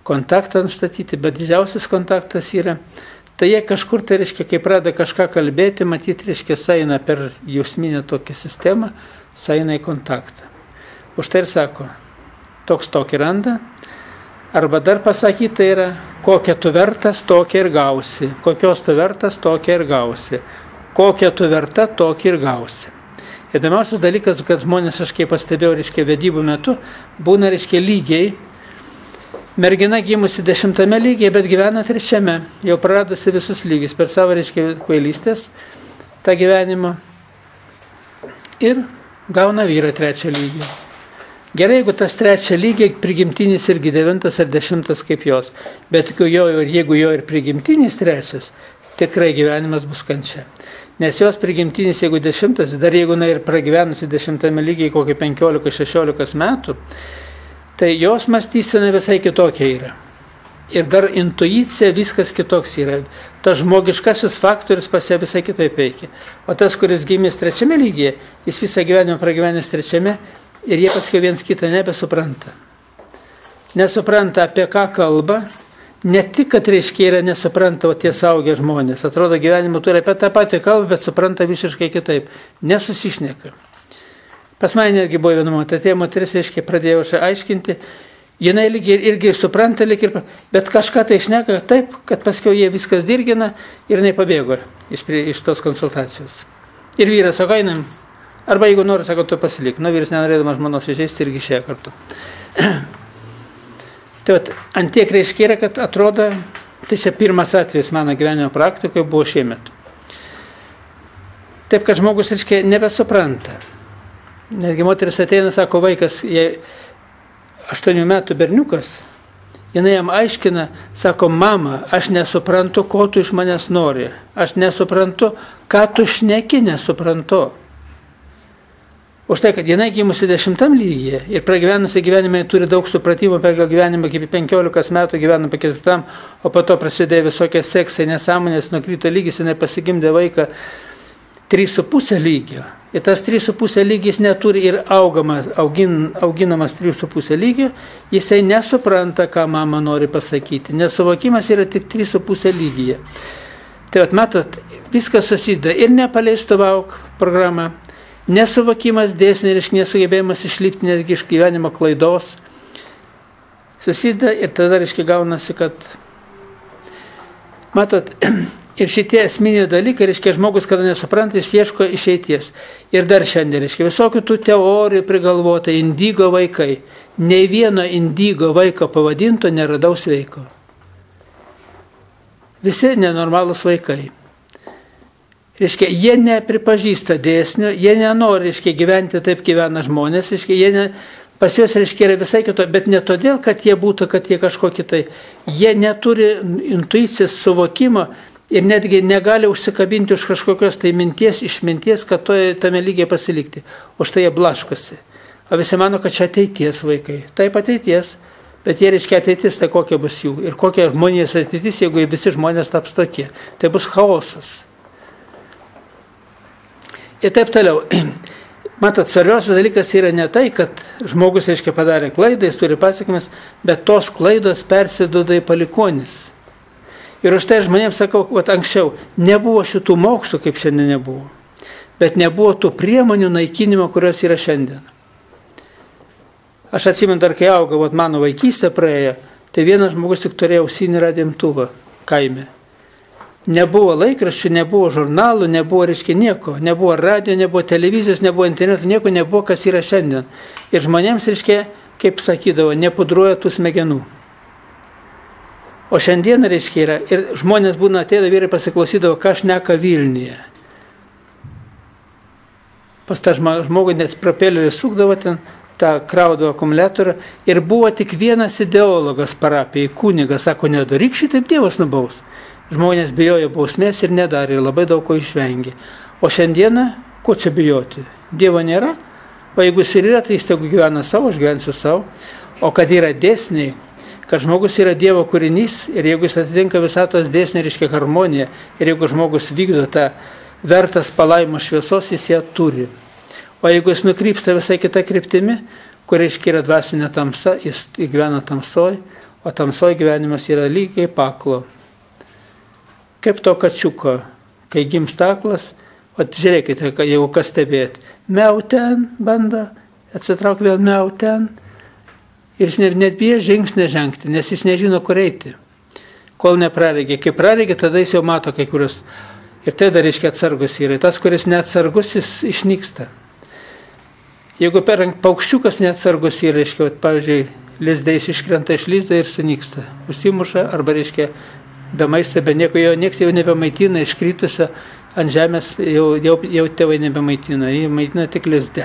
kontaktą nustatyti, bet didžiausias kontaktas yra, tai jie kažkur, tai reiškia, kai pradeda kažką kalbėti, matyti, reiškia, saina per jausminę tokią sistemą, saina į kontaktą. Už tai ir sako, toks tokį randa, arba dar pasakyti, tai yra, kokią tu vertas, tokią ir gausi, kokios tu vertas, tokią ir gausi, kokią tu verta, tokią ir gausi. Įdomiausias dalykas, kad žmonės, aš kaip pastebėjau, reiškia, vedybų metu, būna, reiškia, lygiai, mergina gimusi 10 lygiai, bet gyvena 3, jau praradusi visus lygius per savo, reiškia, kvailystės, tą gyvenimą, ir gauna vyrą 3 lygį. Gerai, jeigu tas 3 lygiai prigimtinis irgi 9 ar 10 kaip jos, bet jeigu jo ir prigimtinis 3, tikrai gyvenimas bus kančia. Nes jos prigimtinis, jeigu 10, dar jeigu ir pragyvenusi 10 lygiai kokį 15-16 metų, tai jos mąstysena visai kitokia yra. Ir dar intuicija viskas kitoks yra. Tas žmogiškasis faktorius pas ją visai kitaip veikia. O tas, kuris gimęs 3 lygyje, jis visą gyvenimą pragyvenęs 3, ir jie paskui viens kitą nebesupranta. Nesupranta, apie ką kalba, ne tik, kad, reiškia, yra nesupranta, o tie suaugę žmonės. Atrodo, gyvenimo turi apie tą patį kalbą, bet supranta visiškai kitaip. Nesusišneka. Pas mane netgi buvo viena moteris, reiškia, pradėjau aiškinti, jinai lygiai irgi supranta, bet kažką tai šneka taip, kad paskui jie viskas dirgina ir jinai pabėgo iš tos konsultacijos. Ir vyras, sako, einam. Arba jeigu nori, sako, tu pasilik. Vyras nenorėdamas žmonos išėsti irgi išėjo kartu. Tai vat, ant tiek reiškia yra, kad atrodo, tai čia pirmas atvejis mano gyvenimo praktikoje buvo šiemet. Taip, kad žmogus, reiškia, nebesupranta. Netgi moteris ateina, sako, vaikas, 8 metų berniukas, jinai jam aiškina, sako, mama, aš nesuprantu, ko tu iš manęs nori. Aš nesuprantu, ką tu šneki, nesuprantu. Už tai, kad jinai gimusi 10 lygyje ir pragyvenusi gyvenime turi daug supratimo, per gyvenimą iki 15 metų gyveno apie 4, o po to prasidėjo visokie seksai, nesąmonės, nukrito lygis, jinai pasigimdė vaiką 3,5 lygio. Ir tas 3,5 lygis neturi ir auginamas 3,5 lygio, jisai nesupranta, ką mama nori pasakyti. Nesuvokimas yra tik 3,5 lygyje. Tai vat, matot, viskas susideda ir nepaleistuvau programą, nesuvokimas dėsniai ir nesugebėjimas išlipti netgi iš gyvenimo klaidos. susideda ir tada, reiškia, gaunasi, kad, matot, ir šitie esminiai dalykai, reiškia, žmogus, kada nesupranta, jis ieško išeities. Ir dar šiandien, reiškia, visokių tų teorijų prigalvota, indigo vaikai. Nei vieno indigo vaiko pavadinto neradau sveiko. Visi nenormalūs vaikai. Reiškia, jie nepripažįsta dėsnio, jie nenori, reiškia, gyventi taip gyvena žmonės, reiškia, pas juos, reiškia, yra visai kito, bet ne todėl, kad jie būtų, kad jie kažko kitai. Jie neturi intuicijos suvokimo ir netgi negali užsikabinti už kažkokios tai minties, išminties, kad tame lygiai pasilikti. Už tai jie blaškosi. O visi mano, kad čia ateities vaikai. Taip ateities, bet jie, reiškia, ateitis, tai kokia bus jų. Ir kokia žmonės ateitis, jeigu visi žmonės taps tokie. Tai bus chaosas. Ir taip toliau. Matot, svarbiausias dalykas yra ne tai, kad žmogus, reiškia, padarė klaidą, jis turi pasiekmes, bet tos klaidos persiduoda į palikuonis. Ir už tai žmonėms sakau, kad anksčiau nebuvo šitų mokslų, kaip šiandien nebuvo, bet nebuvo tų priemonių naikinimo, kurios yra šiandien. Aš atsimenu, dar kai auga, mano vaikystė praėjo, tai vienas žmogus tik turėjo ausinį radijo-imtuvą kaime. Nebuvo laikraščių, nebuvo žurnalų, nebuvo, reiškia, nieko. Nebuvo radio, nebuvo televizijos, nebuvo interneto, nieko nebuvo, kas yra šiandien. Ir žmonėms, reiškia, kaip sakydavo, nepudruoja tų smegenų. O šiandien, reiškia, yra, ir žmonės būna atėję, vyrai pasiklausydavo, ką šneka Vilniuje. Pas tą žmogų net propellerį sukdavo ten, tą kraudavo akumuliatorių. Ir buvo tik vienas ideologas parapijai, kunigas, sako, nedaryk šitaip, Dievas nubaus. Žmonės bijojo bausmės ir nedarė, ir labai daug ko išvengė. O šiandieną, ko čia bijoti? Dievo nėra, o jeigu jis ir yra, tai jis tegu gyvena savo, aš gyvensiu savo. O kad yra dėsniai, kad žmogus yra Dievo kūrinys, ir jeigu jis atitinka visatos dėsnį, reiškia harmoniją, ir jeigu žmogus vykdo tą vertas palaimo šviesos, jis ją turi. O jeigu jis nukrypsta visai kita kryptimi, kur, reiškia, yra dvasinė tamsa, jis gyvena tamsoj, o tamsoj gyvenimas yra lygiai paklo. Kaip to kačiuko, kai gimsta aklas, žiūrėkite, jeigu kas stebėt, miau ten, banda, atsitrauk vėl miau ten, ir jis net bijo žingsnį žengti, nes jis nežino, kur eiti, kol nepraregė. Kai praregė, tada jis jau mato kai kurios, ir tai dar reiškia atsargus yra. Tas, kuris neatsargus, jis išnyksta. Jeigu paukščiukas neatsargus yra, reiškia, pavyzdžiui, lizdais iškrenta iš lizdo ir sunyksta, užsimuša, arba, reiškia, be maisto, be nieko, jo nieks jau nebemaitina, iškritusio ant žemės jau tėvai nebemaitina, jį maitina tik lizde.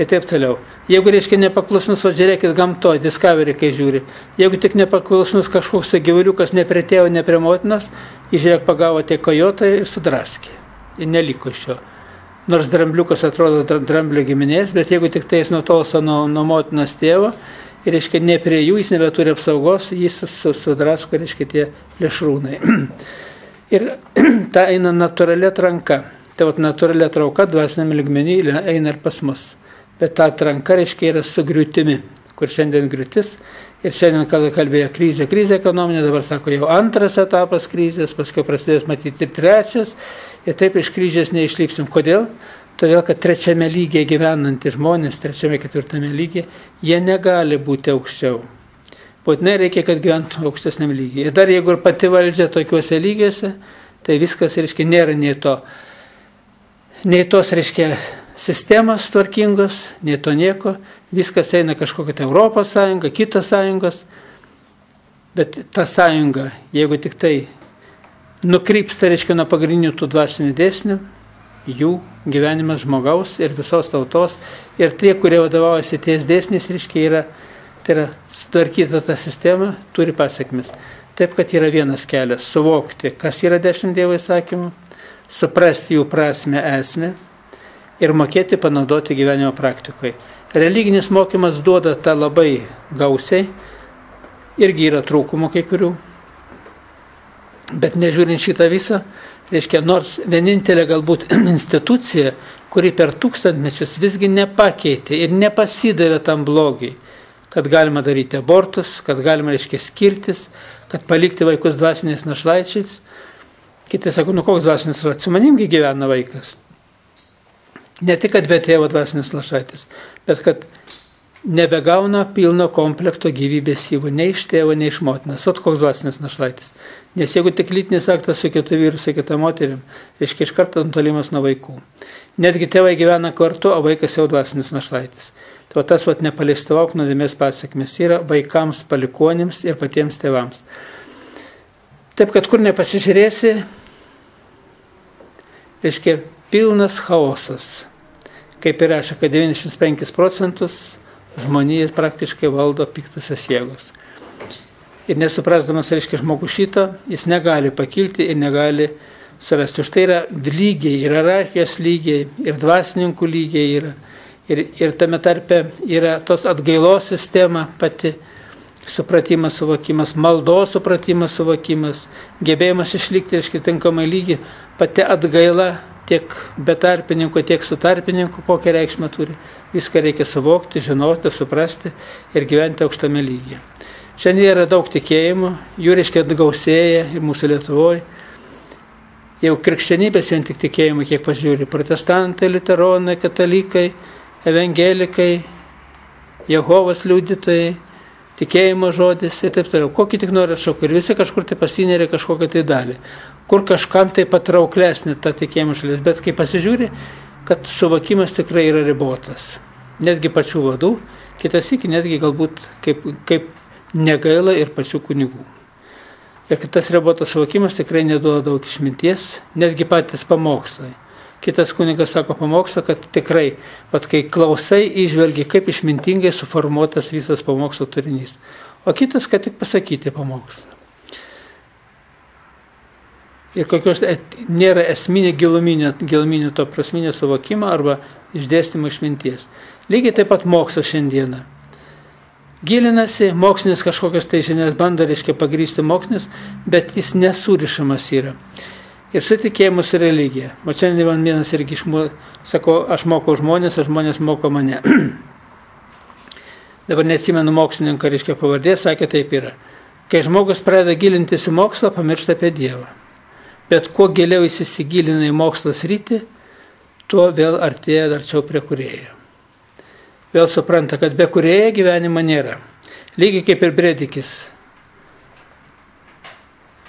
Ir taip toliau. Jeigu, reiškia, nepaklusnus, žiūrėkit gamtoje, Discovery, kai žiūri, jeigu tik nepaklusnus kažkoks gyvuliukas ne prie tėvo, ne prie motinos, jis, žiūrėk, pagavo tie kojotą ir sudraskė. Ir neliko iš jo. Nors drambliukas atrodo dramblio giminės, bet jeigu tik tai jis nutolsta nuo motinos tėvo, ir, reiškia, ne prie jų, jis nebeturi apsaugos, jis sudrasko, reiškia, tie plėšrūnai. Ir ta eina natūralia tranka. Tai natūralia trauka dvasiniam lygmenį eina ir pas mus. Bet ta tranka, reiškia, yra su griūtimi, kur šiandien griūtis. Ir šiandien, kada kalbėjo krizė ekonominė, dabar sako, jau antras etapas krizės, paskui prasidės matyti ir trečias. Ir taip iš krizės neišlipsim. Kodėl? Todėl, kad trečiame lygyje gyvenantys žmonės, trečiame, ketvirtame lygyje, jie negali būti aukščiau. Būtinai reikia, kad gyventų aukštesniam lygyje. Ir dar jeigu ir pati valdžia tokiuose lygiuose, tai viskas, reiškia, nėra nei tos, reiškia, sistemos tvarkingos, nei to nieko. Viskas eina kažkokia tai Europos sąjunga, kitos sąjungos. Bet ta sąjunga, jeigu tik tai nukrypsta, reiškia, nuo pagrindinių tų dvasinių dėsnių, jų gyvenimas žmogaus ir visos tautos, ir tie, kurie vadovaujasi ties dėsniais, reiškia, tai yra sutvarkyta ta sistema, turi pasiekmes. Taip, kad yra vienas kelias - suvokti, kas yra 10 Dievo įsakymų, suprasti jų prasme, esmę ir mokėti panaudoti gyvenimo praktikoje. Religinis mokymas duoda tą labai gausiai, irgi yra trūkumų kai kurių, bet nežiūrint šitą visą, reiškia, nors vienintelė galbūt institucija, kuri per tūkstantmečius visgi nepakeitė ir nepasidavė tam blogiai, kad galima daryti abortus, kad galima, reiškia, skirtis, kad palikti vaikus dvasiniais našlaičiais. Kiti sako, koks dvasinis našlaitis, su manimgi gyvena vaikas. Ne tik, kad be tėvo dvasinis našlaitis, bet kad nebegauna pilno komplekto gyvybės įvų, nei iš tėvo, nei iš motinos. Vat koks dvasinis našlaitis. Nes jeigu tik lytinis aktas su kitu vyru, su kita moterim, reiškia iš karto nutolimas nuo vaikų. Netgi tėvai gyvena kartu, o vaikas jau dvasinis našlaitis. Tai tas nepaleistavauk nuodėmės pasiekmes yra vaikams, palikuonims ir patiems tėvams. Taip, kad kur nepasižiūrėsi, reiškia pilnas chaosas. Kaip ir rašė, kad 95% žmonijai praktiškai valdo piktosios jėgos. Ir nesuprasdamas, reiškia, žmogus šito, jis negali pakilti ir negali surasti. Už tai yra lygiai, ir hierarchijos lygiai, ir dvasininkų lygiai yra. Ir tame tarpe yra tos atgailos sistema pati, supratimas, suvokimas, maldos supratimas, suvokimas, gebėjimas išlikti, reiškia, tinkamai lygiai, pati atgaila tiek be tarpininko, tiek su tarpininku, kokią reikšmę turi. Viską reikia suvokti, žinoti, suprasti ir gyventi aukštame lygyje. Šiandien yra daug tikėjimų, jų reiškia gausėja ir mūsų Lietuvoje. Jau krikščionybės vien tik tikėjimų, kiek pažiūri, protestantai, liuteronai, katalikai, evangelikai, Jehovos liudytojai, tikėjimo žodis ir taip toliau. Kokį tik nori atšaukti ir visi kažkur tai pasineria kažkokią tai dalį. Kur kažkam tai patrauklesnė ta tikėjimo šalis, bet kai pasižiūri, kad suvokimas tikrai yra ribotas. Netgi pačių vadų, kitas iki netgi galbūt kaip negaila ir pačių kunigų. Ir tas ribotas suvokimas tikrai neduoda daug išminties, netgi patys pamokslai. Kitas kunigas sako pamokslą, kad tikrai, kai klausai, įžvelgi, kaip išmintingai suformuotas visas pamokslo turinys. O kitas, kad tik pasakyti pamokslą. Ir kokios nėra esminė giluminio to prasminio suvokimo arba išdėstymo išminties. Lygiai taip pat mokslas šiandieną. Gilinasi, mokslinis kažkokios tai žinias bando, reiškia, pagrįsti mokslinis, bet jis nesurišamas yra. Ir su tikėjimu su religija. O šiandien man vienas irgi sako, aš mokau žmonės, o žmonės moko mane. Dabar neatsimenu mokslininką, reiškia, pavardė, sakė, taip yra. Kai žmogus pradeda gilintis į mokslą, pamiršta apie Dievą. Bet kuo giliau jis įsigilina į mokslo sritį, tuo vėl artėja arčiau prie kūrėjo. Vėl supranta, kad be kūrėjo gyvenimo nėra. Lygiai kaip ir Bredikis.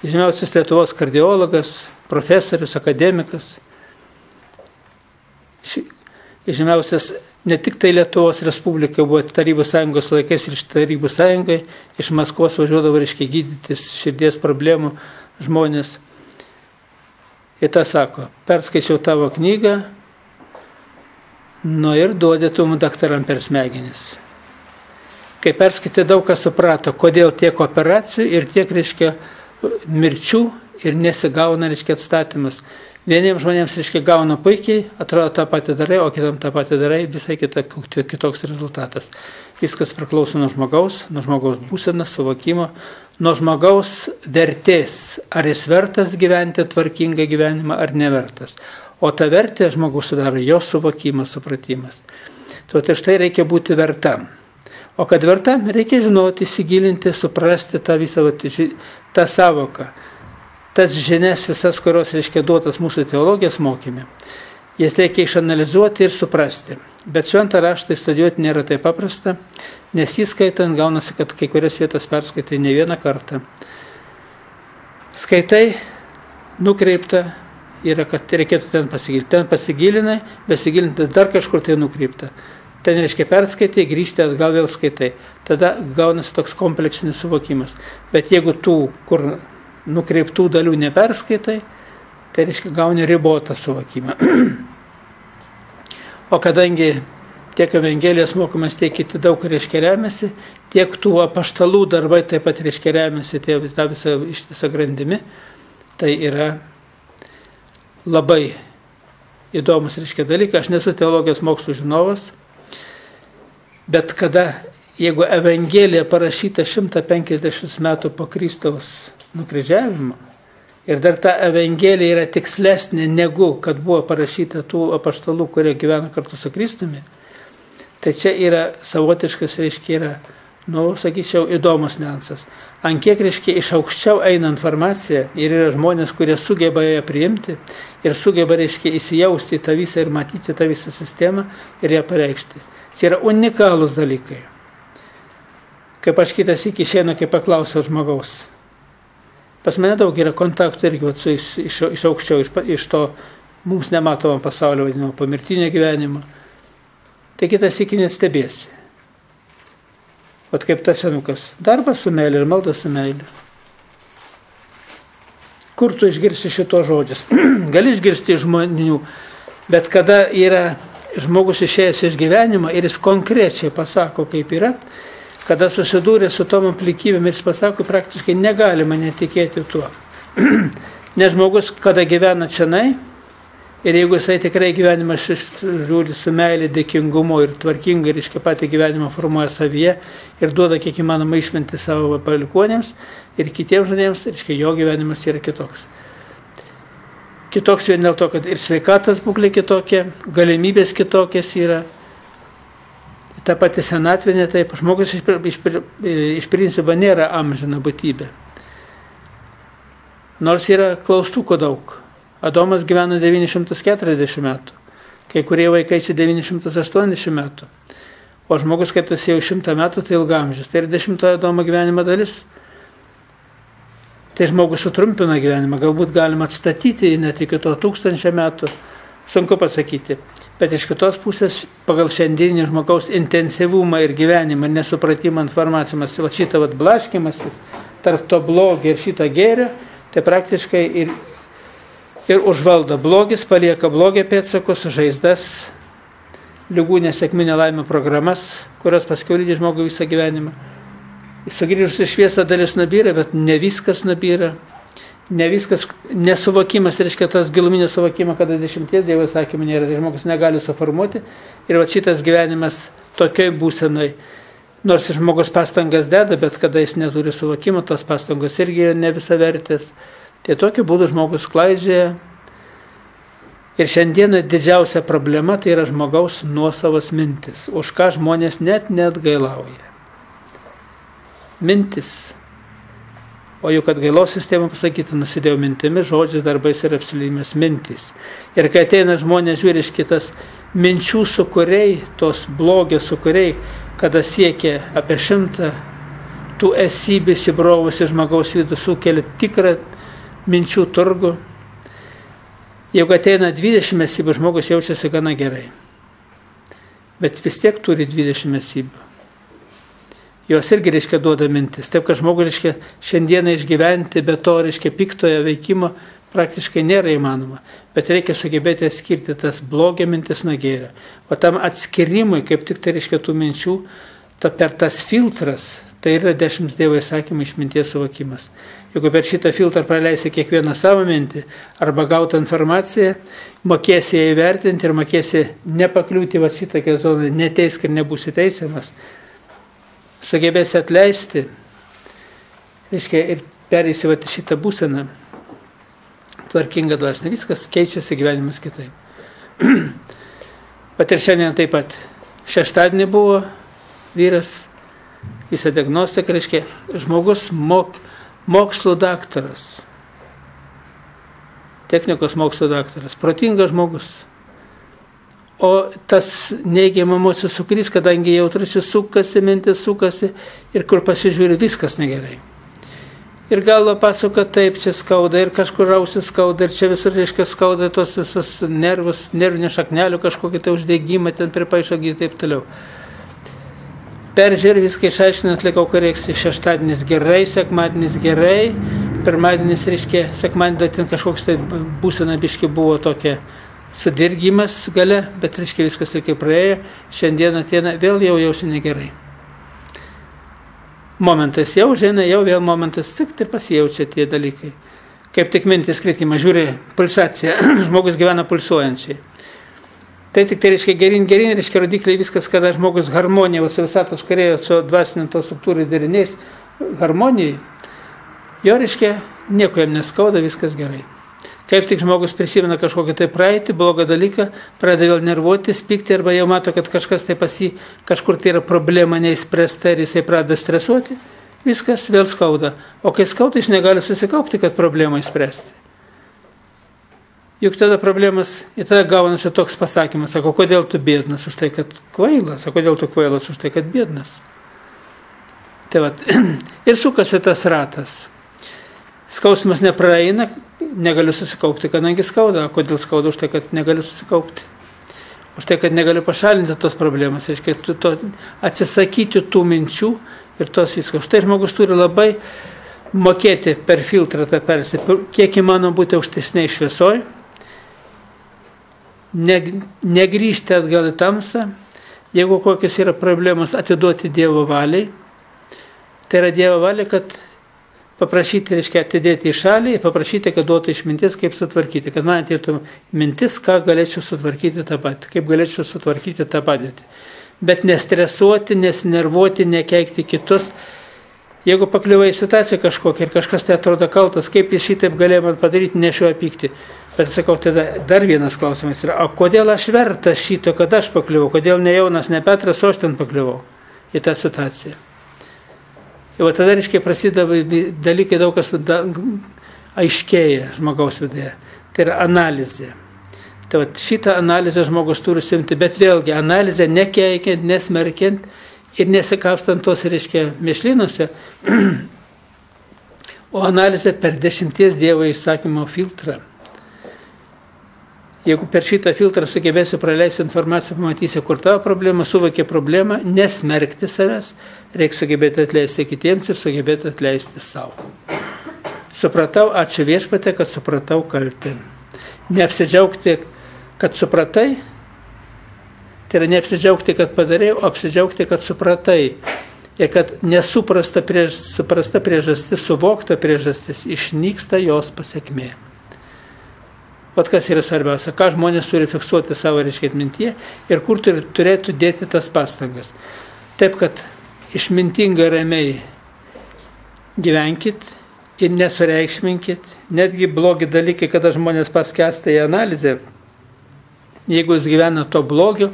Žymiausias Lietuvos kardiologas, profesorius, akademikas. Žymiausias ne tik tai Lietuvos Respublika buvo Tarybų Sąjungos laikais ir iš Tarybų Sąjungai, iš Maskvos važiuodavo, reiškia, gydytis širdies problemų žmonės. Ir tą sako, perskaičiau tavo knygą, ir duodėtum daktaram per smegenis. Kai perskaitė, daug kas suprato, kodėl tiek operacijų ir tiek, reiškia, mirčių ir nesigauna, reiškia, atstatymas. Vieniems žmonėms, reiškia, gauna puikiai, atrodo tą patį darai, o kitam tą patį darai, visai kitoks rezultatas. Viskas priklauso nuo žmogaus būsenos, suvokimo, nuo žmogaus vertės, ar jis vertas gyventi tvarkingą gyvenimą, ar nevertas. O ta vertė žmogus sudaro jo suvokimas, supratimas. Tai štai reikia būti vertam. O kad vertam, reikia žinoti, įsigilinti, suprasti tą visą tą savoką. Tas žinias visas, kurios, reiškia, duotas mūsų teologijos mokyme. Jas reikia išanalizuoti ir suprasti. Bet šventą raštą studijuoti nėra taip paprasta, nes jį skaitant gaunasi, kad kai kurias vietas perskaitai ne vieną kartą. Skaitai, nukreipta, yra, kad reikėtų ten pasigilinti. Ten pasigilinai, besigilinti dar kažkur tai nukreipta. Ten, reiškia, perskaitai, grįžti atgal vėl skaitai. Tada gaunasi toks kompleksinis suvokimas. Bet jeigu tų, kur nukreiptų dalių neperskaitai, tai, reiškia, gauni ribotą suvokimą. O kadangi tiek Evangelijos mokymas, tiek kiti daug, reiškia, remiasi, tiek tų apaštalų darbai taip pat, reiškia, remiasi tą visą ištisą grandimi, tai yra labai įdomus, reiškia, dalykai. Aš nesu teologijos mokslų žinovas, bet jeigu Evangelija parašyta 150 metų po Kristaus nukryžiavimo, ir dar ta Evangelija yra tikslesnė negu kad buvo parašyta tų apaštalų, kurie gyvena kartu su Kristumi, tai čia yra savotiškas, reiškia, yra, sakyčiau, įdomus niuansas. Ant kiek, reiškia, iš aukščiau eina informacija ir yra žmonės, kurie sugeba ją priimti ir sugeba, reiškia, įsijausti į tą visą ir matyti tą visą sistemą ir ją pareikšti. Čia yra unikalūs dalykai. Kaip aš kitas iki išeinu, kai paklausiau žmogaus. Pas mane daug yra kontaktų irgi su iš aukščiau, iš to mums nematomą pasaulio vadinamo pomirtinio gyvenimo. Tai kitas iki net stebėsi. Vat kaip tas senukas. Darbas su meilė ir malda su meilė. Kur tu išgirsi šito žodžius? Gali išgirsti žmonių, bet kada yra žmogus išėjęs iš gyvenimo ir jis konkrečiai pasako, kaip yra, kada susidūrė su tom aplinkybėm ir jis pasako, praktiškai negalima netikėti tuo. Nes žmogus, kada gyvena čianai, ir jeigu jisai tikrai gyvenimą žiūri su meilė, dėkingumu ir tvarkingai, reiškia patį gyvenimą formuoja savyje ir duoda kiek įmanoma išminti savo palikuonėms ir kitiems žmonėms, reiškia jo gyvenimas yra kitoks. Kitoks vien dėl to, kad ir sveikatos būklė kitokia, galimybės kitokias yra. Ta pati senatvinė, taip, žmogus iš principo nėra amžina būtybė. Nors yra klaustukų daug. Adomas gyveno 940 metų, kai kurie vaikai 980 metų, o žmogus, kai tas jau 100 metų, tai ilgamžis. Tai ir 10 Adomo gyvenimo dalis. Tai žmogus sutrumpina gyvenimą, galbūt galima atstatyti net iki to 1000 metų, sunku pasakyti. Bet iš kitos pusės, pagal šiandieninį žmogaus intensyvumą ir gyvenimą, nesupratimą informacijos, va šitą blaškymasis tarp to blogio ir šito gėrio, tai praktiškai ir užvaldo blogis, palieka blogio pėdsakus, žaizdas, ligų, nesėkmių, nelaimė programas, kurios paskiau lydi žmogui visą gyvenimą. Sugrįžus į šviesą dalis nubyra, bet ne viskas nubyra. Ne viskas, nesuvokimas, reiškia tas giluminės suvokimą, kada 10 Dievo įsakymų nėra, tai žmogus negali suformuoti. Ir va šitas gyvenimas tokioj būsenoj, nors žmogus pastangas deda, bet kada jis neturi suvokimo, tos pastangos irgi ne visavertės. Tai tokiu būdu žmogus klaidžioja. Ir šiandieną didžiausia problema tai yra žmogaus nuosavos mintis, už ką žmonės net gailauja. Mintis. O juk atgailos sistema pasakyti, nusidėjau mintimis, žodžiais, darbais ir apsileidimas mintis. Ir kai ateina žmonės, žiūri iš kitas minčių sukuriai, tos blogio sukuriai, kada siekia apie 100 tų esybių įsibrovusi žmogaus vidų, sukelia tikrą minčių turgų. Jeigu ateina 20 esybių, žmogus jaučiasi gana gerai. Bet vis tiek turi 20 esybių. Jos irgi, reiškia, duoda mintis. Taip, kad žmogus, reiškia, šiandieną išgyventi be to, reiškia, piktojo veikimo praktiškai nėra įmanoma. Bet reikia sugebėti atskirti tas blogio mintis nuo gėrio. O tam atskirimui, kaip tik tai, reiškia, tų minčių, per tas filtras, tai yra 10 Dievo įsakymų išminties suvokimas. Jeigu per šitą filtrą praleisi kiekvieną savo mintį arba gautą informaciją, mokėsi ją įvertinti ir mokėsi nepakliūti va šitokią zoną, neteisk ir nebūsi teisiamas, sugebėsi atleisti, reiškia, ir pereisi va šitą būseną, tvarkingą dvasinę, viskas keičiasi, gyvenimas kitaip. Pat ir šiandien taip pat. Šeštadienį buvo vyras, visą diagnostiką, reiškia, žmogus mokslo daktaras, technikos mokslo daktaras, protingas žmogus. O tas neigiamą emocijų sukrys, kadangi jautrus jis sukasi, mintis sukasi ir kur pasižiūri, viskas negerai. Ir galva pasuka, taip, čia skauda, ir kažkur ausis skauda, ir čia visur, reiškia, skauda tos visus nervus, nervinių šaknelių, kažkokį tai uždegimą, ten pripaišokį ir taip toliau. Peržiūrė viską, išaiškinant, atlikau korekciją, šeštadienis gerai, sekmadienis gerai, pirmadienis, reiškia, sekmadienį ten kažkoks tai būsena biški buvo tokia sudirgimas gale, bet, reiškia, viskas ir kaip praėjo, šiandien ateina, vėl jau jausi negerai. Momentas jau žena, jau vėl momentas, tik ir pasijaučia tie dalykai. Kaip tik mintis kritimas, žiūri, pulsacija, žmogus gyvena pulsuojančiai. Tai tik tai, reiškia, gerin, reiškia, rodikliai viskas, kada žmogus harmonija, su visatos kūrėjo, su dvasinė to struktūrai deriniais, harmonijai, jo, reiškia, nieko jam neskauda, viskas gerai. Kaip tik žmogus prisimena kažkokią tai praeitį, blogą dalyką, pradeda vėl nervuotis, pykti, arba jau mato, kad kažkas tai pas jį, kažkur tai yra problema neįspręsta ir jisai pradeda stresuoti, viskas vėl skauda. O kai skauda, jis negali susikaupti, kad problemą įspręsti. juk tada problemas, ir tada gaunasi toks pasakymas, sako, kodėl tu biednas už tai, kad kvailas, o kodėl tu kvailas už tai, kad biednas. Tai vat, ir sukasi tas ratas. Skausmas nepraeina, negaliu susikaupti, kadangi skauda. Kodėl skauda? Už tai, kad negaliu susikaupti. Už tai, kad negaliu pašalinti tos problemas. Reiškia, atsisakyti tų minčių ir tos viską. Už tai žmogus turi labai mokėti per filtrą tą persį, kiek įmanoma būti aukštesniai šviesoj, negrįžti atgal į tamsą, jeigu kokios yra problemos, atiduoti Dievo valiai. Tai yra Dievo valia, kad paprašyti, reiškia, atidėti į šalį ir paprašyti, kad duotų išmintis, kaip sutvarkyti, kad man ateitų mintis, ką galėčiau sutvarkyti tą patį, kaip galėčiau sutvarkyti tą padėtį. Bet nestresuoti, nesinervuoti, nekeikti kitus. Jeigu pakliuvai į situaciją kažkokią ir kažkas tai atrodo kaltas, kaip jis šitaip galėjo man padaryti, nešioja pykti. Bet sakau, tada dar vienas klausimas yra, o kodėl aš vertas šito, kad aš pakliuvau, kodėl ne Jonas, ne Petras, o aš ten pakliuvau į tą situaciją. Ir va tada, reiškia, prasideda dalykai, daug kas aiškėja žmogaus viduje. Tai yra analizė. Tai va šitą analizę žmogus turi simti, bet vėlgi analizę nekeikiant, nesmerkiant ir nesikapstant tos, reiškia, mėšlynuose, o analizę per 10 Dievo įsakymo filtrą. Jeigu per šitą filtrą sugebėsi praleisti informaciją, pamatysi, kur tavo problema, suvokė problemą, nesmerkti savęs, reikia sugebėti atleisti kitiems ir sugebėti atleisti savo. Supratau, ačiū Viešpatie, kad supratau kaltę. Neapsidžiaugti, kad supratai, tai yra neapsidžiaugti, kad padarėjau, o apsidžiaugti, kad supratai. Ir kad nesuprasta priežastis, suvokta priežastis, išnyksta jos pasiekmė. Vat kas yra svarbiausia, ką žmonės turi fiksuoti savo, reiškia, atmintyje ir kur turėtų dėti tas pastangas. Taip, kad išmintingai ramiai gyvenkit ir nesureikšminkit, netgi blogi dalykai, kada žmonės paskęsta į analizę, jeigu jis gyvena to blogio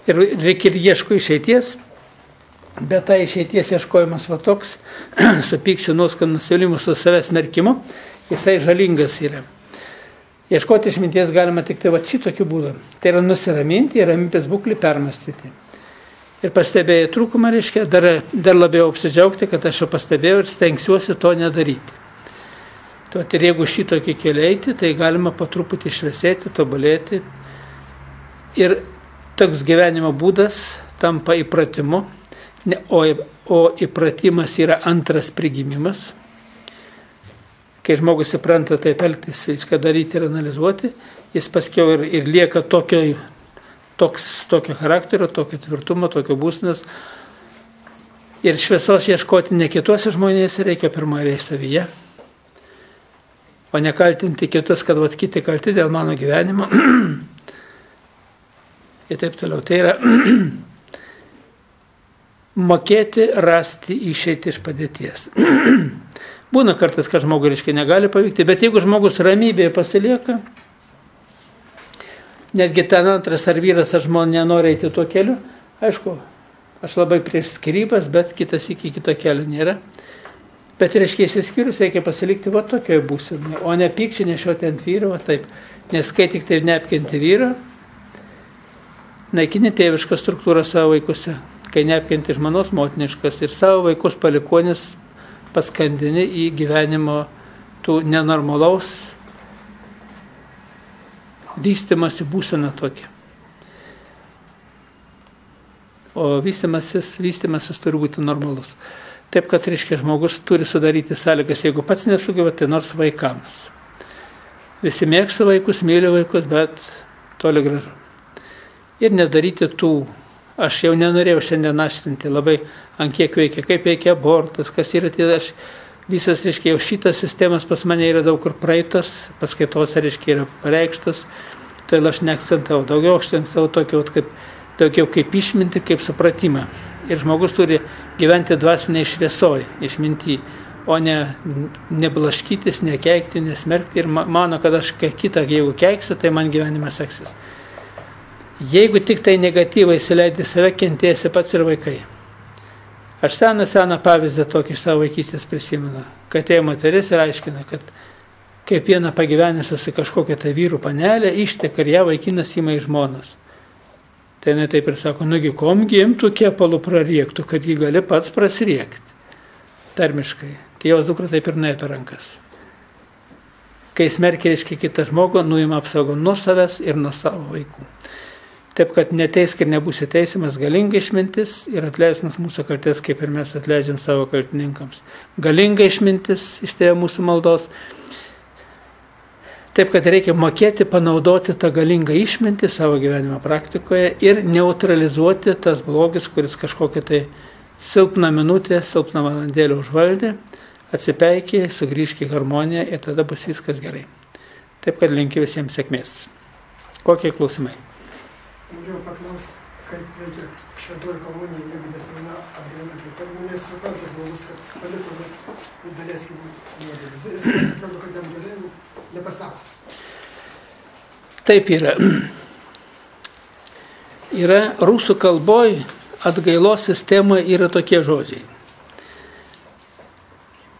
ir reikia ir ieško išeities, bet tai išeities ieškojimas va toks, su pykčiu, nuoskanu, nusivylimu, su savęs smerkimu, jisai žalingas yra. Ieškoti išminties galima tik tai va šitokiu būdu. Tai yra nusiraminti ir ramybės būklį permastyti. Ir pastebėję trūkumą, reiškia, dar labiau apsidžiaugti, kad aš jau pastebėjau ir stengsiuosi to nedaryti. Tai ir jeigu šitokį kelią eiti, tai galima po truputį šviesėti, tobulėti. Ir toks gyvenimo būdas tampa įpratimu, o įpratimas yra antras prigimimas. Kai žmogus įpranta taip elgtis, viską daryti ir analizuoti, jis paskiau ir lieka tokio charakterio, tokio tvirtumo, tokio būsenos. Ir šviesos ieškoti ne kituose žmonėse reikia pirmoje savyje, o nekaltinti kitus, kad vat kiti kalti dėl mano gyvenimo. Ir taip toliau. Tai yra mokėti rasti išeitį iš padėties. Būna kartais, kad žmogui, reiškia, negali pavykti, bet jeigu žmogus ramybėje pasilieka, netgi ten antras ar vyras ar žmona nenori eiti tuo keliu, aišku, aš labai prieš skyrybas, bet kitas iki kito kelio nėra. Bet, reiškia, įsiskyrus reikia pasilikti va tokioje būsenoje, o ne pykčiai nešioti ant vyro, va taip. Nes kai tik tai neapkenti vyro, naikini tėvišką struktūrą savo vaikuose, kai neapkenti žmonos motiniškas ir savo vaikus palikonis paskandini į gyvenimo tų nenormalaus vystimasi būseną tokią. O vystimasis turi būti normalus. Taip, kad, reiškia, žmogus turi sudaryti sąlygas, jeigu pats nesugeba, tai nors vaikams. Visi mėgsta vaikus, myli vaikus, bet toli gražu. Ir nedaryti tų. Aš jau nenorėjau šiandien aštrinti labai, ant kiek veikia, kaip veikia abortas, kas yra, tai aš visas, reiškia, jau šitas sistemas pas mane yra daug kur praeitos, paskaitos, reiškia, yra pareikštos, tai aš neakcentavau, daugiau kaip išminti, kaip supratimą. Ir žmogus turi gyventi dvasiniai šviesoj, išminti, o ne blaškytis, nekeikti, nesmerkti ir mano, kad aš kitą, jeigu keiksiu, tai man gyvenimas seksis. Jeigu tik tai negatyvai įsileidai save, kentėsi pats ir vaikai. Aš seną pavyzdį tokį iš savo vaikystės prisimenu, kad atėjo moteris ir aiškina, kad kaip viena pagyvenusi su kažkokia tai vyrų panelė, išteka ir ją vaikinas ima į žmonas. Tai jinai taip ir sako, nugi komgi imtų kepalų prariektų, kad jį gali pats prasriekti. Tarmiškai. Tai jos dukra taip ir nuėjo per rankas. Kai smerkia, reiškia, kitą žmogų, nuima apsaugą nuo savęs ir nuo savo vaikų. Taip, kad neteisk ir nebūsi teisiamas, galinga išmintis ir atleismas mūsų kaltės, kaip ir mes atleidžiam savo kaltininkams. Galinga išmintis iš tėvo mūsų maldos. Taip, kad reikia mokėti panaudoti tą galingą išmintį savo gyvenimo praktikoje ir neutralizuoti tas blogis, kuris kažkokią tai silpną minutę, silpną valandėlę užvaldė, atsipeikiai, sugrįžk į harmoniją ir tada bus viskas gerai. Taip, kad linkiu visiems sėkmės. Kokie klausimai? Norėjau paklausti, kaip reikia šventoji komunija, jeigu nepilna atgaila, kaip nes supranta žmogus, kad paliko iš dalies nuodėmės. Jis atrodo, kad jam galėjau nepasako. Taip yra. Yra rusų kalboj atgailos sistemoje yra tokie žodžiai.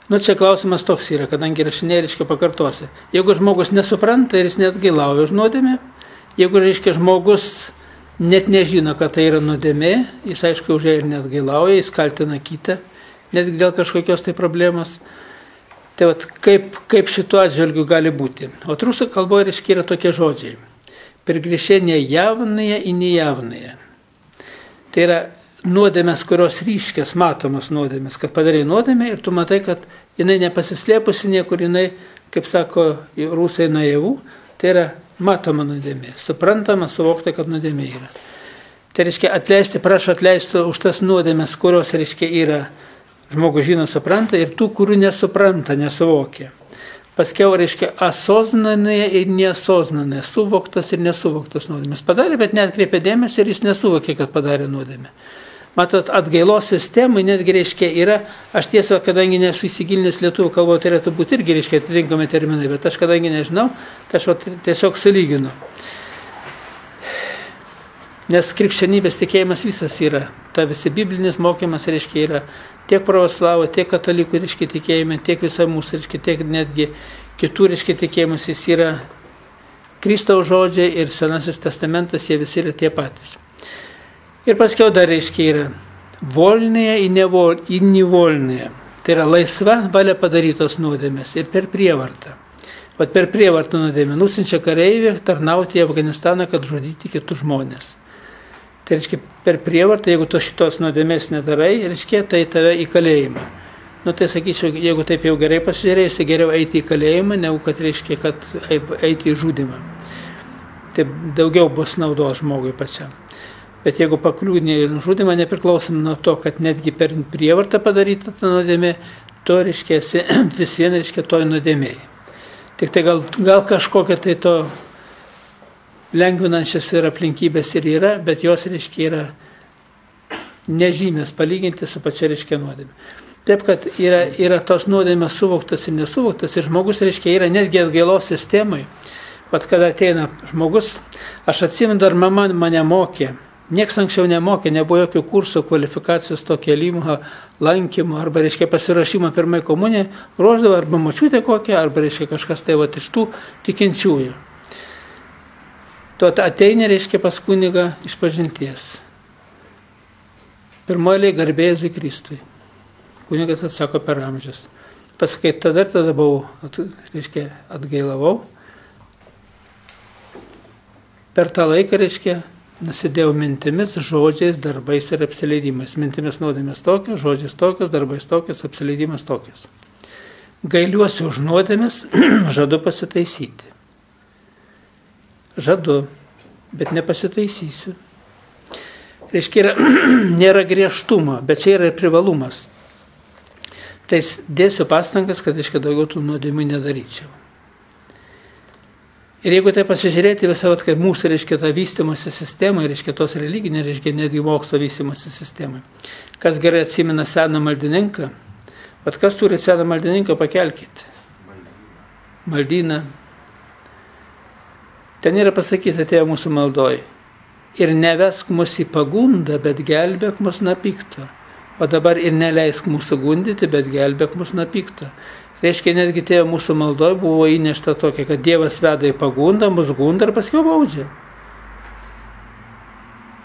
Nu čia klausimas toks yra, kadangi rašinėje, reiškia, pakartosiu. Jeigu žmogus nesupranta ir jis net gailauja už nuodėmę, jeigu, reiškia, žmogus net nežino, kad tai yra nuodėmė, jis aišku už ją ir net gailauja, jis kaltina kitą, netgi dėl kažkokios tai problemos. Tai vat, kaip šituo atžvilgiu gali būti. O rusų kalboje, reiškia, yra tokie žodžiai. Прегрешение явные и неявные. Tai yra nuodėmės, kurios ryškios, matomos nuodėmės, kad padarai nuodėmę ir tu matai, kad jinai nepasislėpusi niekur, jinai, kaip sako rusai, naivų, tai yra matoma nuodėmė, suprantama, suvokta, kad nuodėmė yra. Tai reiškia atleisti, prašo atleisti už tas nuodėmės, kurios, reiškia, yra, žmogus žino, supranta, ir tų, kurių nesupranta, nesuvokia. Paskiau, reiškia, осознанные ir neосознанные, suvoktas ir nesuvoktas nuodėmės. Padarė, bet neatkreipė dėmesį ir jis nesuvokė, kad padarė nuodėmę. Matot, atgailos sistemai netgi, reiškia, yra, aš tiesiog, kadangi nesu įsigilinęs lietuvių kalboje, turėtų būti irgi, reiškia, atitinkami terminai, bet aš, kadangi nežinau, tai aš tiesiog sulyginu. Nes krikščionybės tikėjimas visas yra, ta visi biblinis mokymas, reiškia, yra tiek pravoslavų, tiek katalikų, reiškia, tikėjime, tiek visą mūsų, reiškia, tiek netgi kitų, reiškia, tikėjimas, jis yra Kristaus žodžiai ir Senasis testamentas, jie visi yra tie patys. Ir paskiau dar, reiškia, yra volnėje į nevolnėje. Tai yra laisva valia padarytos nuodėmės ir per prievartą. Vat per prievartą nuodėmę nusinčia kareivį tarnauti į Afganistaną, kad žudyti kitus žmonės. Tai reiškia, per prievartą, jeigu tu šitos nuodėmės nedarai, reiškia, tai tave į kalėjimą. Nu tai sakyčiau, jeigu taip jau gerai pasižiūrėsi, geriau eiti į kalėjimą, negu kad reiškia, kad eiti į žudimą. Tai daugiau bus naudos žmogui pačiam. Bet jeigu pakliūni į žudimą, nepriklausom nuo to, kad netgi per prievartą padaryta ta nuodėmė, to reiškia, vis vien reiškia toj nuodėmėjai. Tik tai gal kažkokia tai to lengvinančias ir aplinkybės ir yra, bet jos, reiškia, yra nežymės palyginti su pačia, reiškia, nuodėmė. Taip, kad yra tos nuodėmės suvoktas ir nesuvoktas ir žmogus, reiškia, yra netgi atgailos sistemai. Vat kada ateina žmogus, aš atsimenu, dar mama mane mokė, nieks anksčiau nemokė, nebuvo jokių kursų, kvalifikacijos to kėlimo, lankymo, arba, reiškia, pasirašymo pirmai komunijai, ruoždavo arba močiutė kokią, arba, reiškia, kažkas tai vat iš tų tikinčiųjų. Tu ateini, reiškia, pas kunigą išpažinties. Pirmoji garbė Jėzui Kristui. Kunigas atsako per amžius. Pasakai, tada buvau, reiškia, atgailavau. Per tą laiką, reiškia, nusidėjau mintimis, žodžiais, darbais ir apsileidimais. Mintimis nuodėmės tokios, žodžiais tokios, darbais tokios, apsileidimas tokios. Gailiuosi už nuodėmės, žadu pasitaisyti. Žadu, bet nepasitaisysiu. Reiškia, nėra griežtumo, bet čia yra ir privalumas. Tai dėsiu pastangas, kad, reiškia, daugiau tų nuodėmių nedaryčiau. Ir jeigu tai pasižiūrėti visą, kaip mūsų, reiškia, tą vystymosi sistemą, reiškia, tos religinė, reiškia, netgi mokslo vystymosi sistemą. Kas gerai atsimena seną maldininką, vat kas turi seną maldininką, pakelkite. Maldyną. Ten yra pasakyta, atėjo mūsų maldoj. Ir nevesk mus į pagundą, bet gelbėk mus nuo pikto. O dabar ir neleisk mūsų gundyti, bet gelbėk mus nuo pikto. Reiškia, netgi tėve mūsų maldoje buvo įnešta tokia, kad Dievas veda į pagundą, mus gunda ir paskui baudžia.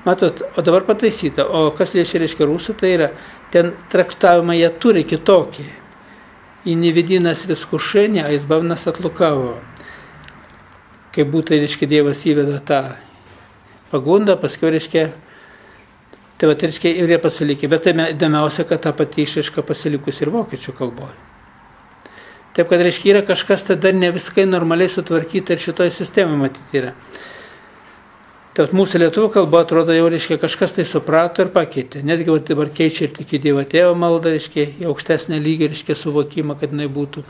Matot, o dabar pataisyta, o kas liečia, reiškia, rusų, tai yra, ten traktavimą jie turi kitokį. И не веди нас в искушение, а избавь нас от лукавого. Kaip būtų, reiškia, Dievas įveda tą pagundą, paskui, reiškia, tai va, reiškia, ir jie pasilikė. Bet tai įdomiausia, kad ta pati išraiška pasilikus ir vokiečių kalboje. Taip, kad, reiškia, yra kažkas tai dar ne viskai normaliai sutvarkyta ir šitoje sistemoje matyti yra. Tai mūsų lietuvių kalba atrodo jau, reiškia, kažkas tai suprato ir pakeitė. Netgi va, dabar keičia ir tik į Dievo Tėvo maldą, reiškia, į aukštesnę lygį, reiškia, suvokimą, kad jinai būtų.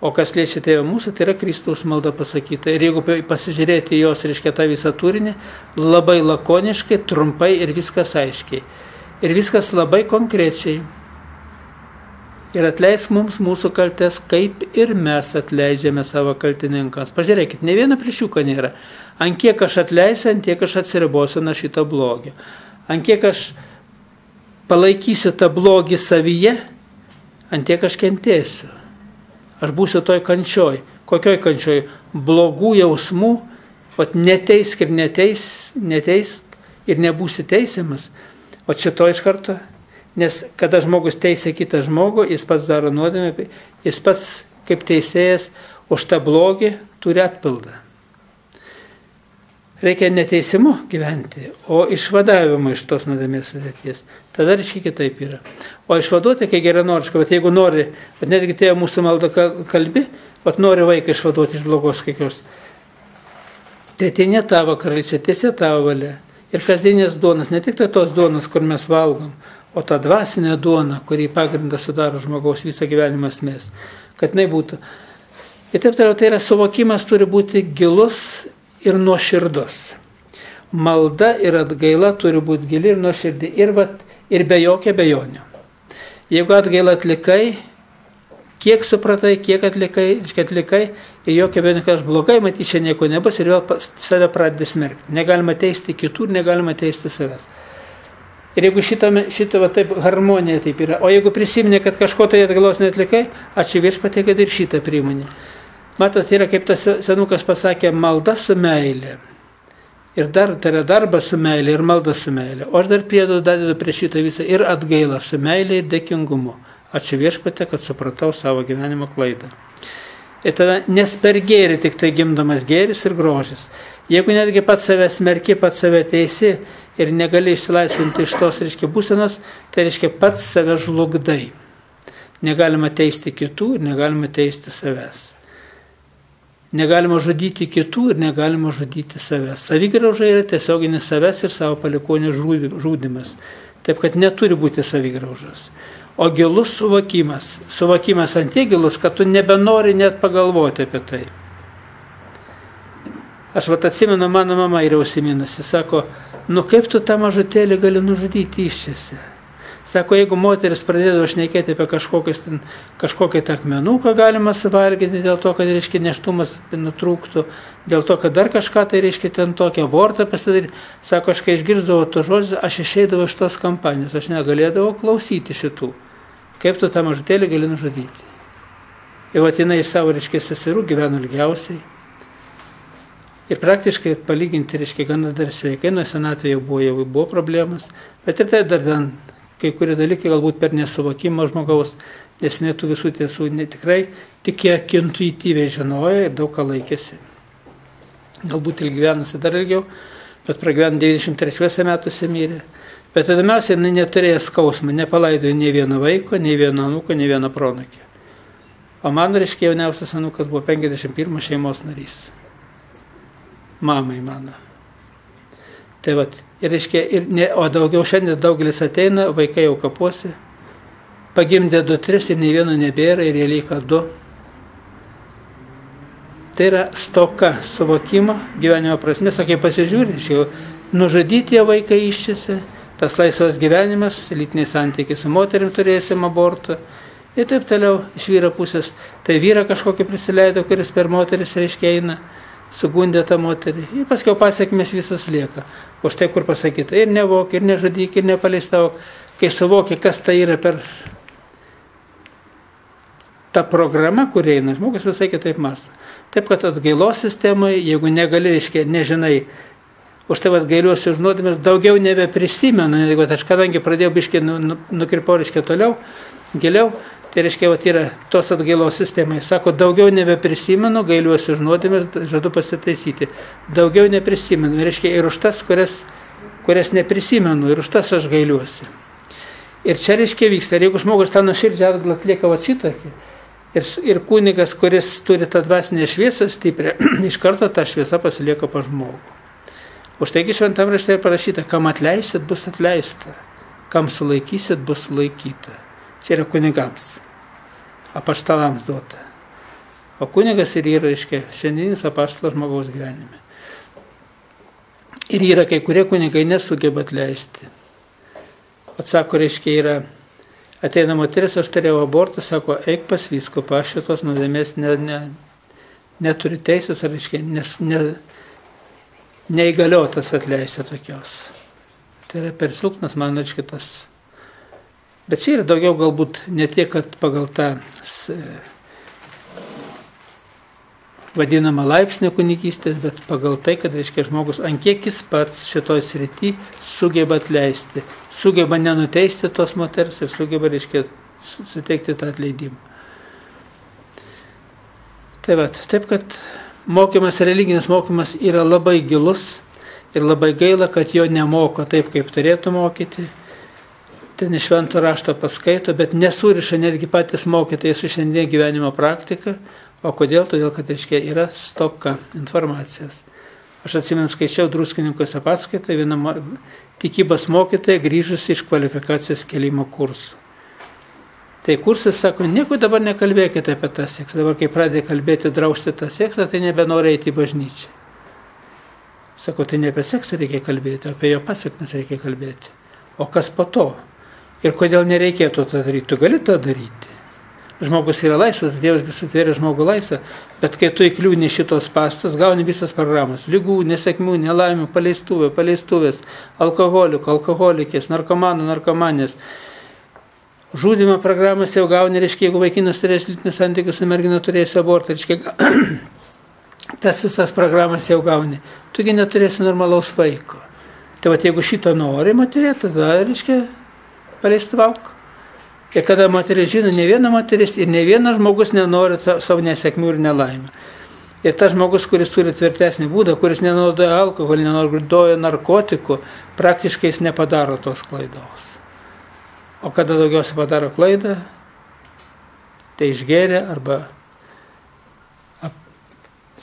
O kas liečia Tėvą mūsų, tai yra Kristaus malda pasakyta. Ir jeigu pasižiūrėti į jos, reiškia, tą visą turinį, labai lakoniškai, trumpai ir viskas aiškiai. Ir viskas labai konkrečiai. Ir atleisk mums mūsų kaltes, kaip ir mes atleidžiame savo kaltininkams. Pažiūrėkit, ne viena priešiuka nėra. Ant kiek aš atleisiu, ant tiek aš atsiribosiu nuo šito blogio. Ant kiek aš palaikysiu tą blogį savyje, ant tiek aš kentėsiu. Aš būsiu toj kančioj. Kokioj kančioj? Blogų jausmų, neteisk ir neteisk ir nebūsi teisiamas. O šito iš karto. Nes kada žmogus teisia kitą žmogų, jis pats daro nuodėmę, jis pats kaip teisėjas už tą blogį turi atpildą. Reikia neteisimu gyventi, o išvadavimo iš tos nuodėmės sudėties. Tada reiškia kitaip yra. O išvaduoti, kai geranoriškai, jeigu nori, netgi Tėvo mūsų maldą kalbi, nori vaiką išvaduoti iš blogos kokios. Tai ne tavo karalystė, tiesa tavo valia. Ir kasdienės duonas, ne tik tai tos duonas, kur mes valgom, o ta dvasinė duona, kurį pagrindą sudaro žmogaus visą gyvenimą esmės, kad jinai būtų. Ir taip toliau, tai yra suvokimas turi būti gilus ir nuoširdus. Malda ir atgaila turi būti gili ir nuoširdi ir be jokio abejonių. Jeigu atgailą atlikai, kiek supratai, kiek atlikai ir jokio abejonių, kad aš blogai, matyt, čia nieko nebus ir vėl save pradedi smerkti. Negalima teisti kitų ir negalima teisti savęs. Ir jeigu šito taip harmonija taip yra, o jeigu prisiminė, kad kažko tai atgailos neatlikai, ačiū Viešpatie, kad ir šitą priimonė. Matot, yra kaip tas senukas pasakė, malda su meilė. Ir dar, tai yra darbas su meilė ir malda su meilė. O aš dar dadedu prie šitą visą ir atgailą su meilė ir dėkingumu. Ačiū Viešpatie, kad supratau savo gyvenimo klaidą. Ir tada nes per gėrį tik tai gimdamas gėris ir grožis. Jeigu netgi pats save smerki, pats save teisi ir negali išsilaisvinti iš tos, reiškia, būsenos, tai reiškia pats save žlugdai. Negalima teisti kitų ir negalima teisti savęs. Negalima žudyti kitų ir negalima žudyti savęs. Savigrauža yra tiesioginis savęs ir savo palikuonių žudimas. Taip, kad neturi būti savigraužos. O gilus suvokimas ant tiek gilus, kad tu nebenori net pagalvoti apie tai. Aš atsimenu, mano mama yra užsiminusi, sako, kaip tu tą mažutėlį gali nužudyti iščiose. Sako, jeigu moteris pradėdavo šnekėti apie kažkokią akmenuką galima suvalgyti dėl to, kad, reiškia, neštumas nutrūktų, dėl to, kad dar kažką tai, reiškia, ten tokią abortą pasidaryti. Sako, aš kai išgirdavau to žodžius, aš išeidavau iš tos kampanijos, aš negalėdavau klausyti šitų. Kaip tu tą mažutėlį gali nužudyti? Ir jinai iš savo, reiškia, seserų gyveno ilgiausiai. Ir praktiškai palyginti, reiškia, gana dar sveikai, nuo senatvėje jau buvo problemas, bet ir tai dar kai kurie dalykai galbūt per nesuvokimą žmogaus, nes netų visų tiesų tikrai tik kiek intuityviai žinojo ir daug ką laikėsi. Galbūt ilgyvenusi dar ilgiau, bet pragyveno 93 metuose mirė. Bet įdomiausia, jinai neturėjo skausmą, nepalaidojo nei vieno vaiko, nei vieno anūko, nei vieno pronukio. O mano, reiškia, jauniausias anūkas buvo 51 šeimos narys. Mamai mano. Tai vat, ir reiškia, o daugiau šiandien daugelis ateina, vaikai jau kapuosi, pagimdė 2-3 ir nei vieno nebėra ir jie lieka 2. Tai yra stoka suvokimo gyvenimo prasmės, kai pasižiūri, nužudyti jie vaikai iščiasi, tas laisvas gyvenimas, lytiniai santykiai su moterim turėsim abortą ir taip toliau iš vyro pusės. Tai vyra kažkokį prisileido, kuris per moteris, reiškia, eina, sugundė tą moterį ir paskiau pasiekmes visas lieka. O štai kur pasakyta, ir nevok, ir nežudyk, ir nepaleistavok, kai suvoki, kas tai yra per ta programa, kur eina, žmogus visai kitaip mąsto. Taip, kad atgailos sistemoje, jeigu negali, reiškia, nežinai, už tai atgailiuosiu už nuodėmes, daugiau nebeprisimenu, jeigu aš kadangi pradėjau biškai nukrypau, reiškia, toliau, giliau, tai reiškia, yra tos atgailos sistemai. Sako, daugiau nebeprisimenu, gailiuosiu už nuodėmes, žadu pasitaisyti. Daugiau neprisimenu, reiškia, ir už tas, kurias neprisimenu, ir už tas aš gailiuosi. Ir čia, reiškia, vyksta, ir jeigu žmogus tą nuoširdžią atgailą atlieka va šitokį, ir kunigas, kuris turi tą dvasinę šviesą stiprią, iš karto ta šviesa pasilieka pa žmogų. Už taigi šventam rašte parašyta, kam atleisit, bus atleista, kam sulaikysit, bus sulaikyta. Čia yra kunigams, apaštalams duota. O kunigas ir yra, reiškia, šiandieninis apaštalas žmogaus gyvenime. Ir yra kai kurie kunigai nesugeba atleisti. Atsako, reiškia, yra, ateina moteris, aš turėjau abortą, sako, eik pas vyskupą, aš šitos nuodėmės neturi teisės, ar, reiškia, neįgaliotas atleisti tokios. Tai yra per silpnas, man reiškia tas. Bet čia yra daugiau galbūt ne tiek, kad pagal tą vadinamą laipsnį kunigystės, bet pagal tai, kad, reiškia, žmogus ant kiek jis pats šitoj srity sugeba atleisti, sugeba nenuteisti tos moters ir sugeba, reiškia, suteikti tą atleidimą. Taip, kad mokymas, religinis mokymas yra labai gilus ir labai gaila, kad jo nemoko taip, kaip turėtų mokyti. Ten iš švento rašto paskaito, bet nesuriša netgi patys mokytojai su šiandien gyvenimo praktika. O kodėl? Todėl, kad, reiškia, yra stoka informacijos. Aš atsimenu, skaičiau Druskininkuose paskaitą, viena tikybos mokytoja grįžusi iš kvalifikacijos kelimo kursų. Tai kursas sako, nieko dabar nekalbėkite apie tą seksą. Dabar, kai pradėjo kalbėti, drausti tą seksą, tai nebenori eiti į bažnyčią. Sako, tai ne apie seksą reikia kalbėti, apie jo pasiekmes reikia kalbėti. O kas po to? Ir kodėl nereikėtų tą daryti? Tu gali tą daryti. Žmogus yra laisvas, Dievas sutvėrė žmogų laisvą, bet kai tu įkliūni šitos pastos, gauni visas programas. Lygų, nesėkmių, nelaimių, paleistuvės, alkoholikų, alkoholikės, narkomanų, narkomanės. Žudimo programas jau gauni, reiškia, jeigu vaikinas turės lytinius santykius su mergina, turės abortą, reiškia, tas visas programas jau gauni. Tugi neturėsi normalaus vaiko. Tai va, jeigu šito nori moterė, tada, reiškia, paleistuvauk. Ir kada moteris žino, ne viena moteris ir ne vienas žmogus nenori savo nesėkmių ir nelaimę. Ir tas žmogus, kuris turi tvirtesnį būdą, kuris nenaudoja alkoholį, nenaudoja narkotikų, praktiškai jis nepadaro tos klaidos. O kada daugiausiai padaro klaidą, tai išgėrė arba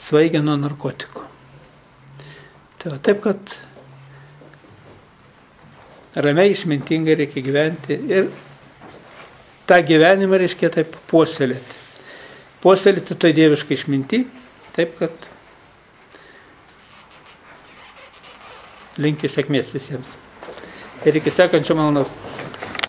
svaigia nuo narkotikų. Tai va, taip, kad ramiai, išmintingai reikia gyventi ir tą gyvenimą reiškia taip puoselėti. Puoselėti toj dieviškai išminti, taip, kad linkiu sėkmės visiems. Ir iki sekančio malonaus.